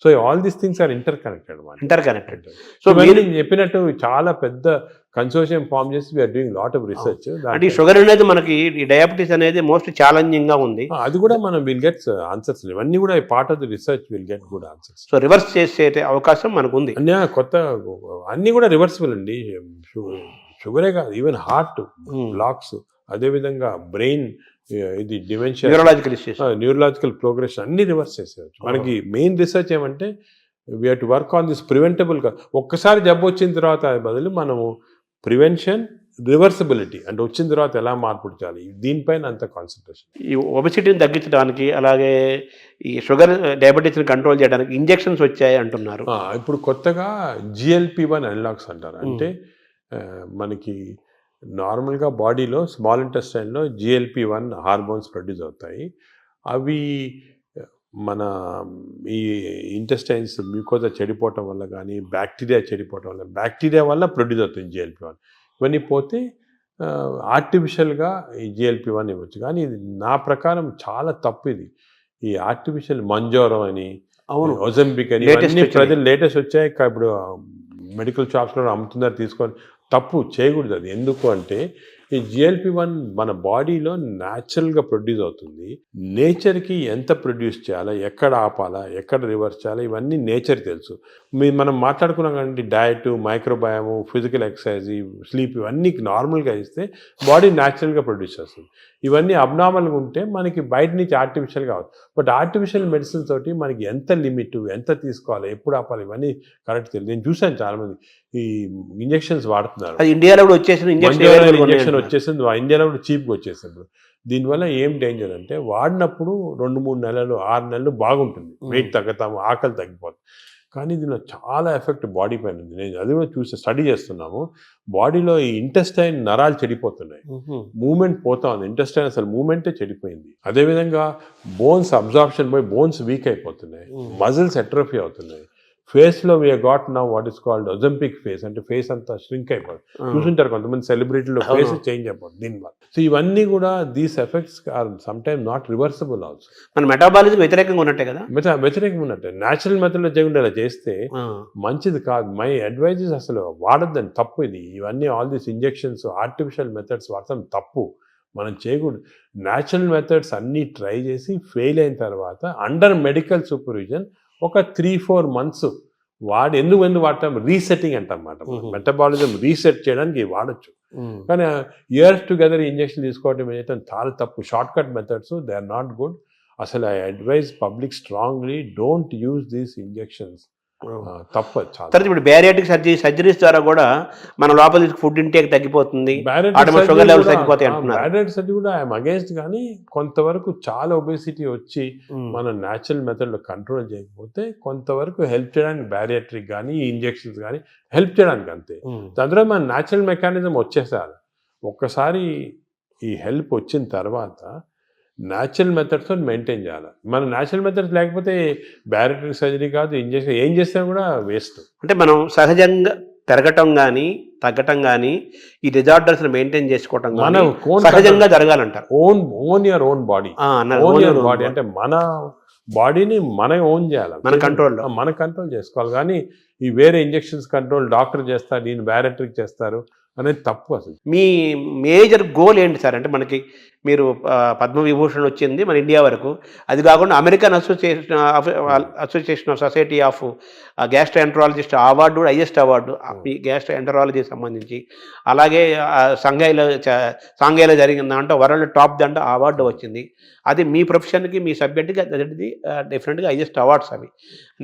So all these things are interconnected. So మీరు చెప్పినట్టు చాలా పెద్ద కన్సోర్షియం ఫామ్ చేసి we are doing lot of research. అంటే ఈ షుగర్ అనేది మనకి, ఈ డయాబెటీస్ అనేది మోస్ట్ ఛాలెంజింగ్ గా ఉంది. అది కూడా మనం విల్ గెట్ ఆన్సర్స్. ఇవన్నీ కూడా part of the research will get good answers. So reverse చేసే అవకాశం మనకు ఉంది. కొత్త అన్ని కూడా రివర్సిబుల్ అండి. షుగరే కాదు, ఈవెన్ హార్ట్ బ్లాక్స్, అదేవిధంగా బ్రెయిన్ ఇది డిమెన్షియా, న్యూరలాజికల్ ప్రోగ్రెషన్ అన్ని రివర్స్ చేసేయచ్చు. మనకి మెయిన్ రీసెర్చ్ ఏమంటే we have to work on this preventable. ఒక్కసారి జబ్బు వచ్చిన తర్వాత బదులు మనము ప్రివెన్షన్, రివర్సిబిలిటీ అంటే వచ్చిన తర్వాత ఎలా మార్పు చేయాలి, దీనిపైన అంత కాన్సన్ట్రేషన్. ఈ ఒబెసిటీని తగ్గించడానికి, అలాగే ఈ షుగర్ డయాబెటీస్ని కంట్రోల్ చేయడానికి ఇంజెక్షన్స్ వచ్చాయి అంటున్నారు. ఇప్పుడు కొత్తగా GLP-1 అనలాగ్స్ అంటారు. అంటే మనకి నార్మల్గా బాడీలో స్మాల్ ఇంటెస్టైన్లో GLP-1 హార్మోన్స్ ప్రొడ్యూస్ అవుతాయి. అవి మన ఈ ఇంటెస్టైన్స్ మ్యూకోజా చెడిపోవటం వల్ల కానీ, బ్యాక్టీరియా వల్ల ప్రొడ్యూస్ అవుతుంది GLP-1. ఇవన్నీ పోతే ఆర్టిఫిషియల్గా ఈ GLP-1 ఇవ్వచ్చు. కానీ ఇది నా ప్రకారం చాలా తప్పు. ఇది ఈ ఆర్టిఫిషియల్ మంజోరం అని, ఒజంబిక్ అని ఇవన్నీ ప్రజలు లేటెస్ట్ వచ్చాయి. ఇప్పుడు మెడికల్ షాప్స్లో అమ్ముతున్నారు, తీసుకొని తప్పు చేయకూడదు. అది ఎందుకు అంటే ఈ GLP-1 మన బాడీలో న్యాచురల్గా ప్రొడ్యూస్ అవుతుంది. నేచర్కి ఎంత ప్రొడ్యూస్ చేయాలా, ఎక్కడ ఆపాలా, ఎక్కడ రివర్స్ చేయాలా, ఇవన్నీ నేచర్ తెలుసు. మనం మాట్లాడుకున్నాం కానీ డయట్, మైక్రోబయాము, ఫిజికల్ ఎక్సర్సైజ్, స్లీప్ ఇవన్నీ నార్మల్గా ఇస్తే బాడీ న్యాచురల్గా ప్రొడ్యూస్ చేస్తుంది. ఇవన్నీ అబ్నార్మల్గా ఉంటే మనకి బయట నుంచి ఆర్టిఫిషియల్గా అవుతుంది. బట్ ఆర్టిఫిషియల్ మెడిసిన్ తోటి మనకి ఎంత లిమిట్, ఎంత తీసుకోవాలి, ఎప్పుడు ఆపాలి, ఇవన్నీ కరెక్ట్ తెలియదు. నేను చూసాను చాలామంది ఈ ఇంజెక్షన్స్ వాడుతున్నారు. ఇండియాలో కూడా వచ్చేసింది ఇంజెక్షన్ వచ్చేసింది, ఇండియాలో కూడా చీప్గా వచ్చేసింది. దీనివల్ల ఏం డేంజర్ అంటే వాడినప్పుడు 2-3 నెలలు 6 నెలలు బాగుంటుంది, వెయిట్ తగ్గుతాము, ఆకలి తగ్గిపోతుంది. కానీ దీనిలో చాలా ఎఫెక్ట్ బాడీ పైన ఉంది. నేను అది కూడా స్టడీ చేస్తున్నాము. బాడీలో ఈ ఇంటెస్టైన్ నరాలు చెడిపోతున్నాయి, మూమెంట్ పోతా ఉంది, ఇంటెస్టైన్ అసలు మూమెంటే చెడిపోయింది. అదేవిధంగా బోన్స్ అబ్జార్ప్షన్ పోయి బోన్స్ వీక్ అయిపోతున్నాయి, మజిల్స్ ఎట్రోఫీ అవుతున్నాయి. ఫేస్లో we got now what is called Ozempic face, అంటే ఫేస్ అంతా ష్రింక్ అయిపోతుంది. చూసుంటారు కొంతమంది సెలబ్రిటీలో ఫేస్ చేంజ్ అయిపోతుంది దీనివల్ల. సో ఇవన్నీ కూడా these effects are some time not reversible also. మన మెటాబాలిజం వ్యతిరేకంగా ఉన్నట్టే కదా, వ్యతిరేకంగా ఉన్నట్టే. న్యాచురల్ మెథడ్లో చేయకుండా ఇలా చేస్తే మంచిది కాదు. మై అడ్వైజెస్ అసలు వాడద్దని, తప్పు ఇది. ఇవన్నీ all these injections artificial methods వాడతాం తప్పు, మనం చేయకూడదు. న్యాచురల్ మెథడ్స్ అన్నీ ట్రై చేసి ఫెయిల్ అయిన తర్వాత అండర్ మెడికల్ సూపర్విజన్ ఒక 3-4 months వాడి ఎందుకు వాడతాం, రీసెట్టింగ్ అంటాం అన్నమాట. మెటబాలిజం రీసెట్ చేయడానికి వాడచ్చు. కానీ ఇయర్స్ టుగెదర్ ఇంజెక్షన్ తీసుకోవడం ఏంటంటే చాలా తప్పు. Short cut methods they are not good. అసలు I advise public strongly don't use these injections. తప్పు. తర్వాత ఇప్పుడు బ్యారియాటిక్ సర్జరీస్ ద్వారా కూడా మన లోపల ఫుడ్ ఇంటేక్ తగ్గిపోతుంది, షుగర్ లెవెల్స్ తగ్గిపోతాయి అంటున్నారు. బ్యారియాటిక్ సర్జరీ కూడా ఐఎమ్ అగేన్స్ట్, కానీ కొంతవరకు చాలా ఒబేసిటీ వచ్చి మనం న్యాచురల్ మెథడ్లో కంట్రోల్ చేయకపోతే కొంతవరకు హెల్ప్ చేయడానికి బ్యారియాట్రిక్ కానీ ఇంజెక్షన్స్ కానీ హెల్ప్ చేయడానికి అంతే. దాని తర్వాత మన న్యాచురల్ మెకానిజం వచ్చేసారు. ఒక్కసారి ఈ హెల్ప్ వచ్చిన తర్వాత న్యాచురల్ మెథడ్స్తో మెయింటైన్ చేయాలి. మన న్యాచురల్ మెథడ్స్ లేకపోతే బ్యారియాట్రిక్ సర్జరీ కాదు, ఇంజెక్షన్ ఏం చేసినా కూడా వేస్ట్. అంటే మనం సహజంగా పెరగటం కానీ తగ్గటం కానీ ఈ డిజార్డర్స్ మెయింటైన్ చేసుకోవటం మన సహజంగా జరగాలంటారు. Own your own body, body అంటే మన బాడీని మనం ఓన్ చేయాలి, మన కంట్రోల్ చేసుకోవాలి. కానీ ఈ వేరే ఇంజెక్షన్స్ కంట్రోల్ డాక్టర్ చేస్తారు, దీన్ని బ్యారియాట్రిక్ చేస్తారు అనేది తప్పు. అసలు మీ మేజర్ గోల్ ఏంటి సార్? అంటే మనకి మీరు పద్మవిభూషణ్ వచ్చింది మన ఇండియా వరకు, అది కాకుండా American association of society of gastroenterologist award కూడా హైయెస్ట్ అవార్డు ఈ గ్యాస్ట్రోఎంటరాలజీకి సంబంధించి. అలాగే సాంఘైలో జరిగిన దాంట్లో వరల్డ్ టాప్ దాంట్లో అవార్డు వచ్చింది. అది మీ ప్రొఫెషన్కి మీ సబ్జెక్ట్కి అది డిఫరెంట్గా హైయెస్ట్ అవార్డ్స్ అవి.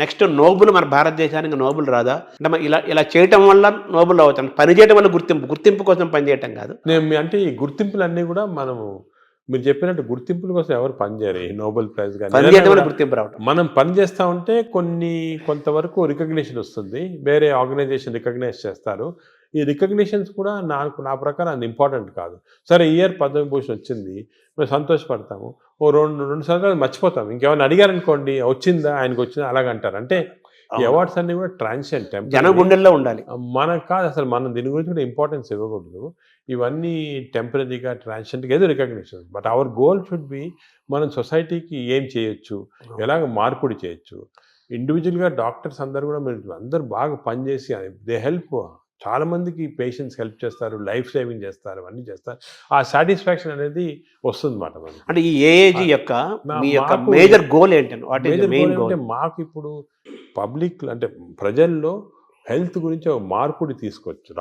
నెక్స్ట్ నోబుల్ మన భారతదేశానికి నోబుల్ రాదా? అంటే ఇలా చేయటం వల్ల నోబుల్ అవుతాం, పని చేయడం వల్ల గుర్తింపు కోసం పనిచేయటం కాదు. అంటే ఈ గుర్తింపులన్నీ కూడా మనము మీరు చెప్పినట్టు గుర్తింపుల కోసం ఎవరు పనిచేయరు. ఈ నోబెల్ ప్రైజ్ కానీ గుర్తింపు రావడం, మనం పని చేస్తూ ఉంటే కొంతవరకు రికగ్నిషన్ వస్తుంది, వేరే ఆర్గనైజేషన్ రికగ్నైజ్ చేస్తారు. ఈ రికగ్నిషన్స్ కూడా నా ప్రకారం అది ఇంపార్టెంట్ కాదు. సరే ఇయర్ పద్మవిభూషణ్ వచ్చింది, మేము సంతోషపడతాము, ఓ రెండు సంవత్సరాలు మర్చిపోతాం. ఇంకేమైనా అడిగారనుకోండి వచ్చిందా ఆయనకు వచ్చిందా అలాగంటారు. అంటే ఈ అవార్డ్స్ అన్ని కూడా ట్రాన్సియెంట్, జన గుండెల్లో ఉండాలి. మనకు కాదు అసలు, మనం దీని గురించి కూడా ఇంపార్టెన్స్ ఇవ్వకూడదు. ఇవన్నీ టెంపరీగా ట్రాన్సియెంట్గా ఏదో recognition. But our goal should be మనం సొసైటీకి ఏం చేయొచ్చు, ఎలాగ మార్పుడి చేయొచ్చు. ఇండివిజువల్గా డాక్టర్స్ అందరూ కూడా అందరూ బాగా పనిచేసి దే హెల్ప్, చాలా మందికి పేషెంట్స్ హెల్ప్ చేస్తారు, లైఫ్ సేవింగ్ చేస్తారు, అన్నీ చేస్తారు. ఆ సాటిస్ఫాక్షన్ అనేది వస్తుంది మాట. అంటే ఈ ఏఏజీ యొక్క మేజర్ గోల్ ఏంటంటే మాకు ఇప్పుడు పబ్లిక్ అంటే ప్రజల్లో హెల్త్ గురించి ఒక మార్పుడి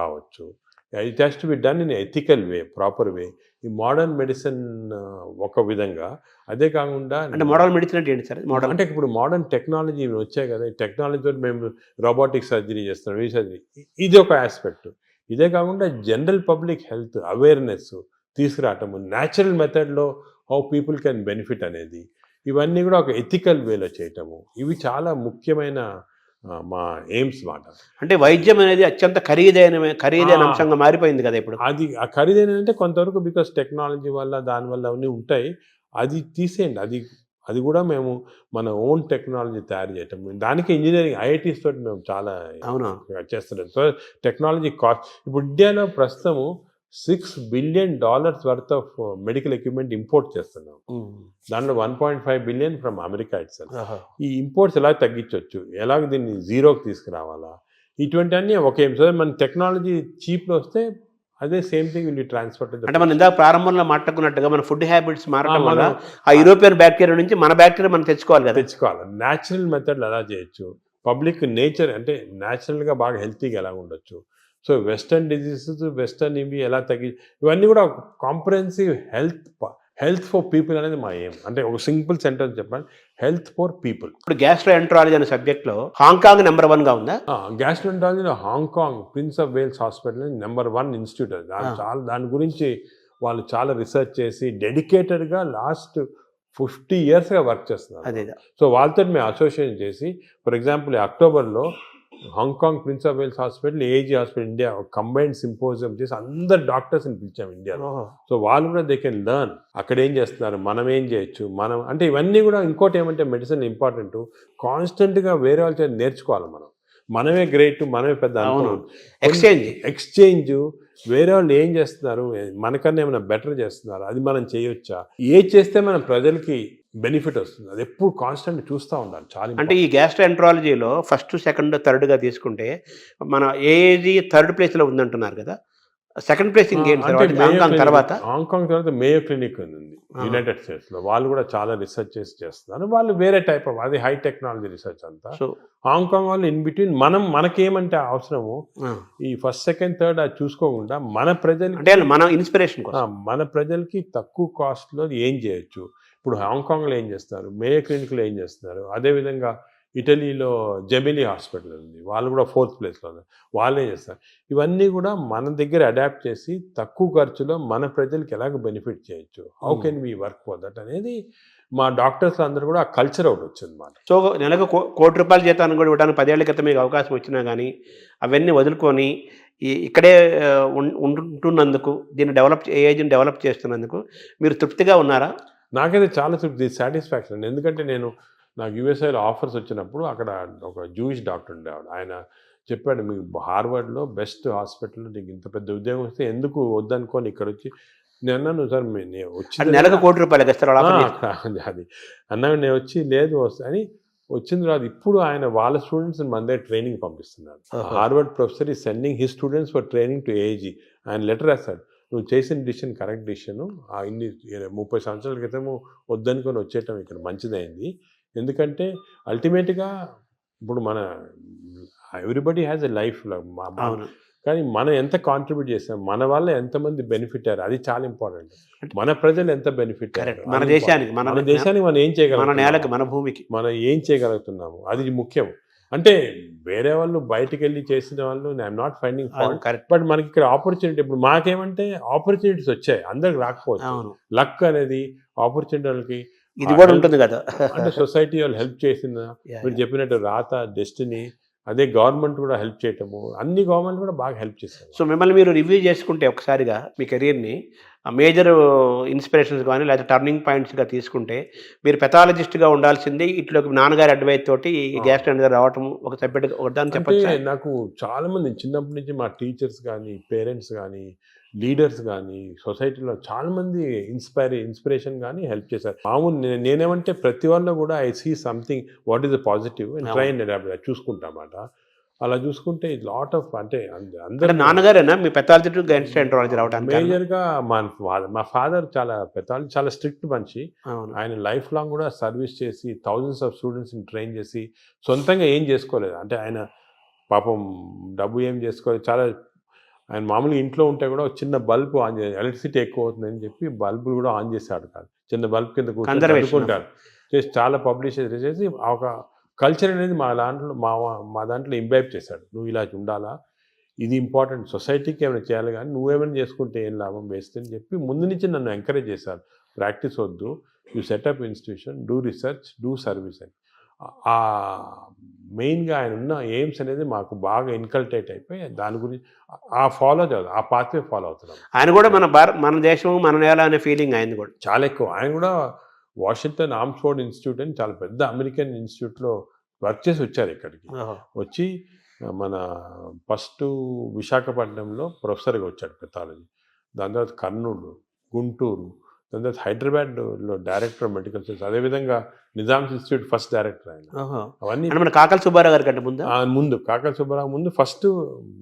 రావచ్చు. It has to be done in ethical way, proper way. ఈ మోడర్న్ మెడిసిన్ ఒక విధంగా, అదే కాకుండా అంటే మోడర్న్ మెడిసిన్ అంటే ఏంటి సార్? అంటే ఇప్పుడు మోడర్న్ టెక్నాలజీ వచ్చాయి కదా, ఈ టెక్నాలజీతో మేము రోబోటిక్ సర్జరీ చేస్తున్నాం, ఈ సర్జరీ, ఇది ఒక ఆస్పెక్ట్. ఇదే కాకుండా general public health awareness తీసుకురావటము, natural మెథడ్లో హౌ పీపుల్ కెన్ బెనిఫిట్ అనేది, ఇవన్నీ కూడా ఒక ఎథికల్ వేలో చేయటము, ఇవి చాలా ముఖ్యమైన మా ఎయిమ్స్ మాట. అంటే వైద్యం అనేది అత్యంత ఖరీదైన అంశంగా మారిపోయింది కదా ఇప్పుడు. అది ఖరీదైన అంటే కొంతవరకు బికాస్ టెక్నాలజీ వల్ల దానివల్ల అవన్నీ ఉంటాయి, అది తీసేయండి. అది కూడా మేము మన ఓన్ టెక్నాలజీ తయారు చేయటం, దానికి ఇంజనీరింగ్ ఐఐటీస్ తోటి మేము చాలా చేస్తున్నాం. సో టెక్నాలజీ కాస్ట్ ఇప్పుడు ఇండియాలో ప్రస్తుతము $6 billion worth of medical equipment import చేస్తున్నాం. దాంట్లో 1.5 billion ఫ్రమ్ అమెరికా ఇట్సెల్ఫ్. ఈ ఇంపోర్ట్స్ ఎలా తగ్గించవచ్చు, ఎలాగ దీన్ని జీరోకి తీసుకురావాలా, ఇటువంటి అన్నీ ఒకే. సో మన టెక్నాలజీ చీప్లో వస్తే అదే సేమ్ థింగ్ విల్ ట్రాన్స్ఫర్. అంటే మనం ఇందాక ప్రారంభంలో మాట్లాడుకున్నట్టుగా మన ఫుడ్ హ్యాబిట్స్ మారడం వల్ల ఆ యూరోపియన్ బ్యాక్టీరియా నుంచి మన బ్యాక్టీరియా మనం తెచ్చుకోవాలి. న్యాచురల్ మెథడ్లు ఎలా చేయొచ్చు, పబ్లిక్ నేచర్ అంటే న్యాచురల్గా బాగా హెల్తీగా ఎలా ఉండొచ్చు. సో వెస్టర్న్ డిజీజెస్, వెస్టర్న్ ఇవి ఎలా ఇవన్నీ కూడా కాంప్రహెన్సివ్ హెల్త్ ఫర్ పీపుల్ అనేది మా ఎయిమ్. అంటే ఒక సింపుల్ సెంటెన్స్ చెప్పండి, హెల్త్ ఫర్ పీపుల్. ఇప్పుడు గ్యాస్ట్రోఎంటరాలజీ అనే సబ్జెక్ట్లో హాంకాంగ్ నెంబర్ 1గా ఉందా? గ్యాస్ట్రోఎంటరాలజీలో Hong Kong prince of Wales Hospital number 1 institute. దాని గురించి వాళ్ళు చాలా రీసెర్చ్ చేసి డెడికేటెడ్గా లాస్ట్ 50 yearsగా వర్క్ చేస్తున్నారు. అదే సో వాళ్ళతో మేము అసోసియేషన్ చేసి, ఫర్ ఎగ్జాంపుల్ అక్టోబర్లో Hong Kong prince of Wales hospital, AG hospital India combined symposium చేసి అందరు డాక్టర్స్ని పిలిచాం ఇండియాలో. సో వాళ్ళు కూడా దే కెన్ లెర్న్ అక్కడ ఏం చేస్తున్నారు, మనం ఏం చేయొచ్చు, మనం అంటే ఇవన్నీ కూడా. ఇంకోటి ఏమంటే మెడిసిన్ ఇంపార్టెంట్, కాన్స్టెంట్గా వేరే వాళ్ళ చేత నేర్చుకోవాలి. మనమే గ్రేట్, మనమే పెద్ద ఎక్స్చేంజ్ వేరే వాళ్ళు ఏం చేస్తున్నారు, మనకన్నా ఏమైనా బెటర్ చేస్తున్నారు, అది మనం చేయొచ్చా, ఏది చేస్తే మన ప్రజలకి బెనిఫిట్ వస్తుంది, అది ఎప్పుడు కాన్స్టెంట్ చూస్తూ ఉండాలి. చాలా అంటే ఈ గ్యాస్ట్రోఎంట్రాలజీలో ఫస్ట్, సెకండ్, థర్డ్గా తీసుకుంటే మన ఏజీ థర్డ్ ప్లేస్లో ఉందంటున్నారు కదా, సెకండ్ ప్లేస్ హాంకాంగ్ తర్వాత మేయో క్లినిక్ ఉంది యునైటెడ్ స్టేట్స్లో. వాళ్ళు కూడా చాలా రీసెర్చ్ చేస్తున్నారు. వాళ్ళు వేరే టైప్ ఆఫ్, అది హై టెక్నాలజీ రీసెర్చ్ అంతా. హాంకాంగ్ వాళ్ళు ఇన్ బిట్వీన్ మనకేమంటే అవసరము ఈ ఫస్ట్, సెకండ్, థర్డ్ అది చూసుకోకుండా మన ప్రజలు అంటే మన ఇన్స్పిరేషన్ మన ప్రజలకి తక్కువ కాస్ట్లో ఏం చేయొచ్చు. ఇప్పుడు హాంకాంగ్లో ఏం చేస్తారు, మేయో క్లినిక్లో ఏం చేస్తున్నారు, అదేవిధంగా ఇటలీలో జెమినీ హాస్పిటల్ ఉంది, వాళ్ళు కూడా 4th ప్లేస్లో ఉన్నారు, వాళ్ళే చేస్తారు. ఇవన్నీ కూడా మన దగ్గర అడాప్ట్ చేసి తక్కువ ఖర్చులో మన ప్రజలకి ఎలాగ బెనిఫిట్ చేయొచ్చు, how can we work for that అనేది మా డాక్టర్స్ అందరూ కూడా ఆ కల్చర్ ఒకటి వచ్చింది మాట. సో నెలకు ₹1,00,00,000 జీతాన్ని కూడా ఇవ్వడానికి 10 ఏళ్ల క్రితం మీకు అవకాశం వచ్చినా కానీ అవన్నీ వదులుకొని ఇక్కడే ఉంటున్నందుకు, ఏజెంట్ డెవలప్ చేస్తున్నందుకు మీరు తృప్తిగా ఉన్నారా? నాకైతే చాలా తృప్తి, సాటిస్ఫాక్షన్. ఎందుకంటే నాకు యూఎస్ఐలో ఆఫర్స్ వచ్చినప్పుడు అక్కడ ఒక జూయిష్ డాక్టర్ ఉండేవాడు. ఆయన చెప్పాడు, మీకు హార్వర్డ్లో బెస్ట్ హాస్పిటల్లో నీకు ఇంత పెద్ద ఉద్యోగం వస్తే ఎందుకు వద్దనుకోని ఇక్కడ వచ్చి. నేను అన్నాను, సార్ నేను వచ్చి నెలకు ₹1,00,00,000 అది అన్నాను. నేను వచ్చి లేదు అని వచ్చిన తర్వాత ఇప్పుడు ఆయన వాళ్ళ స్టూడెంట్స్ మన దగ్గర ట్రైనింగ్ పంపిస్తున్నారు. Harvard professor is sending his students for training to AG. ఆయన లెటర్ రాస్తాడు, నువ్వు చేసిన డిసిషన్ కరెక్ట్ డిసిషను, ఇన్ని 30 సంవత్సరాల క్రితము వద్దనుకొని వచ్చేయటం ఇక్కడ మంచిదైంది. ఎందుకంటే అల్టిమేట్గా ఇప్పుడు ఎవ్రీబడి హ్యాస్ ఎ లైఫ్, కానీ మనం ఎంత కాంట్రిబ్యూట్ చేస్తాం, మన వల్ల ఎంతమంది బెనిఫిట్ అయ్యారు, అది చాలా ఇంపార్టెంట్. మన ప్రజలు ఎంత బెనిఫిట్ అయ్యారు, మన దేశానికి మనం ఏం చేయగలం, మన నేలకి, మన భూమికి మనం ఏం చేయగలుగుతున్నాము, అది ముఖ్యం. అంటే వేరే వాళ్ళు బయటికి వెళ్ళి చేసిన వాళ్ళు I'm not finding fault, correct. But మనకి ఇక్కడ ఆపర్చునిటీ, ఇప్పుడు మాకేమంటే ఆపర్చునిటీస్ వచ్చాయి, అందరికి రాకపోవచ్చు. లక్ అనేది ఆపర్చునిటీ వాళ్ళకి ఇది కూడా ఉంటుంది కదా. అంటే సొసైటీ వాళ్ళు హెల్ప్ చేసిన, మీరు చెప్పినట్టు రాత, డెస్టినీ, అదే గవర్నమెంట్ కూడా హెల్ప్ చేయటము, అన్ని గవర్నమెంట్ కూడా బాగా హెల్ప్ చేస్తారు. సో మిమ్మల్ని మీరు రివ్యూ చేసుకుంటే ఒకసారిగా మీ కెరీర్ని మేజర్ ఇన్స్పిరేషన్స్ కానీ లేదా టర్నింగ్ పాయింట్స్గా తీసుకుంటే, మీరు పెథాలజిస్ట్గా ఉండాల్సింది ఇట్లోకి నాన్నగారి అడ్వైస్ తోటి ఈ గ్యాస్ట్రో రావటం ఒక సబ్జెక్ట్ ఒకదాన్ని చెప్పచ్చు. నాకు చాలామంది చిన్నప్పటి నుంచి మా టీచర్స్ కానీ, పేరెంట్స్ కానీ, లీడర్స్ కానీ, సొసైటీలో చాలామంది ఇన్స్పిరేషన్ కానీ హెల్ప్ చేశారు. మామూలు నేనేమంటే ప్రతి వాళ్ళు కూడా I see something what is the positive and try and adapt చూసుకుంటామాట. అలా చూసుకుంటే లాట్ ఆఫ్, అంటే అందరూ నాన్నగారేనా మీ పెథాలజీ గ్యాస్ట్రోఎంట్రాలజీ రావడానికి మేజర్గా? మా ఫాదర్ చాలా పెథాలజీ, చాలా స్ట్రిక్ట్ మనిషి. ఆయన లైఫ్ లాంగ్ కూడా సర్వీస్ చేసి థౌజండ్స్ ఆఫ్ స్టూడెంట్స్ని ట్రైన్ చేసి సొంతంగా ఏం చేసుకోలేదు. అంటే ఆయన పాపం డబ్బు ఏం చేసుకోలేదు. చాలా ఆయన మామూలుగా ఇంట్లో ఉంటే కూడా చిన్న బల్బు ఆన్ చేసి, ఎలక్ట్రిసిటీ ఎక్కువ అవుతుందని చెప్పి బల్బులు కూడా ఆన్ చేశాడు కాదు, చిన్న బల్బ్ కింద కూర్చుంటారు చేసి చాలా పబ్లిష్ చేసి ఒక కల్చర్ అనేది మా దాంట్లో ఇంబైబ్ చేశాడు. నువ్వు ఇలా ఉండాలా, ఇది ఇంపార్టెంట్, సొసైటీకి ఏమైనా చేయాలి, కానీ నువ్వేమైనా చేసుకుంటే ఏం లాభం వేస్తే అని చెప్పి ముందు నుంచి నన్ను ఎంకరేజ్ చేశారు. ప్రాక్టీస్ వద్దు, you setup institution, do research, do service అని. ఆ మెయిన్గా ఆయన ఉన్న ఎయిమ్స్ అనేది మాకు బాగా ఇన్కల్టేట్ అయిపోయి దాని గురించి ఆ పాత్వే ఫాలో అవుతున్నాం. ఆయన కూడా మన దేశం, మన నేల అనే ఫీలింగ్ ఆయన కూడా చాలా ఎక్కువ. ఆయన కూడా వాషింగ్టన్ ఆర్మ్స్ఫోర్డ్ ఇన్స్టిట్యూట్ అని చాలా పెద్ద అమెరికన్ ఇన్స్టిట్యూట్లో వర్క్ చేసి వచ్చారు. ఇక్కడికి వచ్చి మన ఫస్ట్ విశాఖపట్నంలో ప్రొఫెసర్గా వచ్చాడు పెథాలజీ, దాని తర్వాత కర్నూలు, గుంటూరు, దాని తర్వాత హైదరాబాద్లో డైరెక్టర్ ఆఫ్ మెడికల్ సైన్స్, అదేవిధంగా నిజామ్స్ ఇన్స్టిట్యూట్ ఫస్ట్ డైరెక్టర్ ఆయన. అవన్నీ మన కాకల సుబ్బారావు గారి కంటే ముందు కాకల సుబ్బారావు ముందు ఫస్ట్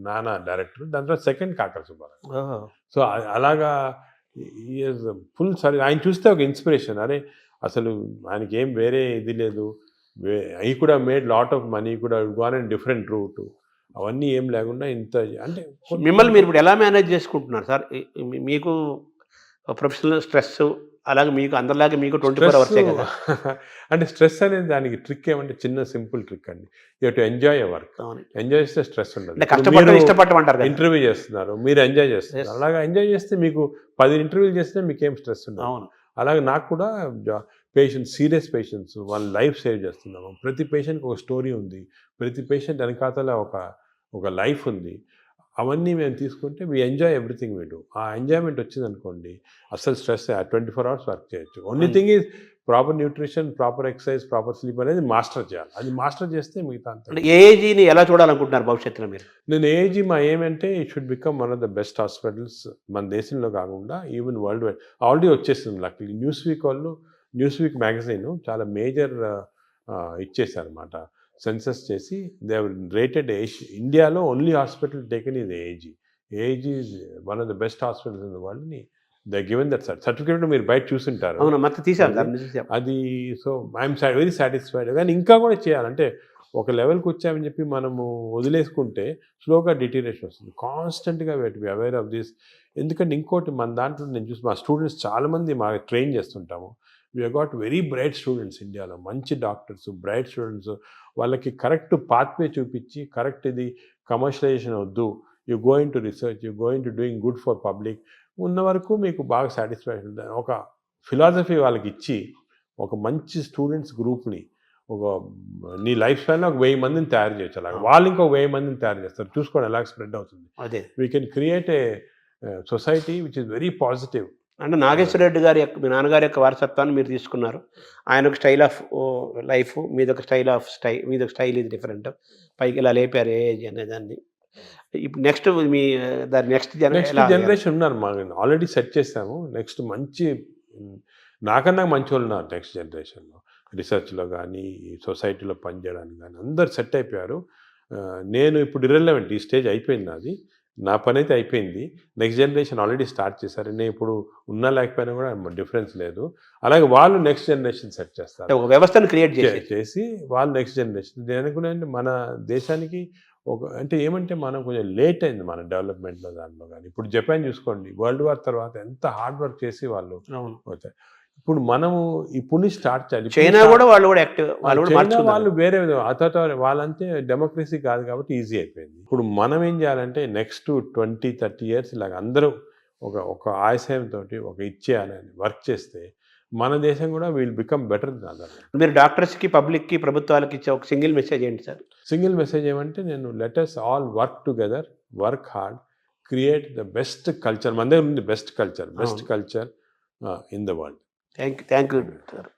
నాన్న డైరెక్టర్, దాని తర్వాత సెకండ్ కాకల సుబ్బారావు. సో అలాగా ఫుల్ సరే ఆయన చూస్తే ఒక ఇన్స్పిరేషన్. అరే అసలు ఆయనకి ఏం వేరే ఇది లేదు, ఈ కూడా మేడ్ లాట్ ఆఫ్ మనీ, కూడా గాన్ అండ్ డిఫరెంట్ రూట్, అవన్నీ ఏం లేకుండా ఇంత. అంటే మిమ్మల్ని మీరు ఇప్పుడు ఎలా మేనేజ్ చేసుకుంటున్నారు సార్? మీకు ప్రొఫెషనల్ స్ట్రెస్ అలాగే మీకు అందరిలాగే మీకు 24 hours కదా. అంటే స్ట్రెస్ అనేది దానికి ట్రిక్ ఏమంటే చిన్న సింపుల్ ట్రిక్ అండి, you have to enjoy your work. Enjoy చేస్తే స్ట్రెస్ ఉండదు. కష్టపడటం ఇష్టపడటం ఇంటర్వ్యూ చేస్తున్నారు, మీరు ఎంజాయ్ చేస్తున్నారు, అలాగా ఎంజాయ్ చేస్తే మీకు 10 ఇంటర్వ్యూలు చేస్తే మీకేం స్ట్రెస్ ఉండదు. అలాగే నాకు కూడా సీరియస్ పేషెంట్స్ వాళ్ళ లైఫ్ సేవ్ చేస్తున్నాము. ప్రతి పేషెంట్కి ఒక స్టోరీ ఉంది, ప్రతి పేషెంట్ వెనకాతల ఒక లైఫ్ ఉంది. అవన్నీ మేము తీసుకుంటే we enjoy everything we do. ఆ ఎంజాయ్మెంట్ వచ్చిందనుకోండి అసలు స్ట్రెస్ 24 hours వర్క్ చేయొచ్చు. Only thing is proper nutrition, proper exercise, proper sleep అనేది మాస్టర్ చేయాలి. అది మాస్టర్ చేస్తే మిగతా అంతా. అంటే ఏఏజీని ఎలా చూడాలనుకుంటున్నారు భవిష్యత్తులో మీరు? నేను ఏజీ మా ఏమంటే it should become one of the best hospitals మన దేశంలో కాకుండా ఈవెన్ వరల్డ్ వైడ్. ఆల్రెడీ వచ్చేస్తుంది లక్కీ. న్యూస్ వీక్ మ్యాగజైన్ చాలా మేజర్ ఇచ్చేసారనమాట. సెన్సస్ చేసి దే రేటెడ్ ఇండియాలో only hospital taken is AG. AG is one of the best hospitals in the world ని they given that certificate. మీరు బయట చూసుంటారు. అవును, మొత్తం తీసారు అది. సో ఐఎమ్ వెరీ సాటిస్ఫైడ్. కానీ ఇంకా కూడా చేయాలంటే ఒక లెవెల్కి వచ్చామని చెప్పి మనము వదిలేసుకుంటే స్లోగా డిటీరేషన్ వస్తుంది. కాన్స్టెంట్గా బి అవేర్ ఆఫ్ దిస్. ఎందుకంటే ఇంకోటి మన దాంట్లో నేను చూసి మా స్టూడెంట్స్ చాలామంది మా ట్రైన్ చేస్తుంటాము. We got very bright students ఇండియాలో, మంచి డాక్టర్స్, బ్రైట్ స్టూడెంట్స్. వాళ్ళకి కరెక్ట్ పాత్వే చూపించి కరెక్ట్ ఇది కమర్షియలైజేషన్ వద్దు, you going to research, you going to doing good for public ఉన్న వరకు మీకు బాగా సాటిస్ఫాక్షన్ ఉంటుంది. ఒక ఫిలాసఫీ వాళ్ళకి ఇచ్చి ఒక మంచి స్టూడెంట్స్ గ్రూప్ని నీ లైఫ్ స్టైల్లో 1000 మందిని తయారు చేయొచ్చు. అలాగే వాళ్ళు ఇంకో 1000 మందిని తయారు చేస్తారు. చూసుకోండి ఎలా స్ప్రెడ్ అవుతుంది. అదే we can create a society which is very positive. అంటే నాగేశ్వర రెడ్డి గారి యొక్క, మీ నాన్నగారి యొక్క వారసత్వాన్ని మీరు తీసుకున్నారు. ఆయన ఒక స్టైల్ ఆఫ్ లైఫ్, మీదొక మీదొక స్టైల్ ఇది డిఫరెంట్. పైకి ఇలా లేపారు ఏజ్ అనే దాన్ని. ఇప్పుడు నెక్స్ట్ మీ నెక్స్ట్ జనరేషన్ ఉన్నారు మా ఆల్రెడీ సెట్ చేసాము. నెక్స్ట్ మంచి నాకన్నా మంచి వాళ్ళు ఉన్నారు నెక్స్ట్ జనరేషన్లో. రీసెర్చ్లో కానీ సొసైటీలో పనిచేయడానికి కానీ అందరు సెట్ అయిపోయారు. నేను ఇప్పుడు ఇర్రెలెవెంట్, ఈ స్టేజ్ అయిపోయింది నాది. నా పని అయితే అయిపోయింది. నెక్స్ట్ జనరేషన్ ఆల్రెడీ స్టార్ట్ చేశారు. నేను ఇప్పుడు ఉన్నా లేకపోయినా కూడా డిఫరెన్స్ లేదు. అలాగే వాళ్ళు నెక్స్ట్ జనరేషన్ సెట్ చేస్తారు. ఒక వ్యవస్థను క్రియేట్ చేసి వాళ్ళు నెక్స్ట్ జనరేషన్. నేను అనుకున్నాను మన దేశానికి అంటే ఏమంటే మనం కొంచెం లేట్ అయింది మన డెవలప్మెంట్లో దాంట్లో కానీ. ఇప్పుడు జపాన్ చూసుకోండి, వరల్డ్ వార్ తర్వాత ఎంత హార్డ్ వర్క్ చేసి వాళ్ళు అవుతాయి. ఇప్పుడు మనము ఇప్పుడు స్టార్ట్ చేయాలి. చైనా కూడా వాళ్ళు కూడా యాక్టివ్, వాళ్ళు వేరే వాళ్ళంతే డెమోక్రసీ కాదు కాబట్టి ఈజీ అయిపోయింది. ఇప్పుడు మనం ఏం చేయాలంటే నెక్స్ట్ 20-30 years ఇలాగ అందరూ ఒక ఆశయంతో ఒక ఇచ్చేయాలని వర్క్ చేస్తే మన దేశం కూడా విల్ బికమ్ బెటర్. మీరు డాక్టర్స్కి, పబ్లిక్కి, ప్రభుత్వాలకి ఇచ్చే ఒక సింగిల్ మెసేజ్ ఏంటి సార్? సింగిల్ మెసేజ్ ఏమంటే నేను let us all work together, work hard, create the best culture. మన దగ్గర ఉంది best culture in the world. Thank you sir.